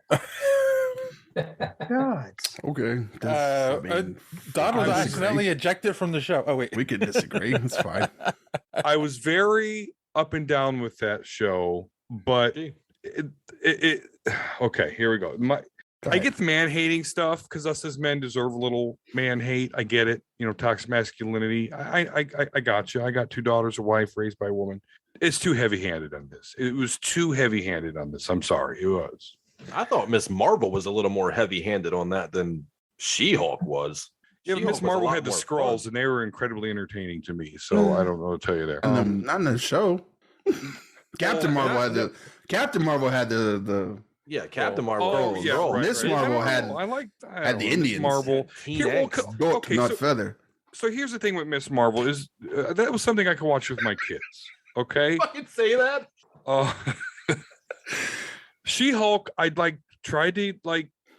God. Okay. Don was accidentally ejected from the show. Oh wait, we could disagree. It's fine. I was very up and down with that show, but okay, here we go. I get the man hating stuff because us as men deserve a little man hate. I get it. Toxic masculinity. I got you. I got 2 daughters, a wife raised by a woman. It's too heavy handed on this. It was too heavy handed on this. I'm sorry. It was. I thought Miss Marvel was a little more heavy-handed on that than She-Hulk was. Yeah, Miss Marvel had the Skrulls, and they were incredibly entertaining to me. So I don't know what to tell you there. Not in the show. Captain Marvel had the. Captain Marvel had the. Yeah, Captain Marvel. Oh, yeah, right, Miss right. Marvel I had. had the Indians. Marvel. Dork, not feather. So here's the thing with Miss Marvel is that was something I could watch with my kids. Okay. Fucking say that. She-Hulk, I'd tried to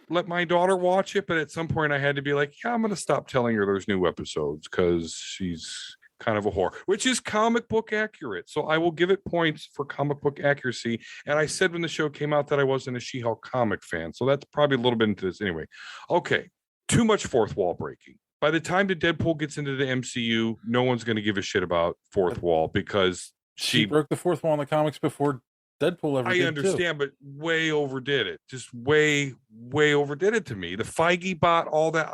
let my daughter watch it, but at some point I had to be like, yeah, I'm going to stop telling her there's new episodes because she's kind of a whore, which is comic book accurate. So I will give it points for comic book accuracy. And I said when the show came out that I wasn't a She-Hulk comic fan. So that's probably a little bit into this anyway. Okay. Too much fourth wall breaking. By the time that Deadpool gets into the MCU, no one's going to give a shit about fourth wall because she broke the fourth wall in the comics before Deadpool ever did. I understand, but way overdid it. Just way overdid it to me. The Feige bot, all that.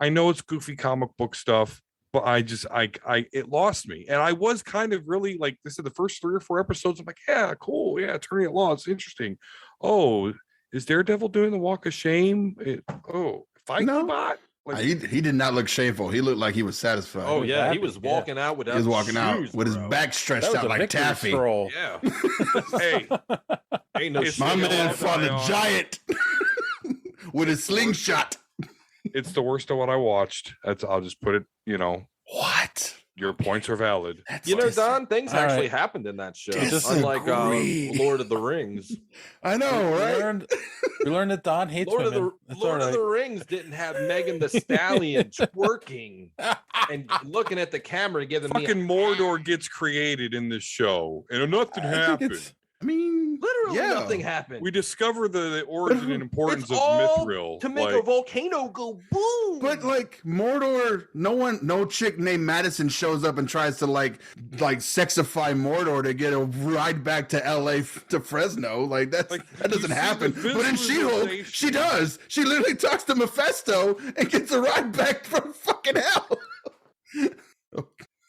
I know it's goofy comic book stuff, but it lost me. And I was kind of really like, this is the first 3 or 4 episodes. I'm like, yeah, cool. Yeah, Attorney at Law. It's interesting. Oh, is Daredevil doing the walk of shame? Feige bot? Like, he did not look shameful. He looked like he was satisfied. Oh yeah, he was walking out without. He was walking shoes, out with his back stretched out like taffy. Yeah. Hey, ain't no. My man fought a giant with a slingshot. It's the worst of what I watched. I'll just put it. What? Your points are valid. Don, things actually happened in that show. Unlike Lord of the Rings. I know, right? We learned that Don hates Lord women. Lord of the Rings didn't have Megan the Stallion twerking and looking at the camera, giving me fucking Mordor gets created in this show, and nothing happened. Literally nothing happened. We discover the origin and importance of Mithril to make a volcano go boom. But Mordor, no chick named Madison shows up and tries to like sexify Mordor to get a ride back to LA to Fresno. That doesn't happen. But in She-Hulk, she does. She literally talks to Mephisto and gets a ride back from fucking hell.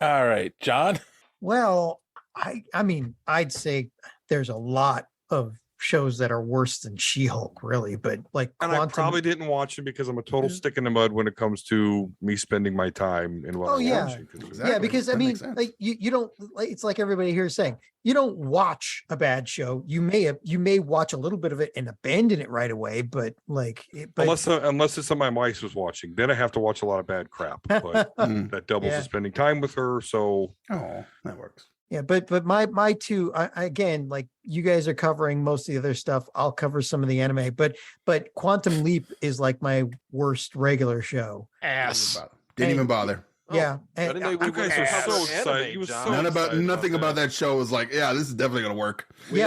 All right, John. Well, I mean, I'd say there's a lot of shows that are worse than She-Hulk, really, but and I probably didn't watch it because I'm a total stick in the mud when it comes to me spending my time in what I'm watching. Exactly. Yeah, because I mean, you don't. It's like everybody here is saying, you don't watch a bad show. You may watch a little bit of it and abandon it right away, but unless it's something my wife was watching, then I have to watch a lot of bad crap. But that doubles the spending time with her. So that works. Yeah, but my two, again, like you guys are covering most of the other stuff. I'll cover some of the anime, but Quantum Leap is like my worst regular show. Ass. Didn't even bother. Yeah, I didn't know You we guys were are so so excited. anime, You were John. so None about excited nothing about that. that show was like, yeah, this is definitely gonna work. We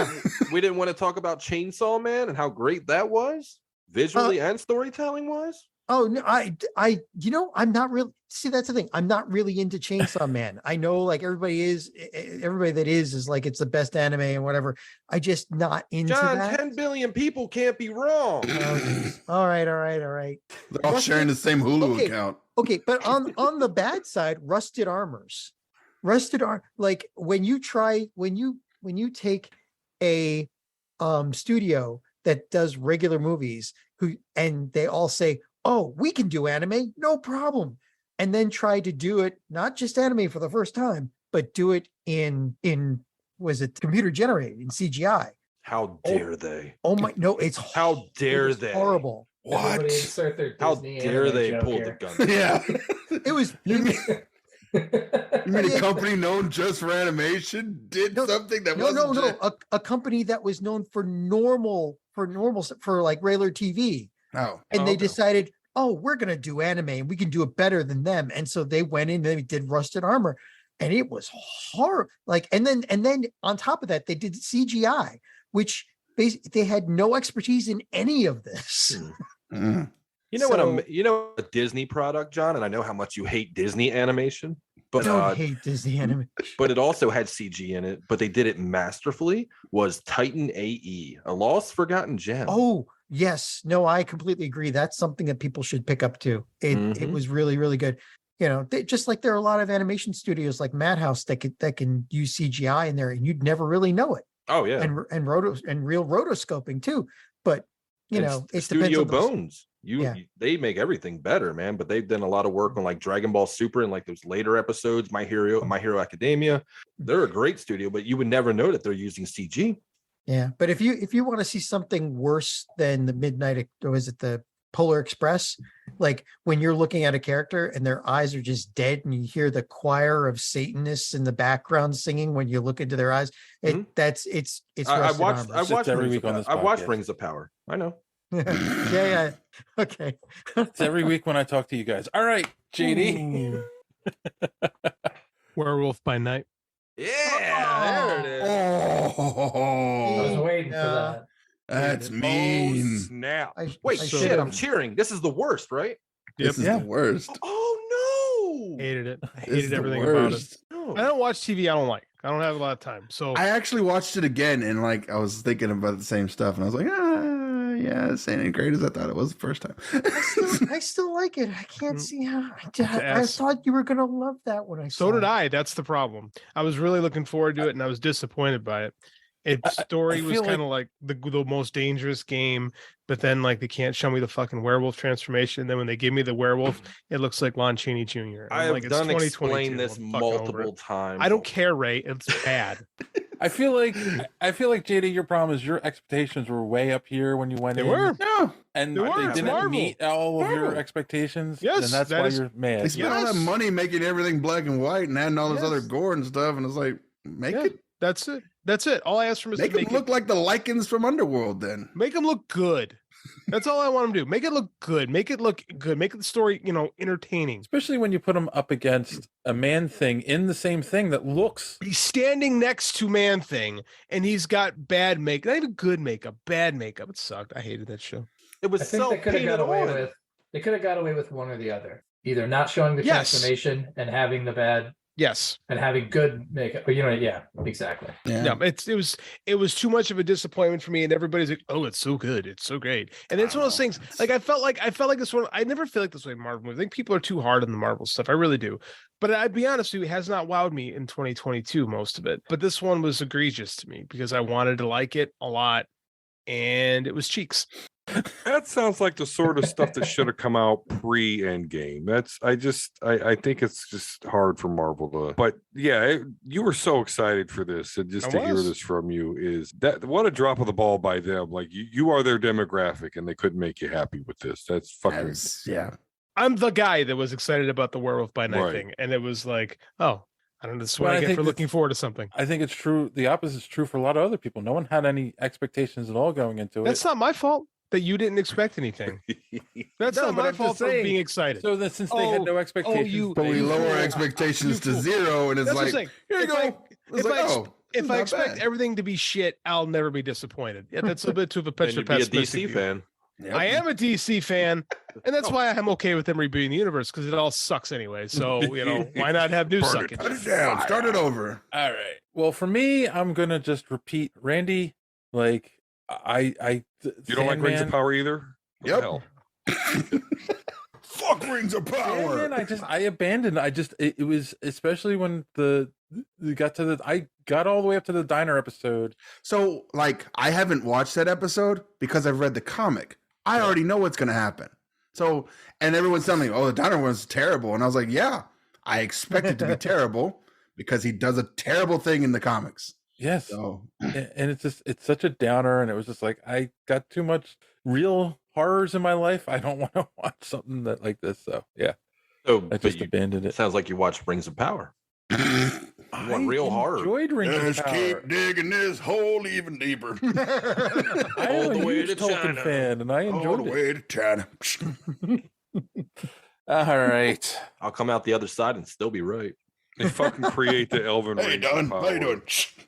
didn't want to talk about Chainsaw Man and how great that was, visually and storytelling wise. Oh no, I'm not really. See, that's the thing. I'm not really into Chainsaw Man. I know, like everybody that is like it's the best anime and whatever. I just not into John, that. 10 billion people can't be wrong. Oh, geez. All right. They're all sharing the same Hulu account. Okay, but on the bad side, rusted armors, like when you take a studio that does regular movies and they all say, oh, we can do anime, no problem, and then try to do it not just anime for the first time, but do it in was it computer generated in CGI? How dare they? Oh my, no, it's how dare they? Horrible. Everybody insert their How Disney dare anime they joke pull here. the gun? Yeah. It was. You mean a company known just for animation did something that wasn't just... a company that was known for like regular TV. Oh. And they decided, oh, we're gonna do anime and we can do it better than them. And so they went in and they did Rusted Armor, and it was horrible. Like, and then on top of that, they did CGI, which basically they had no expertise in any of this. Mm. You know a Disney product, John, and I know how much you hate Disney animation, but I don't hate Disney animation. But it also had CG in it, but they did it masterfully. Was Titan AE, a lost forgotten gem? Oh yes, no, I completely agree. That's something that people should pick up too. It was really, really good. You know, just like there are a lot of animation studios like Madhouse that can use CGI in there, and you'd never really know it. Oh yeah, and real rotoscoping too. But you know, it Studio depends on Bones. They make everything better, man. But they've done a lot of work on like Dragon Ball Super and like those later episodes, My Hero Academia. They're a great studio, but you would never know that they're using CG. Yeah, but if you want to see something worse than the Midnight, or was it the Polar Express? Like when you're looking at a character and their eyes are just dead, and you hear the choir of Satanists in the background singing when you look into their eyes. It's. I watched every week on this. I watched Rings of Power. I know. yeah. Okay. It's every week when I talk to you guys. All right, JD. Werewolf by Night. Yeah, there it is. I was waiting for that. That's mean. Snap. Wait, shit, I'm cheering. This is the worst, right? This is the worst. Oh no! Hated it. I hated everything about it. I don't watch TV I don't like. I don't have a lot of time. So I actually watched it again, and like I was thinking about the same stuff, and I was like, yeah, this ain't as great as I thought it was the first time. I still like it. I can't see how. I thought you were gonna love that when I saw. So did I. That's the problem. I was really looking forward to it, and I was disappointed by it. Its story was kind of like the most dangerous game, but then like they can't show me the fucking werewolf transformation. And then when they give me the werewolf, it looks like Lon Chaney Jr. I have done explain this multiple times. I don't care, Ray. It's bad. I feel like JD, your problem is your expectations were way up here when you went in. They were. Yeah. And They were. they It's didn't Marvel. meet all of your Marvel. expectations. Yes, and that's that why is- you're mad. They spent all that money making everything black and white and adding all this other gore and stuff, and it's like, make it. That's it. That's it. All I asked from is Make to them look like the Lycans from Underworld. Then make them look good. That's all I want them to do. Make it look good. Make it look good. Make the story, entertaining. Especially when you put them up against a Man Thing in the same thing that looks. He's standing next to Man Thing, and he's got bad makeup. Not even good makeup. Bad makeup. It sucked. I hated that show. It was I think they could have got away with. They could have got away with one or the other. Either not showing the Yes. transformation and having the bad. Yes. And having good makeup. But yeah, exactly. Yeah, it was too much of a disappointment for me, and everybody's like, "Oh, it's so good, it's so great," and it's one of those things. Like I felt like this one. I never feel like this way in Marvel movies. I think people are too hard on the Marvel stuff. I really do. But I'd be honest with you, it has not wowed me in 2022, most of it. But this one was egregious to me because I wanted to like it a lot, and it was cheeks. That sounds like the sort of stuff that should have come out pre-Endgame. I think it's just hard for Marvel to. But yeah, you were so excited for this, and just to hear this from you is that what a drop of the ball by them. Like you are their demographic, and they couldn't make you happy with this. That's fucking I'm the guy that was excited about the Werewolf by Night Right. thing, and it was like, oh, I don't know. This is what I get for looking forward to something. I think it's true. The opposite is true for a lot of other people. No one had any expectations at all going into it. That's not my fault. that you didn't expect anything. That's No, not but my I'm just fault for saying, being excited. So that since they had no expectations, but we they- lower expectations to zero, and it's That's what I'm like, saying. here you If go. I- It's if like, I ex- oh, If I not expect bad. everything to be shit, I'll never be disappointed. Yeah, that's a bit too of a Then you'd be a pessimistic DC view. fan. Yep. I am a DC fan, and that's why I'm okay with them rebooting the universe because it all sucks anyway. So why not have new Burn it, sucking? put it down, start it over. All right. Well, for me, I'm gonna just repeat, Randy. Like You don't like Rings of Power either? What the Yep. hell? Fuck Rings of Power. Sandman, I abandoned. It was especially when I got all the way up to the diner episode. So, like, I haven't watched that episode because I've read the comic. I already know what's going to happen. So, and everyone's telling me, oh, the diner one's terrible. And I was like, yeah, I expect it to be terrible because he does a terrible thing in the comics. Yes. So, And it's such a downer. And it was just like, I got too much real horrors in my life. I don't want to watch something like this. So, yeah. So, I just abandoned it. Sounds like you watched Rings of Power. You want real horror. Enjoyed Rings of just Power. keep digging this hole even deeper. I am a huge Tolkien fan, and I All enjoyed the it. way to China. All right. I'll come out the other side and still be right. They fucking create the Elven Hey, Rings of Don, how you Power. doing?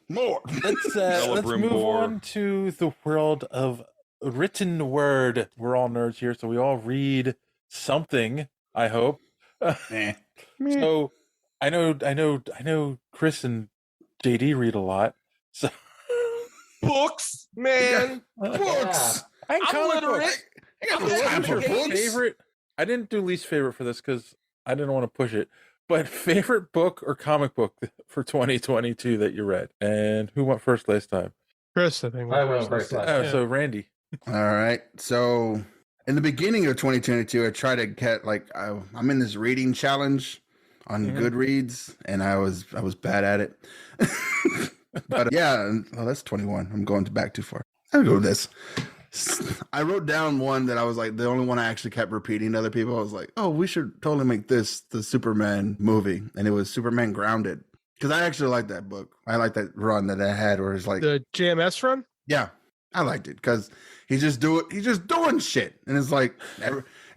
More. Let's Celebrim move Bor. on to the world of written word. We're all nerds here, so we all read something, I hope. So I know Kris and JD read a lot. So Books, man. Books. I'm I'm literate. books. I got no What time was for your books. favorite? I didn't do least favorite for this because I didn't want to push it. But favorite book or comic book for 2022 that you read, and who went first last time? Chris, I think. I went first last Oh, time. so Randy. All right. So in the beginning of 2022, I tried to get I'm in this reading challenge on Goodreads, and I was bad at it. But yeah, well, that's 21. I'm going back too far. I'll go with this. I wrote down one that I was like the only one I actually kept repeating to other people. I was like, oh, we should totally make this the Superman movie, and it was Superman Grounded because I actually like that book. I like that run that I had where it's like The JMS run? yeah, I liked it because he's just doing shit, and it's like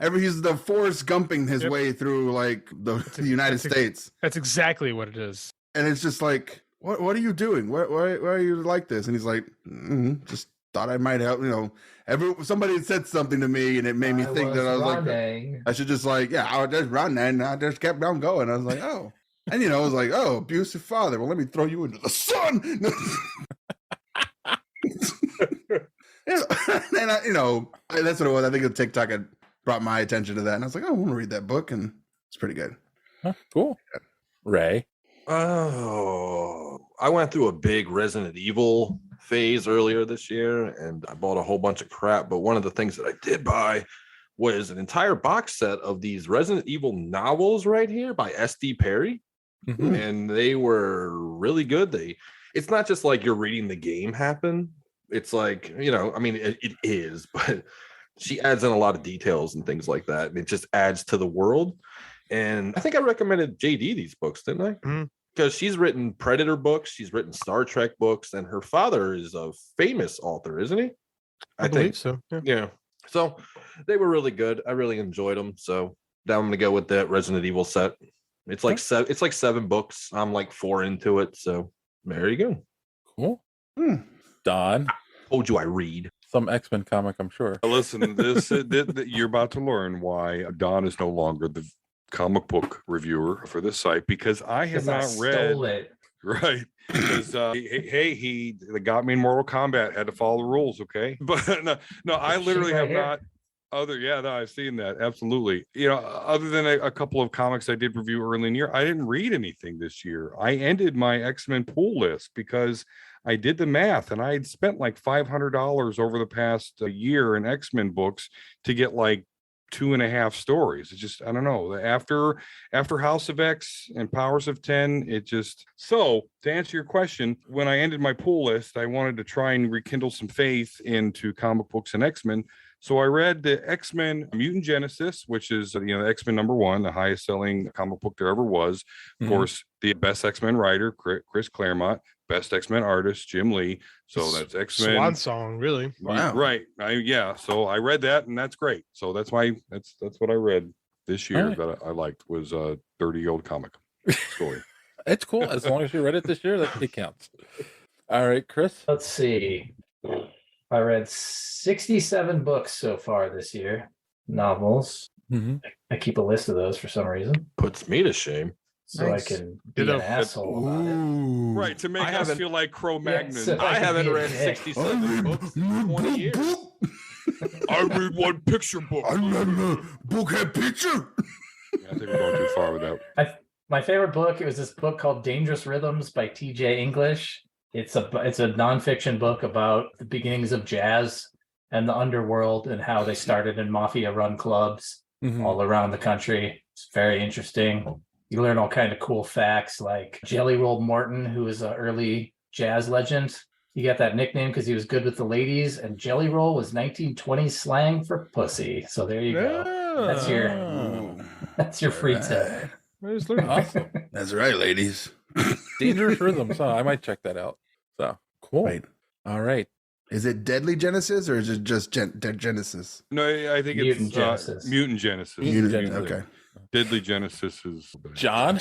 he's the Forrest Gumping his way through like the United States. That's exactly what it is. And it's just like, what are you doing? Why are you like this? And he's like, just thought I might help. Somebody had said something to me, and it made me think that I was like, I should just like, yeah, I was just running, and I just kept on going. I was like, oh, and I was like, oh, abusive father. Well, let me throw you into the sun. And that's what it was. I think the TikTok had brought my attention to that, and I was like, oh, I want to read that book, and it's pretty good. Huh, cool. Ray. Oh, I went through a big Resident Evil phase earlier this year, and I bought a whole bunch of crap. But one of the things that I did buy was an entire box set of these Resident Evil novels right here by S.D. Perry, and they were really good. It's not just like you're reading the game happen. It's like, it is, but she adds in a lot of details and things like that, and it just adds to the world. And I think I recommended JD these books, didn't I? Because she's written Predator books, she's written Star Trek books, and her father is a famous author, isn't he? I believe so. Yeah. So they were really good. I really enjoyed them. So now I'm gonna go with that Resident Evil set. It's like it's like 7 books. I'm like 4 into it. So there you go. Cool. Don. Told you I read. Some X-Men comic, I'm sure. Listen, you're about to learn why Don is no longer the comic book reviewer for this site, because I have not read it. Right. Because they got me in Mortal Kombat, had to follow the rules, okay? But no, I literally have not. I've seen that. Absolutely. Other than a couple of comics I did review early in the year, I didn't read anything this year. I ended my X-Men pool list because I did the math, and I had spent like $500 over the past year in X-Men books to get like 2.5 stories. It's just, I don't know. After House of X and Powers of 10, it just. So to answer your question, when I ended my pool list, I wanted to try and rekindle some faith into comic books and X-Men. So I read the X-Men Mutant Genesis, which is the X-Men #1, the highest selling comic book there ever was. Of course, the best X-Men writer, Chris Claremont, best X-Men artist, Jim Lee. So that's X-Men Swan song, really. Wow. Right. So I read that, and that's great. So that's what I read this year that I liked, was a dirty old comic story. It's cool. As long as you read it this year, that it counts. All right, Chris. Let's see. I read 67 books so far this year, novels. I keep a list of those for some reason, Puts me to shame. so Nice. I can be an asshole about it. Right, to make I us haven't- feel like Cro-Magnon. so I can haven't be a read dick. 67 books in 20 years. I read one picture book. I remember book had picture. I think we're going too far with that. My favorite book, it was this book called Dangerous Rhythms by T.J. English. It's a nonfiction book about the beginnings of jazz and the underworld and how they started in mafia-run clubs all around the country. It's very interesting. You learn all kind of cool facts, like Jelly Roll Morton, who is an early jazz legend. He got that nickname because he was good with the ladies, and Jelly Roll was 1920s slang for pussy. So there you go. That's your free tip. Awesome. That's right, ladies. Dangerous Rhythms. I might check that out. So cool. Right. All right. Is it Deadly Genesis or is it just Genesis? No, I think Mutant it's Genesis. Mutant Genesis. Okay. Deadly Genesis is John.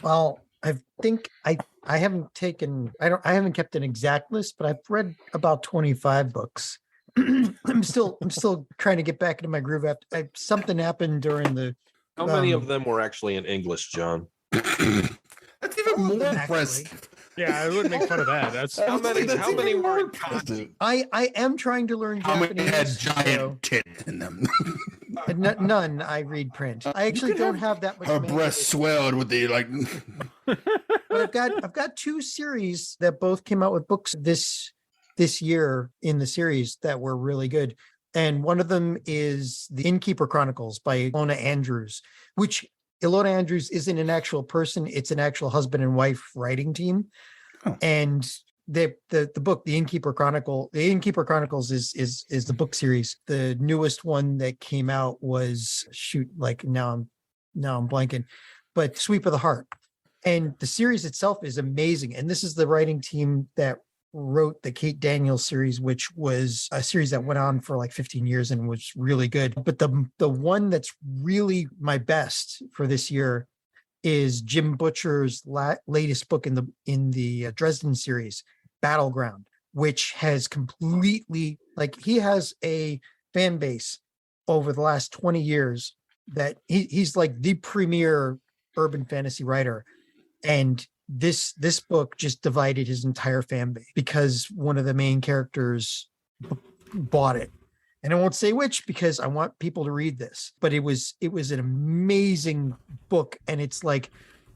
Well, I think I haven't kept an exact list, but I've read about 25 books. I'm still trying to get back into my groove after something happened during the. How many of them were actually in English, John? That's even more impressive. Yeah, I wouldn't make fun of that. That's How many were in kanji? I am trying to learn How many Japanese. had so- giant tits in them? None. I read print. I actually don't have that much. Her manga breasts swelled with the like. But I've got two series that both came out with books this year in the series that were really good. And one of them is The Innkeeper Chronicles by Ilona Andrews, which Ilona Andrews isn't an actual person, it's an actual husband and wife writing team. Oh. And the book, The Innkeeper Chronicles is the book series. The newest one that came out was now I'm blanking, but Sweep of the Heart. And the series itself is amazing. And this is the writing team that wrote the Kate Daniels series, which was a series that went on for like 15 years and was really good. But the one that's really my best for this year is Jim Butcher's latest book in the Dresden series, Battleground, which has completely, he has a fan base over the last 20 years that he's like the premier urban fantasy writer. And this book just divided his entire fan base because one of the main characters bought it. And I won't say which because I want people to read this, but it was an amazing book. And it's like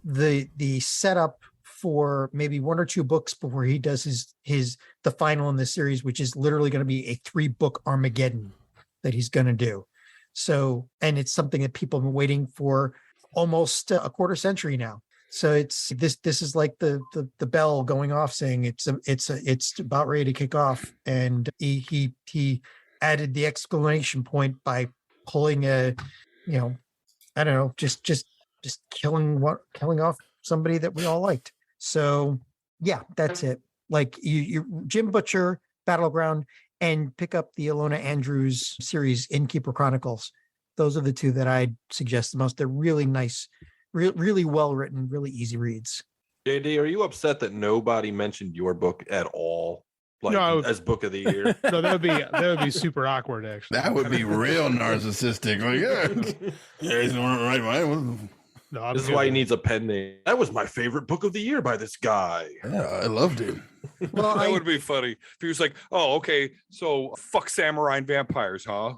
the setup for maybe one or two books before he does the final in the series, which is literally going to be a 3-book Armageddon that he's going to do. So, and it's something that people have been waiting for almost a quarter century now. So it's this is like the bell going off saying it's about ready to kick off. And he added the exclamation point by pulling I don't know, just killing off somebody that we all liked. So yeah, that's it. Like you Jim Butcher, Battleground, and pick up the Ilona Andrews series, Innkeeper Chronicles. Those are the two that I'd suggest the most. They're really nice, really well written, really easy reads. JD, are you upset that nobody mentioned your book at all? As book of the year? No, that would be super awkward. Actually, That would be real narcissistic. Like, yeah, he's right, mine. No, this is why he needs a pen name. That was my favorite book of the year by this guy. Yeah, I loved it. Well, that would be funny if he was like, "Oh, okay, so fuck samurai and vampires, huh?"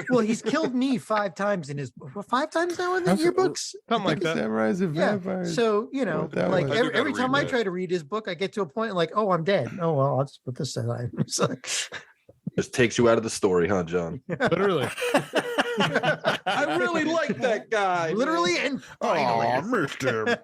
Well, he's killed me 5 times in his 5 times now in your books, something like that. Samurais and vampires. So like was. every time I try to read his book, I get to a point like, oh, I'm dead. Oh well, I'll just put this aside. So, Just takes you out of the story, huh, John? Literally. I really like that guy. Literally and finally. Oh, Mister.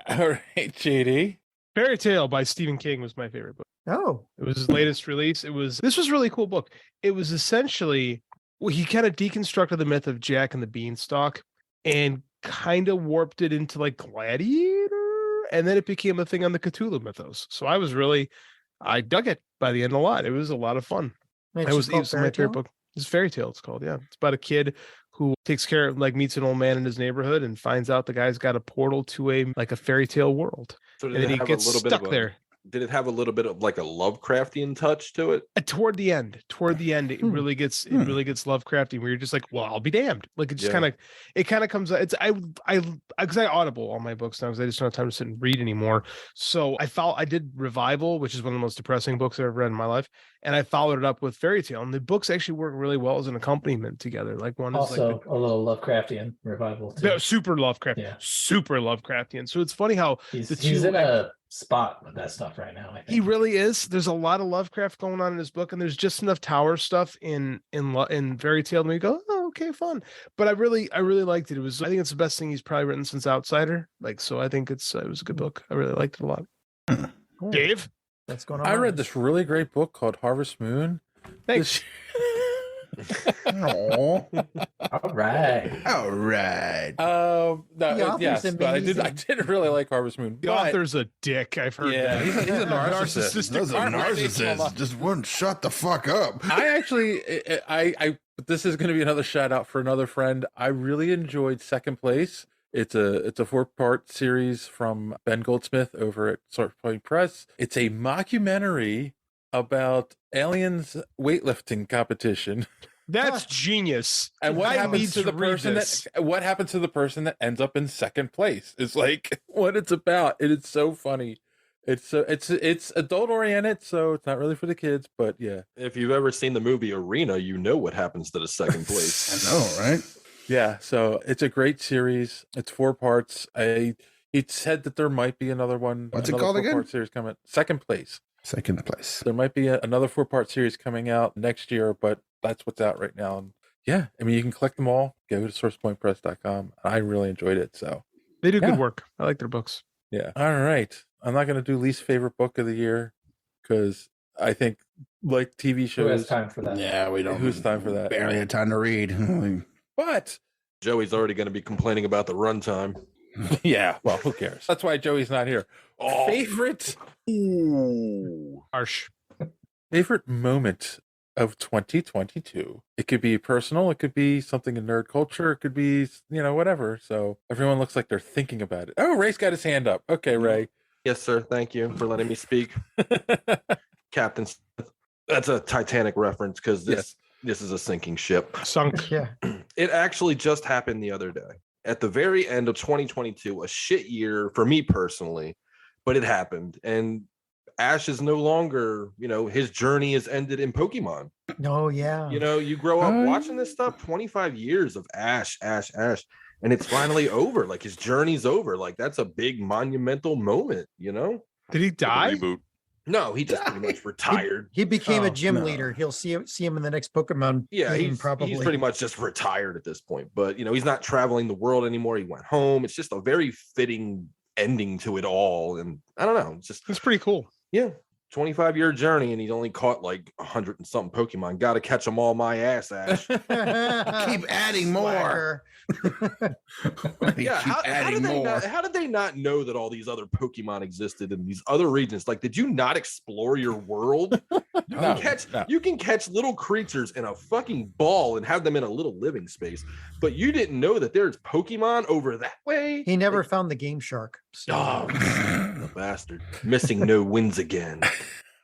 All right, JD. Fairy Tale by Stephen King was my favorite book. Oh, It was his latest release. This was a really cool book. It was essentially, well, he kind of deconstructed the myth of Jack and the Beanstalk and kind of warped it into like Gladiator, and then it became a thing on the Cthulhu mythos. So I dug it by the end a lot. It was a lot of fun. it's It was called my Fairy favorite Tale? book. It's Fairy Tale. It's called. Yeah, it's about a kid who takes care of, like, meets an old man in his neighborhood and finds out the guy's got a portal to a fairy tale world, So and then he gets stuck there. Did it have a little bit of like a Lovecraftian touch to it? Toward the end, it really gets Lovecrafty, where you're just like, well, I'll be damned. Like, it just kind of comes. It's because I audible all my books now because I just don't have time to sit and read anymore. So I did Revival, which is one of the most depressing books I've ever read in my life, and I followed it up with Fairy Tale, and the books actually work really well as an accompaniment together. Like, one Also, is like a little Lovecraftian Revival too. super Lovecraftian. So it's funny how he's in a spot with that stuff right now. I think he really is. There's a lot of Lovecraft going on in his book, and there's just enough tower stuff in Fairy Tale to make you go, oh, okay, fun. But I really liked it. I think it's the best thing he's probably written since Outsider. Like, so I think it was a good book. I really liked it a lot. Cool. Dave, What's going on? I read this really great book called Harvest Moon. Thanks. Aw. All right. All right. No, author's yes, but I amazing. didn't really like Harvest Moon. The but- author's a dick. I've heard Yeah, that. he's a narcissist. That's a narcissist. Just wouldn't shut the fuck up. I actually, this is going to be another shout out for another friend. I really enjoyed Second Place. It's a 4-part series from Ben Goldsmith over at Sort Point Press. It's a mockumentary about aliens weightlifting competition. That's genius. And what I need happens to the read person this. what happens to the person that ends up in second place? It's like what it's about. It is so funny. It's adult oriented, so it's not really for the kids, but yeah. If you've ever seen the movie Arena, you know what happens to the second place. I know, right? Yeah, so it's a great series. It's 4 parts. He said that there might be another one. What's it another called again? 4-part series coming. Second Place. Second place. There might be another 4-part series coming out next year, but that's what's out right now. And yeah, I mean, you can collect them all. Go to sourcepointpress.com. I really enjoyed it. So They do Yeah. good work. I like their books. yeah. All right. I'm not going to do least favorite book of the year because I think like TV shows. Who has time for that? Yeah, we don't. Who's time for that? Barely had time to read. But Joey's already going to be complaining about the runtime. yeah, well, who cares? That's why Joey's not here. Favorite Harsh. favorite moment of 2022. It could be personal, it could be something in nerd culture, it could be, whatever. So everyone looks like they're thinking about it. Oh, Ray's got his hand up. Okay, Ray. Yes, sir. Thank you for letting me speak. Captain Smith. That's a Titanic reference because this is a sinking ship. Sunk. Yeah. It actually just happened the other day. At the very end of 2022, a shit year for me personally, but it happened. And Ash is no longer, his journey is ended in Pokemon. Oh, yeah. You grow up watching this stuff, 25 years of Ash, and it's finally over. Like his journey's over. Like that's a big monumental moment, Did he die? Reboot. No, he just pretty much retired. He became a Oh, gym no. leader. He'll see him in the next Pokemon Yeah, game, he's probably. pretty much just retired at this point. But he's not traveling the world anymore. He went home. It's just a very fitting ending to it all. And I don't know. It's pretty cool. Yeah, 25-year journey, and he's only caught like 100 and something Pokemon. Got to catch them all, my ass, Ash. Keep adding more. Yeah, how did they not know that all these other Pokemon existed in these other regions? Like, did you not explore your world? You can catch little creatures in a fucking ball and have them in a little living space, but you didn't know that there's Pokemon over that way. He never found the Game Shark. So. Oh, the bastard! Missing no wins again.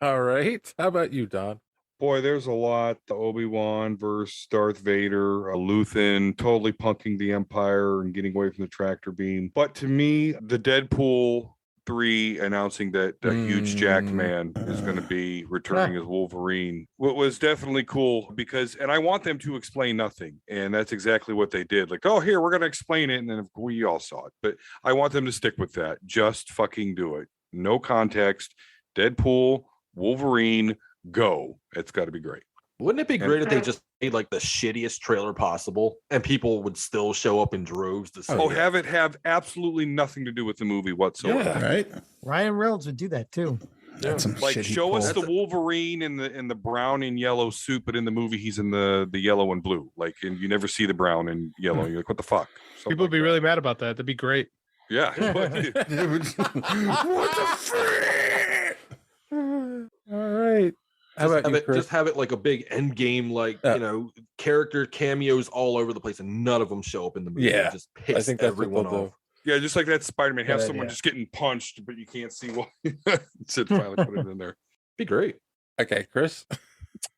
All right. How about you, Don? Boy, there's a lot. The Obi-Wan versus Darth Vader, Luthen totally punking the Empire and getting away from the tractor beam. But to me, the Deadpool 3 announcing that a huge jacked man is going to be returning as Wolverine. What was definitely cool because, and I want them to explain nothing. And that's exactly what they did. Like, oh, here, we're going to explain it. And then we all saw it. But I want them to stick with that. Just fucking do it. No context. Deadpool, Wolverine, go. It's got to be great. Wouldn't it be great if they just made like the shittiest trailer possible and people would still show up in droves to see it? Have it have absolutely nothing to do with the movie whatsoever. Right? Ryan Reynolds would do that too. That's some Like, shit he show us pulled. the Wolverine in the brown and yellow suit, but in the movie he's in the yellow and blue. Like, and you never see the brown and yellow. You're like, what the fuck? Something People would be really mad about that. That'd be great. Yeah. What the frick? All right. How about you, Chris? Just have it like a big end game, like character cameos all over the place, and none of them show up in the movie. Yeah, It just piss I think that's what everyone they'll do. off. Yeah, just like that Spider-Man, have Good someone idea. just getting punched, but you can't see what. Sid finally put it in there. Be great. Okay, Chris.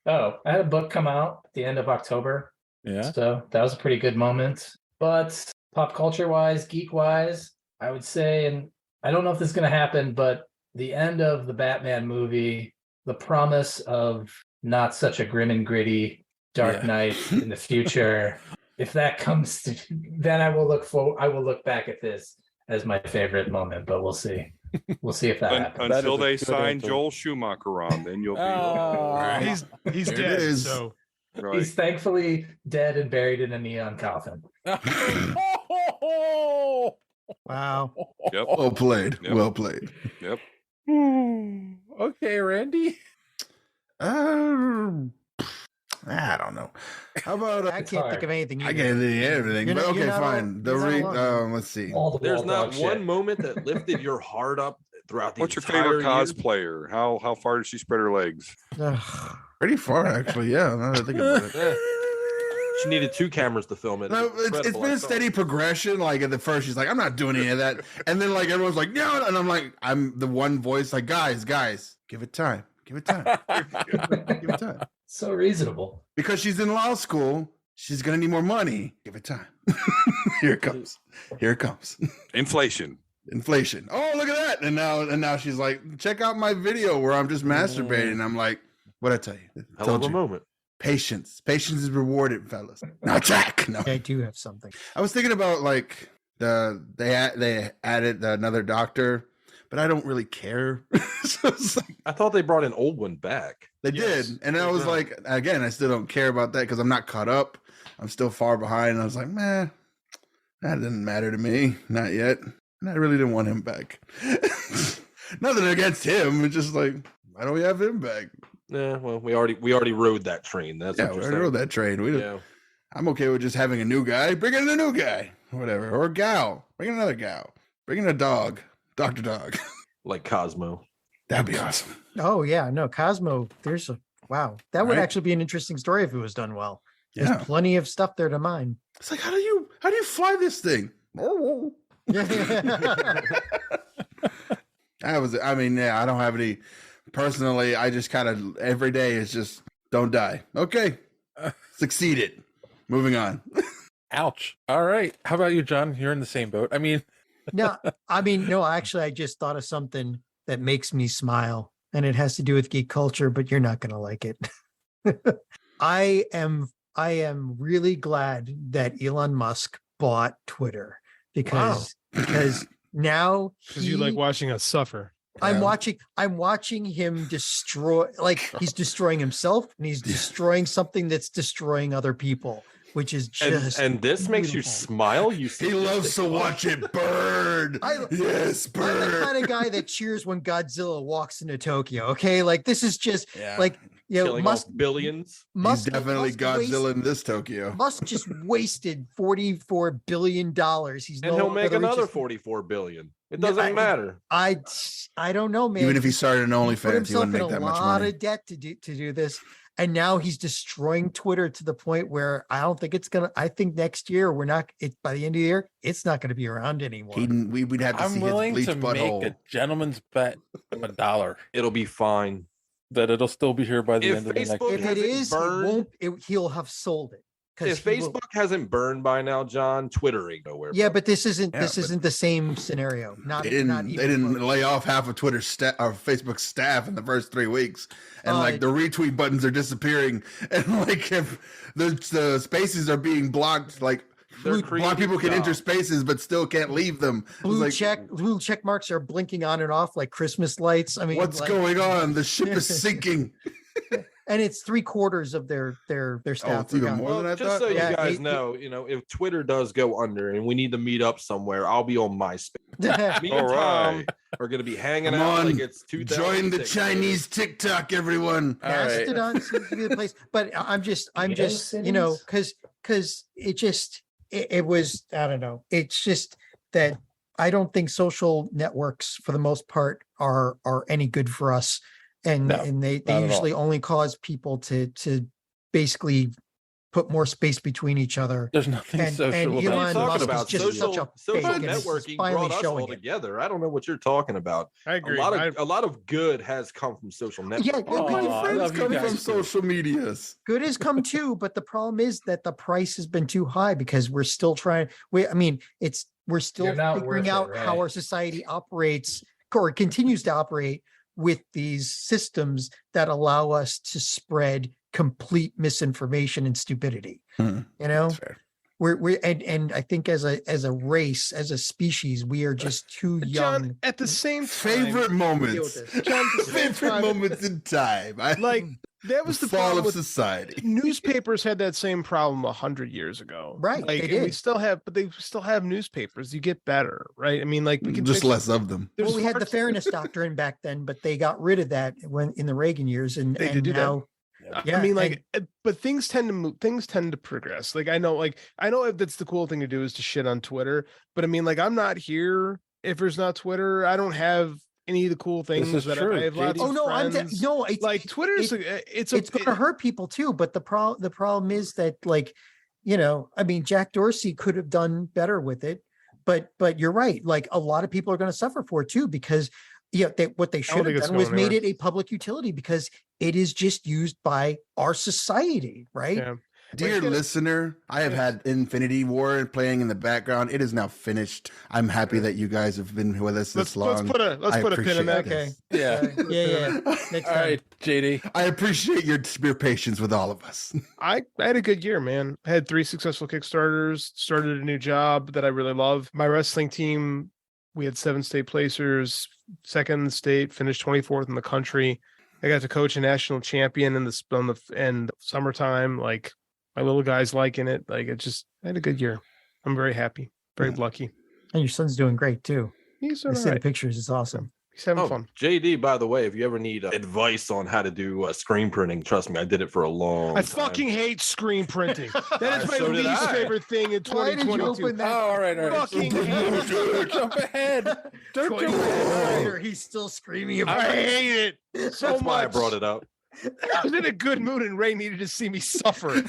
Oh, I had a book come out at the end of October. Yeah. So that was a pretty good moment. But pop culture wise, geek wise, I would say, and I don't know if this is going to happen, but the end of the Batman movie, the promise of not such a grim and gritty Dark Knight in the future, if that comes to, then I will look back at this as my favorite moment, but we'll see. We'll see if that happens. Until they sign Joel Schumacher on, then you'll be. He's There it dead. is. So Right. He's thankfully dead and buried in a neon coffin. Wow. Yep. Well played. Yep. Well played. Yep. Okay, Randy. I don't know. How about I can't think of anything. I either. can't think of everything. You're But not- okay, you're not fine. al- you're not alone. Let's see. All the There's wall not dog one shit. moment that lifted your heart up throughout the What's your entire favorite year. cosplayer? How far did she spread her legs? Ugh. Pretty far, actually. Yeah. Now that I think about it. Yeah. She needed 2 cameras to film it. No, it's Incredible, been I a saw steady it. progression. Like at the first, she's like, "I'm not doing any of that," and then like everyone's like, "No," and I'm like, I'm the one voice, like, guys, give it time, give it time, give it time, So reasonable. because she's in law school. She's gonna need more money. Give it time. Here it comes. Here it comes. Inflation. Inflation. Oh, look at that! And now she's like, check out my video where I'm just masturbating. I'm like, what I tell you? Hell Told of a you. moment. Patience. Patience is rewarded, fellas. Now attack. No. I do have something. I was thinking about like they added another doctor, but I don't really care. So it's like, I thought they brought an old one back. they Yes, did, and I they was did. like, again, I still don't care about that because I'm not caught up. I'm still far behind. And I was like, man, that didn't matter to me, not yet. And I really didn't want him back. Nothing against him. It's just like, why don't we have him back? Yeah, well, we already rode that train. That's Yeah, what we you're already rode saying. that train. We Yeah. I'm okay with just having a new guy. Bring in a new guy, whatever, or a gal. Bring in another gal. Bring in a dog, Dr. Dog. Like Cosmo. That'd be awesome. Oh yeah, no, Cosmo. There's a wow. That would Right? actually be an interesting story if it was done well. There's Yeah. plenty of stuff there to mine. It's like, how do you fly this thing? I don't have any personally. I just kind of every day is just don't die. Okay. Succeeded. Moving on. Ouch. All right. How about you, John? You're in the same boat. I mean, No, actually, I just thought of something that makes me smile, and it has to do with geek culture, but you're not going to like it. I am really glad that Elon Musk bought Twitter because now because you like watching us suffer. I'm watching him destroy, like he's destroying himself and he's destroying something that's destroying other people, which is just And this makes you beautiful. smile. You He loves to watch it burn. Yes, I'm burn. the kind of guy that cheers when Godzilla walks into Tokyo. Okay, like this is just like killing Musk. off billions. Musk He's definitely Musk Godzilla in this Tokyo. Musk just wasted $44 billion. He's And no he'll longer make the another richest- 44 billion. It Yeah, doesn't matter. I don't know, man. Even if he started an He put OnlyFans, he himself wouldn't in make a that much lot money. of debt to do this, and now he's destroying Twitter to the point where I don't think it's gonna. I think next year we're not. By the end of the year, it's not going to be around anymore. We'd have to I'm see willing his to bleached make butthole. a gentleman's bet of $1 It'll be fine. that it'll still be here by the If end of the next Facebook year. if it hasn't is, burned- he'll have sold it. If he will- Facebook hasn't burned by now, John, Twitter ain't nowhere. yeah, but this isn't Yeah, this but- isn't the same scenario. Not They didn't. not They even didn't close. lay off half of Twitter's staff or Facebook staff in the first 3 weeks, and Uh, like the retweet buttons are disappearing, and like if the spaces are being blocked, like They're black people can creating enter jobs. spaces but still can't leave them. It's like, blue check marks are blinking on and off like Christmas lights. I mean, what's like- going on? The ship is sinking. and it's 3/4 of their staff. it's even are gone. more than I Just thought. so Yeah, you guys know, if Twitter does go under and we need to meet up somewhere, I'll be on MySpace. Me and All Tom right. are going to be hanging Come out on, like it's 2006. join the Chinese TikTok, everyone. All right. Mastodon seems to be the place, but I'm just Cities? because it was, I don't know, it's just that I don't think social networks for the most part are any good for us, and No, they not at all. usually only cause people to basically put more space between each other. There's nothing And social What are you Elon about talking Musk is about? just Social, such a social fake, and this is networking finally brought us showing all it. together. I don't know what you're talking about. I agree. A lot of good has come from social networking. Yeah, Well, Aw, my I friends love you come guys from too. social medias. Good has come too, but the problem is that the price has been too high because we're still trying. We're still You're not figuring worth it, out how right? our society operates or continues to operate with these systems that allow us to spread complete misinformation and stupidity. Hmm. You know, That's fair. we're and I think as a race, as a species, we are just too young. John, at the same time, Favorite moments. deal with this. John, at the same Favorite time, moments in time. like that was the fall problem of with society. newspapers. Had that same problem 100 years ago, Right, Like, they and we did. still have, but they still have newspapers. You get better, right? I mean, like we can Just fix- less of them. there's Well, we had the parts- fairness doctrine back then, but they got rid of that when in the Reagan years, and They did and do that. now, yeah, I mean, like, but things tend to move. Things tend to progress. Like I know if that's the cool thing to do is to shit on Twitter. But I mean, like, I'm not here if there's not Twitter. I don't have any of the cool things is that true. I have. Lots oh of no, friends. it's like Twitter's. It's going to hurt people too. But the problem is that, like, I mean, Jack Dorsey could have done better with it, but you're right. Like, a lot of people are going to suffer for it too, because what they should have think it's done was going made anywhere. it a public utility, because it is just used by our society, right? Yeah. Dear listener, I have had Infinity War playing in the background. It is now finished. I'm happy that you guys have been with us this long. Let's I put a pin in that. appreciate this. Yeah. Yeah. Next All time. right, JD. I appreciate your patience with all of us. I had a good year, man. I had 3 successful Kickstarters, started a new job that I really love. My wrestling team, we had 7 state placers, second in the state, finished 24th in the country. I got to coach a national champion in the summertime. Like, my little guy's liking it. Like, I had a good year. I'm very happy, very lucky. And your son's doing great too. He's I all see the right. pictures. It's awesome. He's having Oh, fun. JD, by the way, if you ever need advice on how to do screen printing, trust me, I did it for a long I time. fucking hate screen printing. That is my So did least I. favorite thing in Why did you 2022. open that? Oh, all right. Fucking hate it. Jump ahead. Don't 20 jump minutes ahead. later, he's still screaming about I it. hate it so That's much. why I brought it up. I was in a good mood, and Ray needed to see me suffer.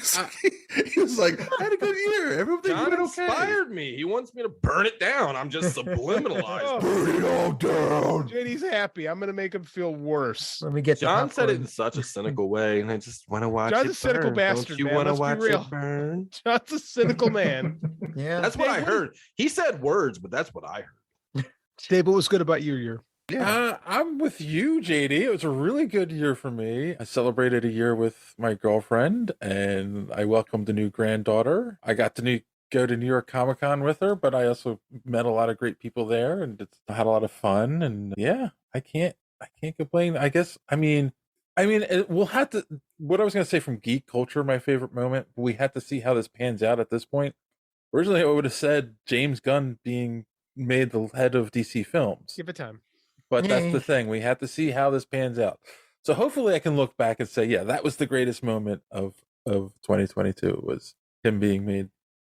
He was like, I had a good year. Everything John went okay. inspired me. He wants me to burn it down. I'm just subliminalized. Burn it all down. JD's happy. I'm gonna make him feel worse. Let me get John the said it popcorn. in such a cynical way, and I just want to watch John's it a cynical burn. bastard, Don't you man. want to Let's watch be real. it burn? John's a cynical man. Yeah. That's what I heard. He said words, but that's what I heard. Dave, what was good about your year? I'm with you, JD. It was a really good year for me. I celebrated a year with my girlfriend, and I welcomed a new granddaughter. I got to go to New York Comic Con with her, but I also met a lot of great people there, and had a lot of fun. And yeah, I can't complain. I guess. I mean, we'll have to. What I was going to say from geek culture, my favorite moment. We had to see how this pans out at this point. Originally, I would have said James Gunn being made the head of DC Films. Give it time. But that's the thing. We have to see how this pans out. So hopefully I can look back and say, yeah, that was the greatest moment of 2022 was him being made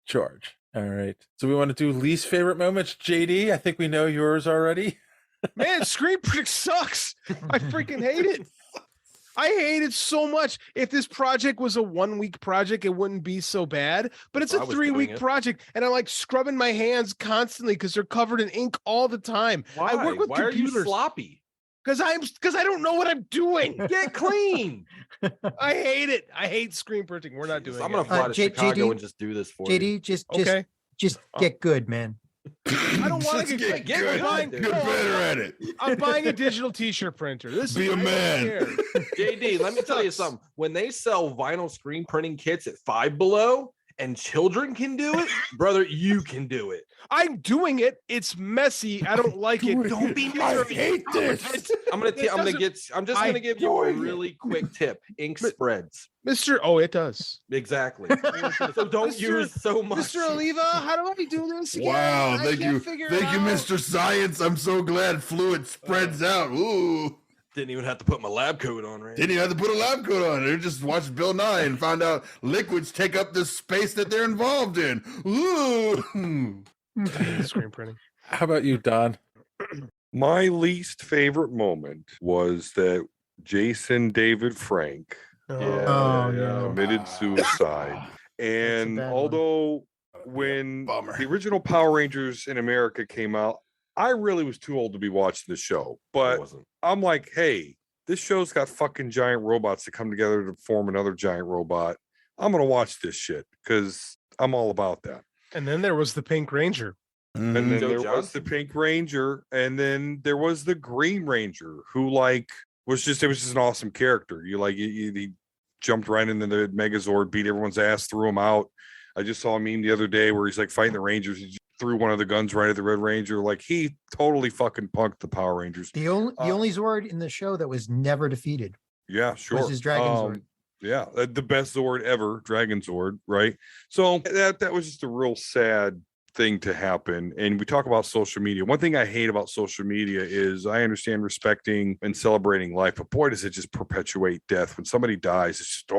charge. All right. So we want to do least favorite moments. JD, I think we know yours already. Man, screen printing sucks. I freaking hate it. I hate it so much. If this project was a 1-week project, it wouldn't be so bad. But it's If a I was doing 3-week it. project, and I'm like scrubbing my hands constantly because they're covered in ink all the time. Why? I work with Why are you computers sloppy? because I don't know what I'm doing. Get clean. I hate it. I hate screen printing. We're not doing I'm gonna it. fly to Chicago JD and just do this for you. JD, just Okay. get good, man. I don't want to Just get good. buying- Get no, better at it. I'm buying a digital t-shirt printer. This Be is a I don't man. care. JD, let me tell you something. When they sell vinyl screen printing kits at Five Below, and children can do it, brother, you can do it. I'm doing it. It's messy. I don't like it. Don't be I miserable. hate this. I'm just gonna give you a really quick tip. Ink spreads. Mr. Oh, it does. Exactly. So don't use so much. Mr. Oliva, how do I do this again? Wow, I thank can't you. figure it Thank you, out. Mr. Science. I'm so glad fluid spreads out. Ooh. Didn't even have to put my lab coat on, right? Didn't even have to put a lab coat on. They just watched Bill Nye and found out liquids take up the space that they're involved in. Ooh. Screen printing. How about you, Don? My least favorite moment was that Jason David Frank committed suicide. And bad one. although when bummer. the original Power Rangers in America came out, I really was too old to be watching the show. But I'm like, hey, this show's got fucking giant robots that come together to form another giant robot. I'm going to watch this shit because I'm all about that. And then there was the Pink Ranger. And then Joe there was Johnson. the Pink Ranger, and then there was the Green Ranger, who was just an awesome character. He jumped right into the Megazord, beat everyone's ass, threw him out. I just saw a meme the other day where he's like fighting the Rangers. He just threw one of the guns right at the Red Ranger. Like, he totally fucking punked the Power Rangers. The only Zord in the show that was never defeated. Yeah, sure. Was his Dragon Zord. Yeah, the best Zord ever, Dragon Zord, right? So that was just a real sad thing to happen. And we talk about social media. One thing I hate about social media is I understand respecting and celebrating life, but boy, does it just perpetuate death. When somebody dies, it's just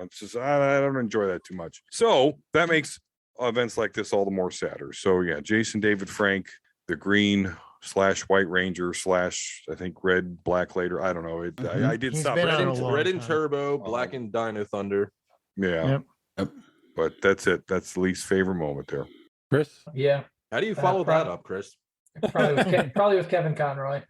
it's just I don't enjoy that too much. So that makes events like this all the more sadder. So yeah, Jason David Frank, the Green / White Ranger / I think Red Black later. I don't know. I did He's stop. been on a Red, long Red and time. Turbo, Black and Dino Thunder. Yeah. Yep. But that's it. That's the least favorite moment there. Chris? Yeah. How do you follow that up, Chris? Probably with Kevin Conroy.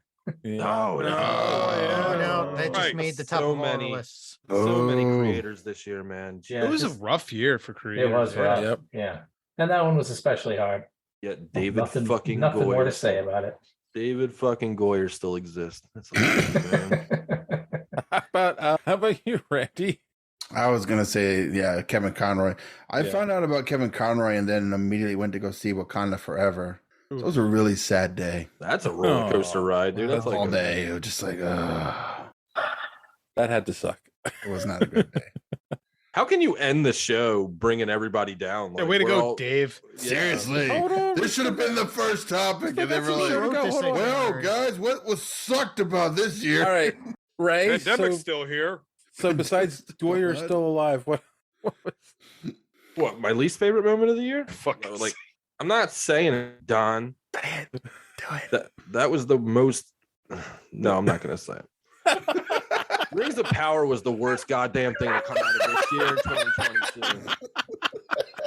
No. No, that just Right. made the top So of all the many. lists. So many Oh. creators this year, man. Yeah, It was a just- rough year for creators. It was yeah. rough. Yep. Yeah. And that one was especially hard. Yeah, David nothing fucking more Goyer. to say about it. David fucking Goyer still exists. That's amazing, man. How about you, Randy? I was gonna say, yeah, Kevin Conroy. I found out about Kevin Conroy and then immediately went to go see Wakanda Forever. So it was a really sad day. That's a roller coaster ride, dude. That's like all day. It was just like, That had to suck. It was not a good day. How can you end the show bringing everybody down? Yeah, way to we're go, all- Dave. Seriously, Hold on. this should have been the first topic, and they were like, "Well, guys, what was sucked about this year?" All right, Ray. Pandemic's So, still here. so besides Goyer still alive, what What, my least favorite moment of the year? Fucking Like, I'm not saying it, Don. That was the most. No, I'm not gonna say it. Rings of Power was the worst goddamn thing to come out of this year in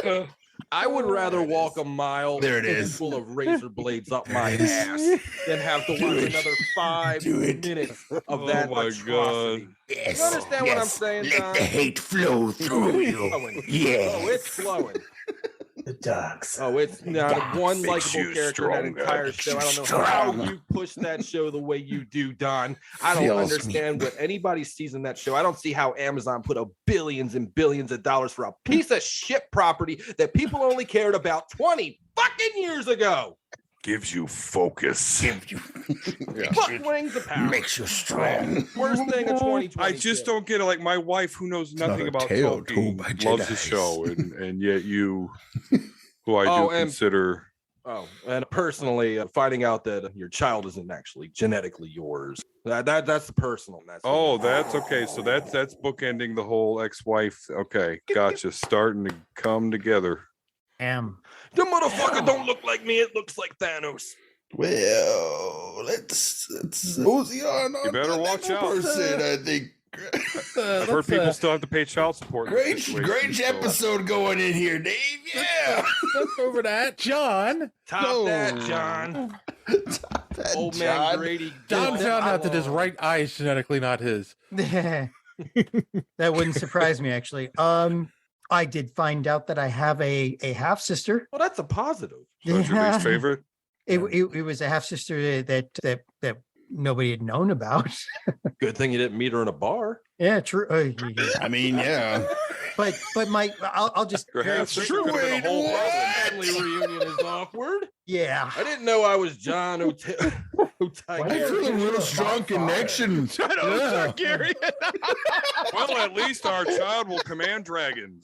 2022. I would rather walk a mile There it is. full of razor blades up my ass than have to watch another 5 minutes of that my atrocity. Yes, You understand what I'm saying, Don? hate flow through It's flowing. Oh, it's flowing. The dogs. Oh, it's not one makes likable you character in that stronger, entire makes show. you I don't know how strong. you push that show the way you do, Don. I don't Feels understand what anybody sees in that show. I don't see how Amazon put up billions and billions of dollars for a piece of shit property that people only cared about 20 fucking years ago. Gives you focus. Fuck Rings of Power. Makes you strong. Worst thing of 2020. I just don't get it. Like, my wife, who knows not nothing a about tale Tolkien, told by loves the Jedis. show, and yet you, who I Oh, do and- consider. Oh, and personally, finding out that your child isn't actually genetically yours. That's the personal. That's Oh, that's okay. So that's bookending the whole ex-wife. Okay, gotcha. Starting to come together. the motherfucker don't look like me. It looks like Thanos. Well, let's mosey on. You better watch out. Person, I think. I've heard people still have to pay child support. in this situation, Great so- episode going in here, Dave. Yeah. Let's go over that, John. Top that, John. Old man John. Grady. John did found that out that his wrong. right eye is genetically not his. That wouldn't surprise me, actually. I did find out that I have a half sister. Well, that's a positive. So that's your least favorite? It was a half sister that nobody had known about. Good thing you didn't meet her in a bar. Yeah, true. I mean, yeah. but my I'll just Perhaps This true. could've been a Wait, whole what? family reunion is awkward. yeah. I didn't know I was John I feel a real strong connection. Shut up, Yeah. Gary. Well, at least our child will command dragons.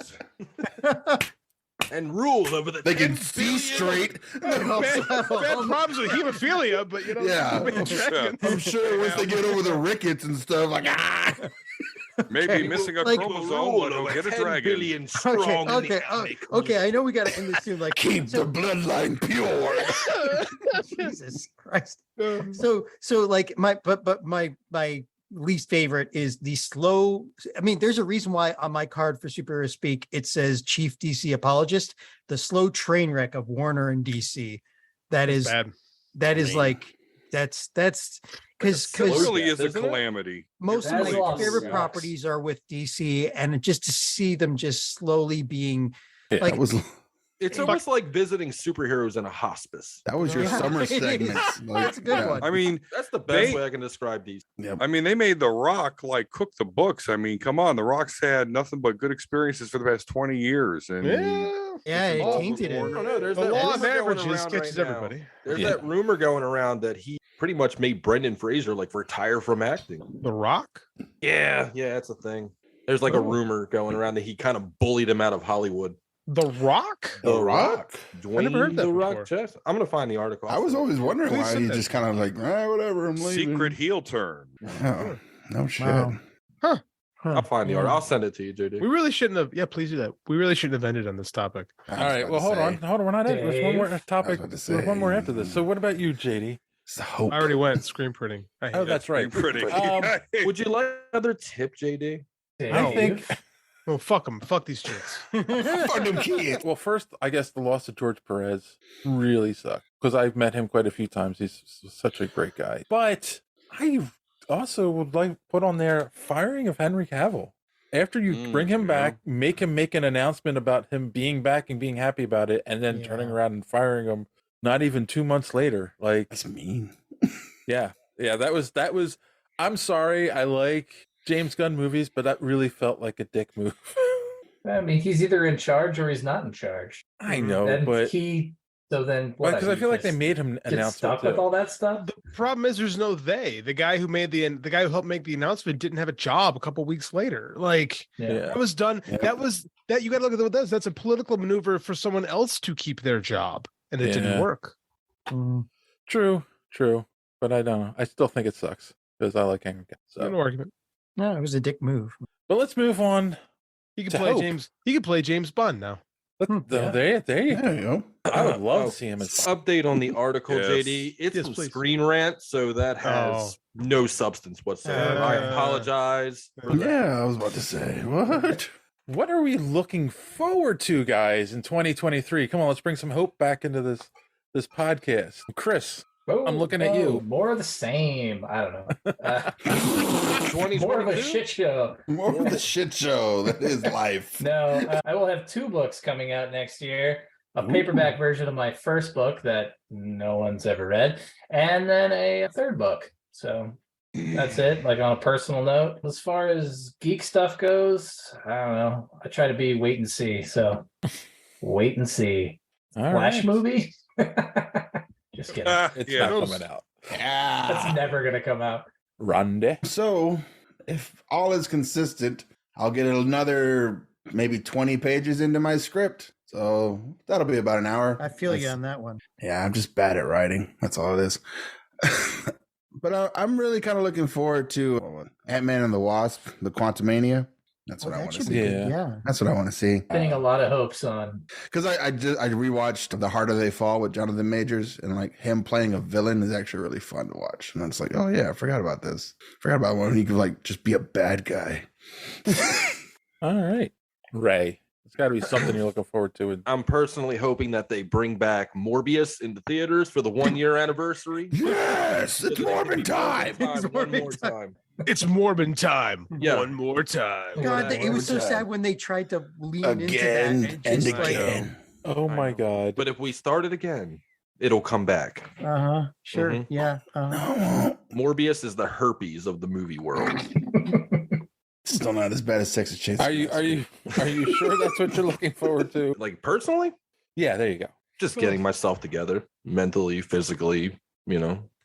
and rule over the They can 10 see billion straight. Bad problems with hemophilia, but you know, Yeah. man, dragons. I'm sure once they get over the rickets and stuff, like Maybe Okay. missing a Like- chromosome, rule but he'll over get a 10 dragon. billion strong Okay, in the okay, anime okay. I know we got to end this soon. Like, keep the bloodline pure. Jesus Christ. So like my least favorite is the slow. I mean, there's a reason why on my card for Superhero Speak it says Chief DC Apologist. The slow train wreck of Warner and DC. That is bad. that is like that's because It really is a isn't it? calamity. most of That's my awesome. favorite Sucks. properties are with DC, and just to see them just slowly being Yeah, like that was It's almost like visiting superheroes in a hospice. your Yeah. summer segment. That's a good one. I mean, That's the best They- way I can describe these. I mean, they made The Rock like cook the books. I mean, come on, The Rock's had nothing but good experiences for the past 20 years, and Yeah, it involved tainted with it. I don't know. There's The that law of rumor going averages around catches right now. everybody. There's Yeah. that rumor going around that he pretty much made Brendan Fraser like retire from acting. The Rock. Yeah, that's a thing. There's like a rumor going around that he kind of bullied him out of Hollywood. The Rock. The Rock. Dwayne never heard that The Rock before. Johnson. I'm gonna find the article. I was always wondering Please why send he that. just kind of like, whatever, I'm leaving. secret heel turn. Oh, no shit. Wow. I'll find the article. I'll send it to you, JD. We really shouldn't have. Yeah, please do that. We really shouldn't have ended on this topic. I All was right. about Well, to hold say, on. We're not in. There's one more Dave. topic. about to There's one more say, after this. So, what about you, JD? It's the hope. I already went screen printing. I hate Oh, it. that's right. Pretty. Would you like another tip, JD? I think. Oh, fuck them. Fuck these chicks. Fuck them kids. Well, first, I guess the loss of George Perez really sucked because I've met him quite a few times. He's such a great guy. But I also would like to put on there firing of Henry Cavill. After you bring him back, make him make an announcement about him being back and being happy about it, and then turning around and firing him not even 2 months later. Like, That's mean. yeah, that was. I'm sorry, I like James Gunn movies, but that really felt like a dick move. I mean, he's either in charge or he's not in charge. I know, And but so then what? because I feel like they made him get announce stuck with all that stuff. The problem is there's no they. The guy who made the guy who helped make the announcement didn't have a job a couple weeks later. Like that was done. Yeah. That you got to look at what that's a political maneuver for someone else to keep their job, and it didn't Yeah. work. True, but I don't know. I still think it sucks because I like Henry Cavill. No argument. No, it was a dick move. But let's move on. He can to play Hope. James. He can play James Bond now. There you There you go. I would love to see him as Update on the article, Yes. JD. It's Yes, some please. Screen Rant, so that has no substance whatsoever. I apologize. for that. Yeah, I was about to say, what? What are we looking forward to, guys, in 2023? Come on, let's bring some hope back into this podcast. Chris, I'm looking at you. More of the same. I don't know. More of a 2022? shit show. More of the shit show that is life. No, I will have 2 books coming out next year. A Ooh. paperback version of my first book that no one's ever read, and then a 3rd book. So that's it. Like on a personal note, as far as geek stuff goes, I don't know. I try to be wait and see. So wait and see. All Flash right. movie? Just kidding. It's Yeah. not coming out. That's never gonna come out. Rande. So, if all is consistent, I'll get another maybe 20 pages into my script. So, that'll be about an hour. I feel you That's- on that one. Yeah, I'm just bad at writing. That's all it is. But I'm really kind of looking forward to Ant-Man and the Wasp, the Quantumania. That's what I that want to should see. be good. Yeah. That's what I want to see. Pinning a lot of hopes on. Because I rewatched The Harder They Fall with Jonathan Majors, and like him playing a villain is actually really fun to watch. And it's like, oh yeah, I forgot about this. Forgot about when he could like just be a bad guy. All right. Ray. It's got to be something you're looking forward to. I'm personally hoping that they bring back Morbius into theaters for the 1-year anniversary. Yes, it's Morbin time. One more time. It's Morbin time. Yeah. One more time. God, it was so sad when they tried to lean into that. Again and just like, again. Oh my God. But if we start it again, it'll come back. Sure. Mhm. Yeah. No, Morbius is the herpes of the movie world. it's Still not as bad as Texas Chainsaw. Are you sure that's what you're looking forward to? Like personally, Yeah, there you go. just getting myself together mentally, physically,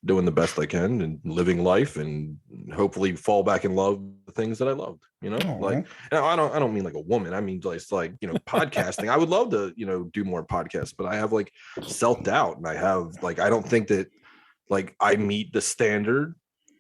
doing the best I can and living life and hopefully fall back in love with the things that I loved, like I don't mean like a woman. I mean just like, podcasting. I would love to, do more podcasts, but I have like self-doubt and I have like, I don't think that like I meet the standard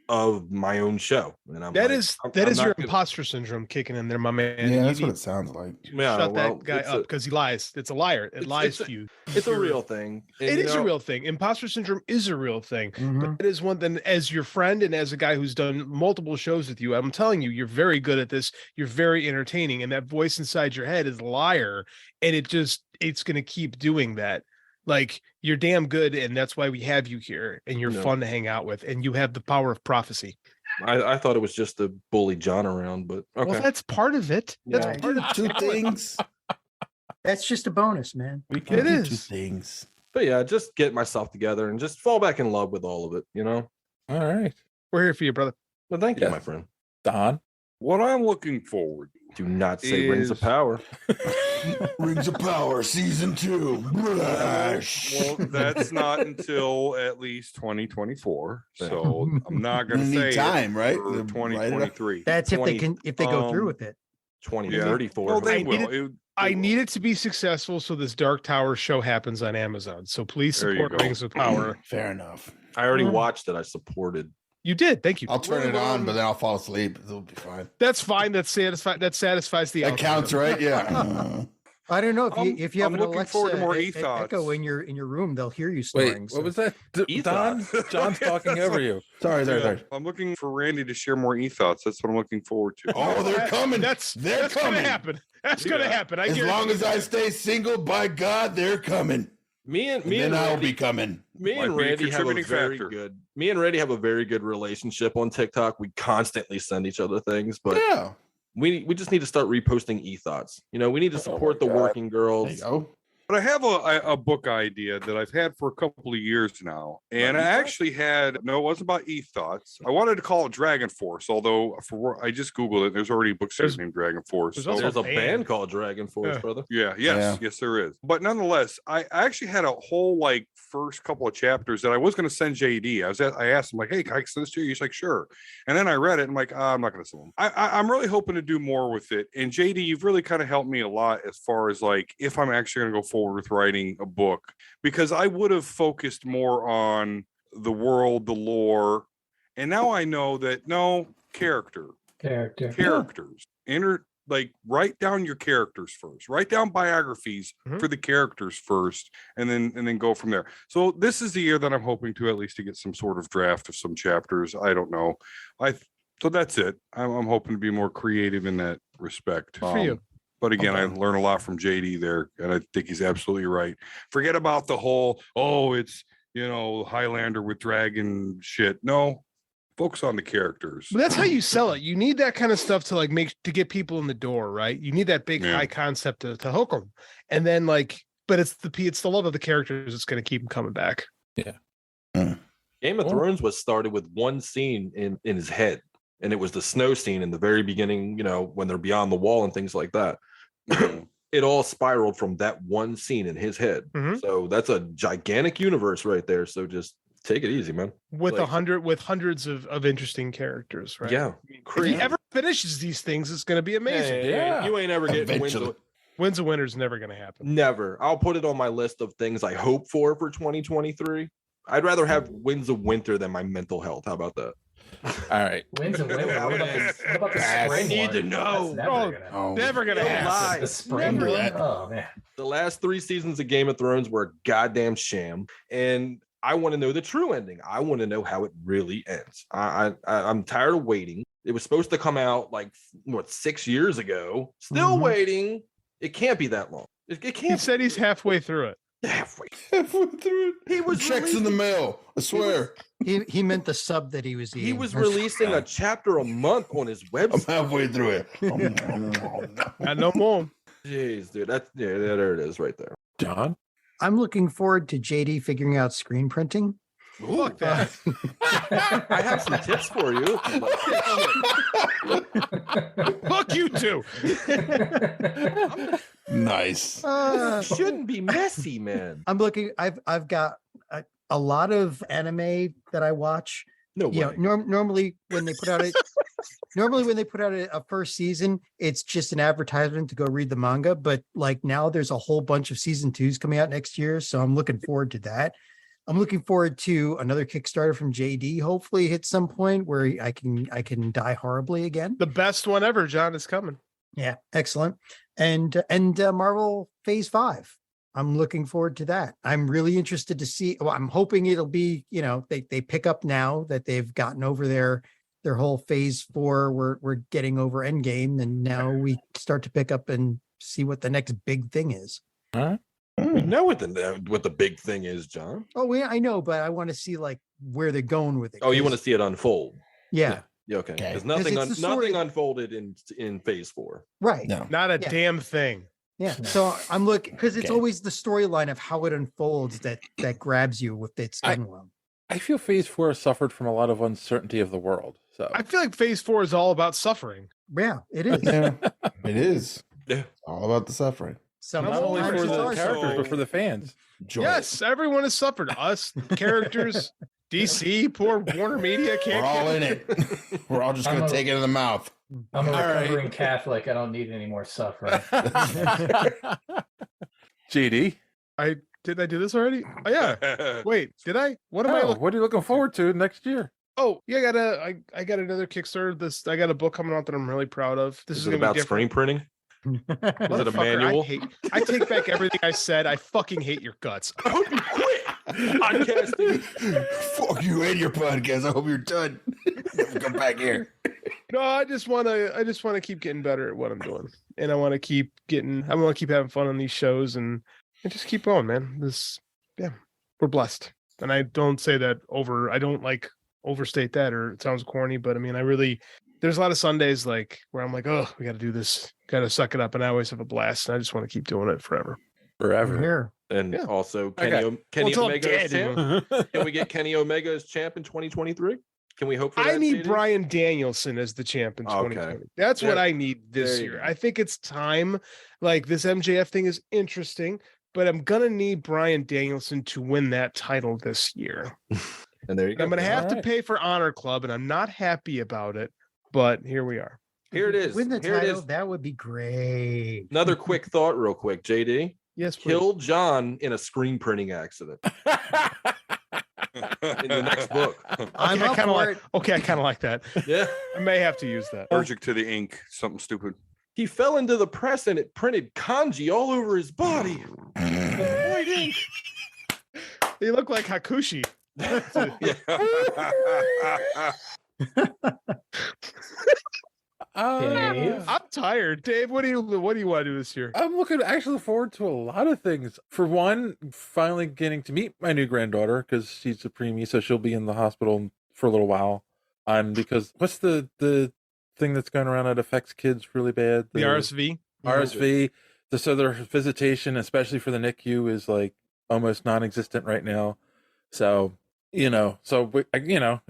of my own show. And I'm That like, is I'm your not gonna- imposter syndrome kicking in there, my man. Yeah, You that's what need it sounds like. to Yeah, shut well, that guy it's up a- because he lies. It's a liar. It lies it's to you. It's a You're- real thing. And, It is a real thing. Imposter syndrome is a real thing. But it is one thing, as your friend and as a guy who's done multiple shows with you, I'm telling you, you're very good at this. You're very entertaining. And that voice inside your head is a liar. And it's going to keep doing that. Like, you're damn good. And that's why we have you here. And you're No. fun to hang out with. And you have the power of prophecy. I thought it was just to bully John around, but okay. Well, that's part of it. That's Yeah. part of Two things. That's just a bonus, man. We can It do two is. things. But yeah, just get myself together and just fall back in love with all of it, All right. We're here for you, brother. Well, thank you, Yeah. my friend. Don. What I'm looking forward Do not say rings of Is- power. Rings of Power season 2. well, that's not until at least 2024. So I'm not going to You say need time, right? for To write it up. 2023. That's if they 20, go through um, with it. 2034. Well, they I need will. I need it to be successful, so this Dark Tower show happens on Amazon. So please There you support go. Rings of Power. Fair enough. I already watched it. I supported. You did. Thank you. I'll turn it on, but then I'll fall asleep. It'll be fine. That's fine. That satisfies the That algorithm. counts, right? Yeah. I don't know I'm- if you have I'm an looking Alexa forward to more Echo e-thoughts. in your room, they'll hear you snoring. Wait, what was that? Don? E-thoughts. John's talking over you. Sorry. I'm looking for Randy to share more e-thoughts. That's what I'm looking forward to. Oh, they're coming. That's They're gonna coming. happen. That's gonna happen. I As long guarantee as you. I stay single, by God, they're coming. Me and Then I'll Randy, be coming. me and Might be a Randy have a contributing very factor. good. Me and Randy have a very good relationship on TikTok. We constantly send each other things, but Yeah. we just need to start reposting e-thoughts. We need to support the God. working There you girls. go. But I have a book idea that I've had for a couple of years now. And I e-thoughts? actually had, no, it wasn't about e-thoughts. I wanted to call it Dragon Force, although I just Googled it. There's already a book series named Dragon Force. there's So- also There's a band. band called Dragon Force, Yeah. brother. Yeah, Yeah. yes, there is. But nonetheless, I actually had a whole first couple of chapters that I was going to send JD. I asked him like, "Hey, can I send this to you?" He's like, "Sure." And then I read it and I'm like, I'm not going to send him. I'm really hoping to do more with it. And JD, you've really kind of helped me a lot as far as if I'm actually going to go forward with writing a book, because I would have focused more on the world, the lore, and now I know that characters, write down your characters first, write down biographies for the characters first, and then go from there. So this is the year that I'm hoping to at least to get some sort of draft of some chapters. I don't know. So that's it. I'm hoping to be more creative in that respect. For you. But again, I learn a lot from JD there, and I think he's absolutely right. Forget about the whole, it's Highlander with dragon shit. No, focus on the characters. But that's how you sell it. You need that kind of stuff to to get people in the door, right? You need that big Yeah. high concept to hook them, and then but it's the love of the characters that's going to keep them coming back. Game of Thrones was started with one scene in his head, and it was the snow scene in the very beginning, when they're beyond the wall and things like that. It all spiraled from that one scene in his head. Mhm. So that's a gigantic universe right there. So just take it easy, man. With Like- hundreds of interesting characters, right? Yeah. If he ever finishes these things, it's going to be amazing. Yeah. You ain't ever getting Eventually. Wins a winner's never going to happen. Never. I'll put it on my list of things I hope for 2023. I'd rather have Winds of Winter than my mental health. How about that? All right. Winds of winter. What about the Pass. spring Need one? to know. That's never gonna Oh, Never going to Don't happen. lie. The spring Never one? that. Oh man. The last 3 seasons of Game of Thrones were a goddamn sham, and I want to know the true ending. I want to know how it really ends. I'm tired of waiting. It was supposed to come out 6 years ago. Still waiting. It can't be that long. It He can't. said he's halfway through it. Halfway. Halfway through it. He was Checks in the mail. I swear. He meant the sub that he was eating. He was releasing a chapter a month on his I'm website. halfway through it. Got no more. Jeez, dude. There it is right there. John? I'm looking forward to JD figuring out screen printing Fuck that. I have some tips for you. Fuck you too. Nice. Shouldn't be messy, man. I'm looking. I've got a lot of anime that I watch. No way. You know, normally when they put out a first season, it's just an advertisement to go read the manga. But like now, there's a whole bunch of season 2s coming out next year, so I'm looking forward to that. I'm looking forward to another Kickstarter from JD. Hopefully, hit some point where I can die horribly again. The best one ever, John, is coming. Yeah, excellent. And Marvel Phase 5. I'm looking forward to that. I'm really interested to see. Well, I'm hoping it'll be, you know, they pick up now that they've gotten over their whole Phase 4. We're getting over Endgame, and now we start to pick up and see what the next big thing is. Huh? We know what the big thing is, John. Oh, yeah, I know, but I want to see like where they're going with it. Oh, you want to see it unfold? Yeah. Yeah, okay. Okay. Because nothing it's the story- unfolded in Phase 4. Right. No. Not a Yeah. damn thing. Yeah. So I'm looking because it's Okay. always the storyline of how it unfolds that grabs you with it's done well. I feel Phase 4 suffered from a lot of uncertainty of the world. So I feel like Phase 4 is all about suffering. Yeah, it is. Yeah, it is. Yeah. It's all about the suffering. not only Sometimes for it's the our characters, story. but for the fans. Joy. Yes, everyone has suffered. Us, characters, DC, poor Warner Media We're can't. all in it. We're all just I'm gonna a- take it in the mouth. I'm a All right. recovering Catholic. I don't need any more suffering. JD, Did I do this already? Oh yeah. Wait, did I? What am I? what are you looking forward to next year? Oh yeah, I got another Kickstarter. I got a book coming out that I'm really proud of. This Is is it gonna about be screen different. printing? Is it a Motherfucker, manual? I take back everything I said. I fucking hate your guts. I hope you quit podcasting. Fuck you and your podcast. I hope you're done. Never come back here. No, I just want to keep getting better at what I'm doing, and I want to keep having fun on these shows, and just keep going, man. We're blessed, and I don't say that I don't like overstate that, or it sounds corny, but I mean, there's a lot of Sundays like where I'm like, oh, we got to do this, got to suck it up, and I always have a blast, and I just want to keep doing it forever. Forever. Here. And Yeah. also Okay. Kenny until I'm Omega as dead. champ. Can we get Kenny Omega as champ in 2023? Can we hope for that? I need JD? Brian Danielson as the champ in Okay. 2020. That's what There- I need this there you year. go. I think it's time. Like this MJF thing is interesting, but I'm gonna need Brian Danielson to win that title this year. And there you go. I'm gonna have to Alright. pay for Honor Club, and I'm not happy about it. But here we are. Here it is. Win the Here it title, is. that would be great. Another quick thought, real quick. JD Yes, please. killed John in a screen printing accident in the next book. I'm Okay, I up kind of for like. it. Okay, I kind of like that. Yeah. I may have to use that. Allergic to the ink. Something stupid. He fell into the press and it printed kanji all over his body. White ink. They look like Hakushi. Dave? I'm tired, Dave. What do you want to do this year? I'm looking actually forward to a lot of things. For one, finally getting to meet my new granddaughter because she's a preemie, so she'll be in the hospital for a little while. Because what's the thing that's going around that affects kids really bad? The RSV. RSV. So their visitation, especially for the NICU, is like almost non-existent right now. So I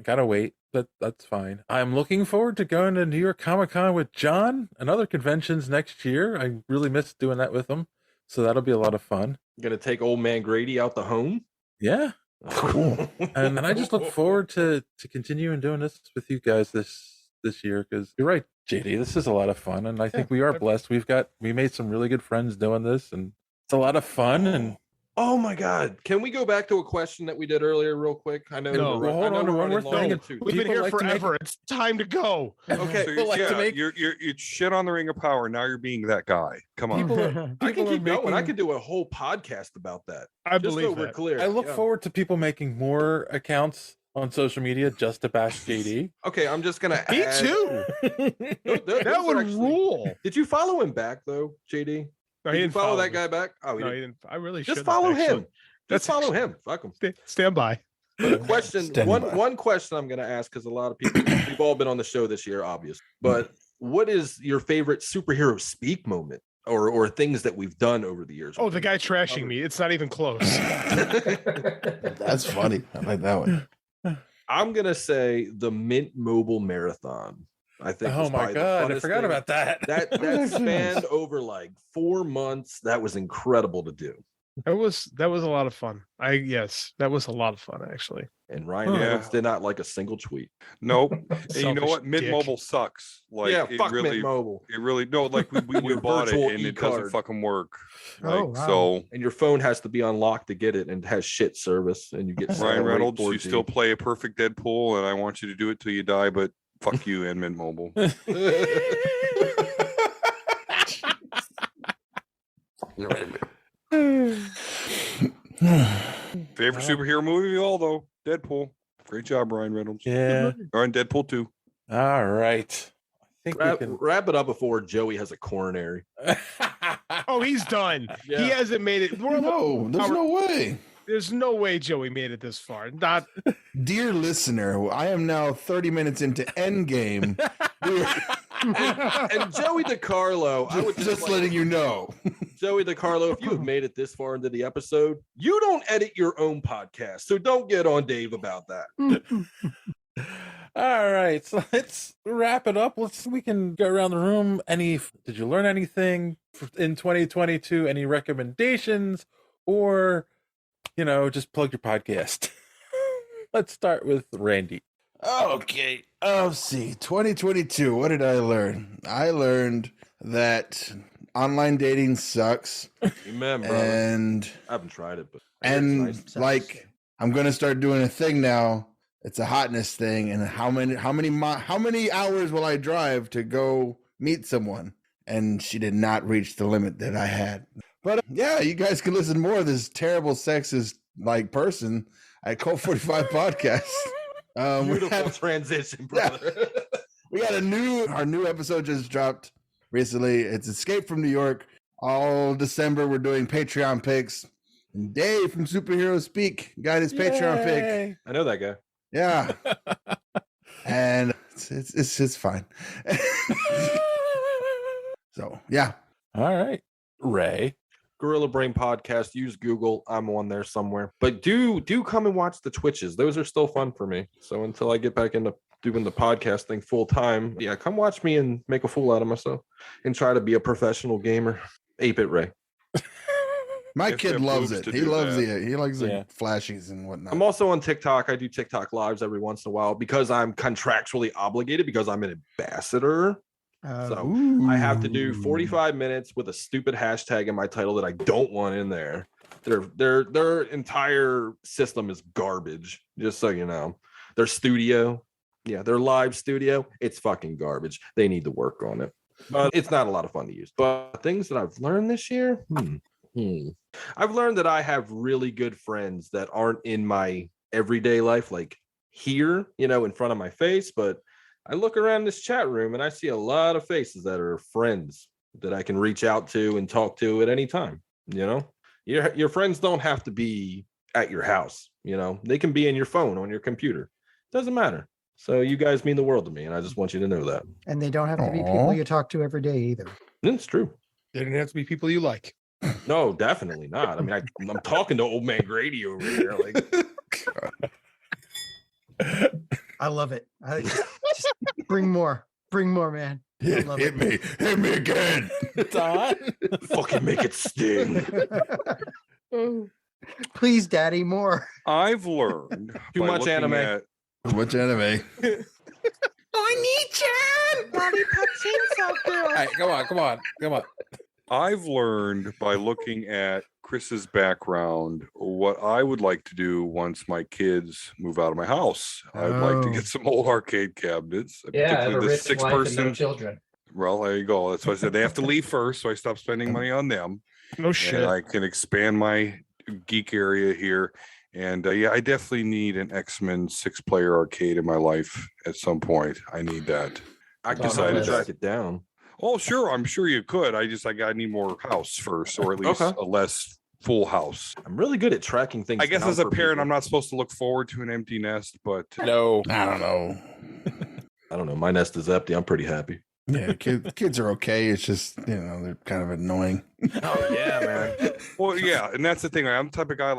gotta wait. That's fine. I'm looking forward to going to New York Comic Con with John and other conventions next year. I really miss doing that with him, so that'll be a lot of fun. Gonna take old man Grady out the home. Yeah, Cool. and I just look forward to continuing doing this with you guys this year because you're right, JD. This is a lot of fun, and I think we are blessed. We made some really good friends doing this, and it's a lot of fun. And Oh my God! Can we go back to a question that we did earlier, real quick? I know. No, we're- well, hold I know on to we're one more running long thing. in too. We've been People here like to make- forever. It's time to go. Okay. So People like to make- you're shit on the Ring of Power. Now you're being that guy. Come on. people I are can people are keep going. I making- could do a whole podcast about that. I Just so believe we're that. clear. I look Yeah. forward to people making more accounts on social media just to bash JD. Okay, I'm just gonna. Me add- too. Those That are would actually- rule. Did you follow him back though, JD? No, Did he you didn't follow that me. guy back? Oh, he No, didn't. he didn't. I really Just should. follow him. Just follow him. Fuck him. Stand by. But a question, Stand by. one question I'm going to ask because a lot of people, we've all been on the show this year, obvious. But what is your favorite superhero speak moment? or things that we've done over the years. Oh, the guy trashing me. It's not even close. That's funny. I like that one. I'm gonna say the Mint Mobile Marathon. I think. Oh my god, I forgot about that. That spanned over like 4 months. That was incredible to do. That was a lot of fun. That was a lot of fun actually. And Ryan Reynolds did not like a single tweet. Nope. And you know what? Mint dick. Mobile sucks. Like, Yeah, it fuck really, Mint Mobile. It really no. Like we Your bought it virtual and it doesn't e-card. fucking work. Oh, Like, wow. so. And your phone has to be unlocked to get it, and it has shit service, and you get Ryan Reynolds, you 4G. still play a perfect Deadpool, and I want you to do it till you die. But fuck you and Mint Mobile. Favorite superhero movie of all though, Deadpool. Great job, Ryan Reynolds. Yeah. Or in Deadpool 2. All right. I think we can Wrap it up before Joey has a coronary. Oh, he's done. Yeah. He hasn't made it. No, there's no way. There's no way Joey made it this far. Not Dear listener, I am now 30 minutes into Endgame. And Joey DiCarlo, I would just letting you know. Joey DiCarlo, if you have made it this far into the episode, you don't edit your own podcast, so don't get on Dave about that. All right, so let's wrap it up. We can go around the room. Did you learn anything in 2022? Any recommendations, or just plug your podcast? Let's start with Randy. Okay. Oh, see, 2022. What did I learn? I learned that online dating sucks. Amen, bro. And I haven't tried it, but like I'm gonna start doing a thing now. It's a hotness thing, and how many hours will I drive to go meet someone? And she did not reach the limit that I had. But yeah, you guys can listen more of this terrible sexist person at Cult 45 Podcast. Beautiful transition, brother. Yeah. We got our new episode just dropped recently. It's Escape from New York. All December we're doing Patreon picks. And Dave from Superhero Speak got his Patreon pick. I know that guy. Yeah. And it's fine. So yeah. All right. Ray. Gorilla Brain Podcast. Use Google. I'm on there somewhere. But do come and watch the Twitches. Those are still fun for me. So until I get back into doing the podcast thing full time, yeah, come watch me and make a fool out of myself and try to be a professional gamer. 8-Bit Ray. My kid loves it. He loves that. he likes the flashies and whatnot. I'm also on TikTok. I do TikTok lives every once in a while because I'm contractually obligated because I'm an ambassador. So I have to do 45 minutes with a stupid hashtag in my title that I don't want in there. Their entire system is garbage, just so you know. Their studio, their live studio, it's fucking garbage. They need to work on it. But it's not a lot of fun to use. But things that I've learned this year, I've learned that I have really good friends that aren't in my everyday life, like here, in front of my face, but I look around this chat room and I see a lot of faces that are friends that I can reach out to and talk to at any time. Your friends don't have to be at your house. They can be in your phone, on your computer. Doesn't matter. So you guys mean the world to me, and I just want you to know that. And they don't have to be people you talk to every day either. It's true. They didn't have to be people you like. No, definitely not. I mean, I'm talking to old man Grady over here. Like, I love it. Just bring more, man. Hit me again. Don. Fucking make it sting. Please, Daddy, more. I've learned Too much anime. Too much anime. All right, come on. I've learned by looking at Kris's background what I would like to do once my kids move out of my house. I'd like to get some old arcade cabinets. Yeah, I have a particularly rich wife and no children. Well, there you go. That's why I said they have to leave first, so I stopped spending money on them. No shit. And I can expand my geek area here. And I definitely need an X-Men 6-player arcade in my life at some point. I need that. I decided to track it down. Oh, sure. I'm sure you could. I need more house first, or at least a less full house. I'm really good at tracking things. I guess down as a for parent, people. I'm not supposed to look forward to an empty nest, but No, I don't know. I don't know. My nest is empty. I'm pretty happy. Yeah, kids are okay. It's just, they're kind of annoying. Oh yeah, man. Well, yeah, and that's the thing. I'm the type of guy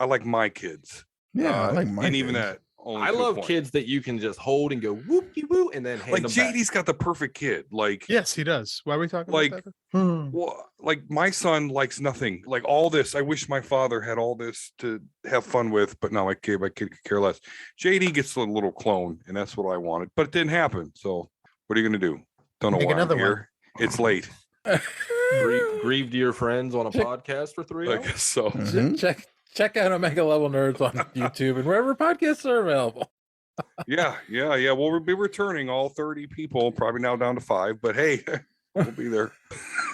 I like my kids. Yeah, I like my and even kids. that. Only I to a love point. kids that you can just hold and go whoop de woo and then hand Like them back. JD's got the perfect kid. Like Yes, he does. Why are we talking Like- about that? well, like my son likes nothing. Like all this. I wish my father had all this to have fun with, but now my kid could care less. JD gets a little clone, and that's what I wanted, but it didn't happen. So what are you gonna do? Don't know Make why another I'm here. It's late. Grieved your friends on a podcast for 3 I hours. guess so. Mhm. Check out Omega Level Nerds on YouTube and wherever podcasts are available. Yeah. Well, we'll be returning all 30 people, probably now down to 5, but hey, we'll be there.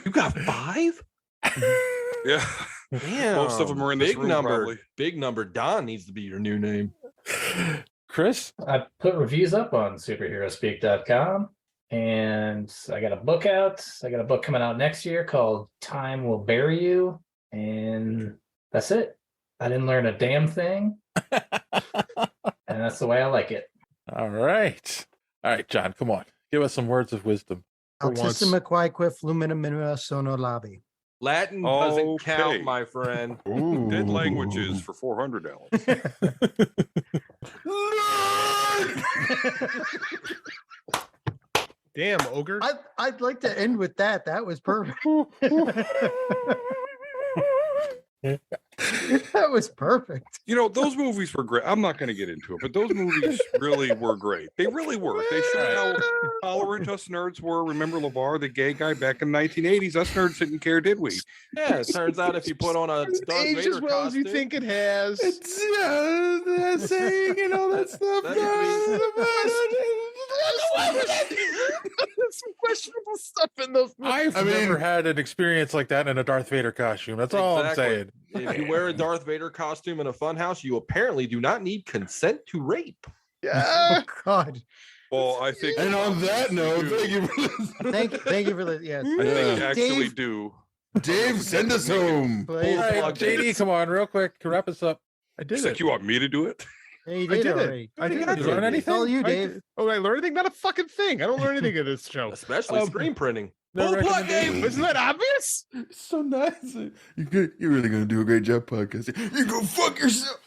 You got 5? Yeah. Damn. Most of them are in this big room, number. probably. Big number. Don needs to be your new name. Chris? I put reviews up on superheroespeak.com, and I got a book out. I got a book coming out next year called Time Will Bury You, and that's it. I didn't learn a damn thing, and that's the way I like it. All right. All right, John, come on. Give us some words of wisdom. For once. Altissima quaeque flumina minima sono labi. Latin doesn't Okay. count, my friend. Dead languages for $400. Damn, ogre. I'd like to end with that. That was perfect. That was perfect. Those movies were great. I'm not going to get into it, but those movies really were great. They really were. They showed how tolerant us nerds were. Remember LeVar, the gay guy back in the 1980s? Us nerds didn't care, did we? Yeah, it turns out if you put on a Darth Aged Vader as well as you costume, think it has. It's saying and all that stuff. There's some questionable stuff in those movies. I've never had an experience like that in a Darth Vader costume. That's all I'm saying. If you wear a Darth Vader costume in a funhouse, you apparently do not need consent to rape. Yeah. Oh, God. Well, I think. And on that note, thank you for listening. Thank you for the yes. I think you actually Dave, do. Dave, send us home. please. All right, JD, come on, real quick. Wrap us up. I It's did like it. you want me to do it? Yeah, you I did did already. it. I did You learn it. anything? It's all you, I Dave. did- Oh, I learned anything? Not a fucking thing. I don't learn anything in this show. Especially screen printing. No Full plug, recommendation? Dave. Isn't that obvious? It's so nice. You're really going to do a great job podcasting. You go fuck yourself.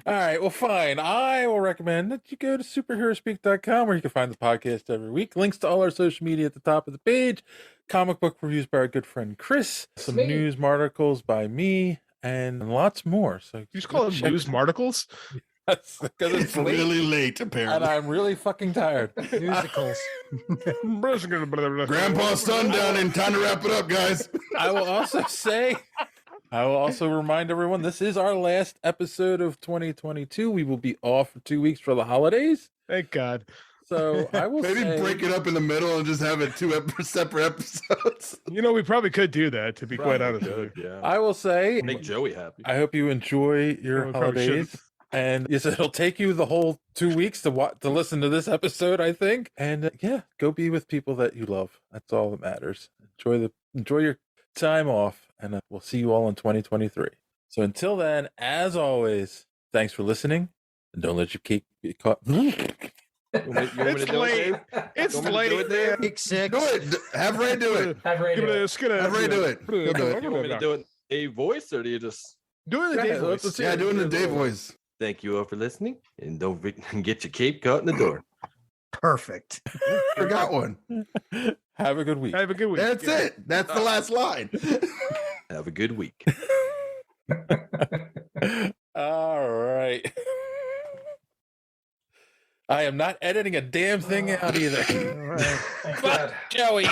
All right, well, fine. I will recommend that you go to superheroespeak.com where you can find the podcast every week. Links to all our social media at the top of the page. Comic book reviews by our good friend Chris. Some Sweet. news articles by me and lots more. So You just call them check- news marticles? That's because It's really late, and apparently. I'm really fucking tired. Musicals. Grandpa's sundown, time to wrap it up, guys. I will also remind everyone this is our last episode of 2022. We will be off for 2 weeks for the holidays. Thank God. So I will Maybe say, break it up in the middle and just have it separate episodes. We probably could do that, to be quite Probably honest with you. could, yeah. I will say, Make Joey happy. I hope you enjoy your We probably holidays. And yes, it'll take you the whole 2 weeks to listen to this episode, I think. And yeah, go be with people that you love. That's all that matters. Enjoy your time off, and we'll see you all in 2023. So until then, as always, thanks for listening, and don't let your cake get caught. You want me It's to do it, late. Dave? It's You want me to do late, it, Dave? man. Big six. Do it. Have Ray do it. Have Ray do it. Have Ray do it. He'll do it. You want me to do it a voice, or do you just Doing the Dave voice. Yeah, doing the Dave voice. thank you all for listening, and don't get your cape caught in the door. Perfect. Forgot one. Have a good week. Have a good week. That's it. That's the last line. Have a good week. All right. I am not editing a damn thing out either. All right. Thank God. Joey.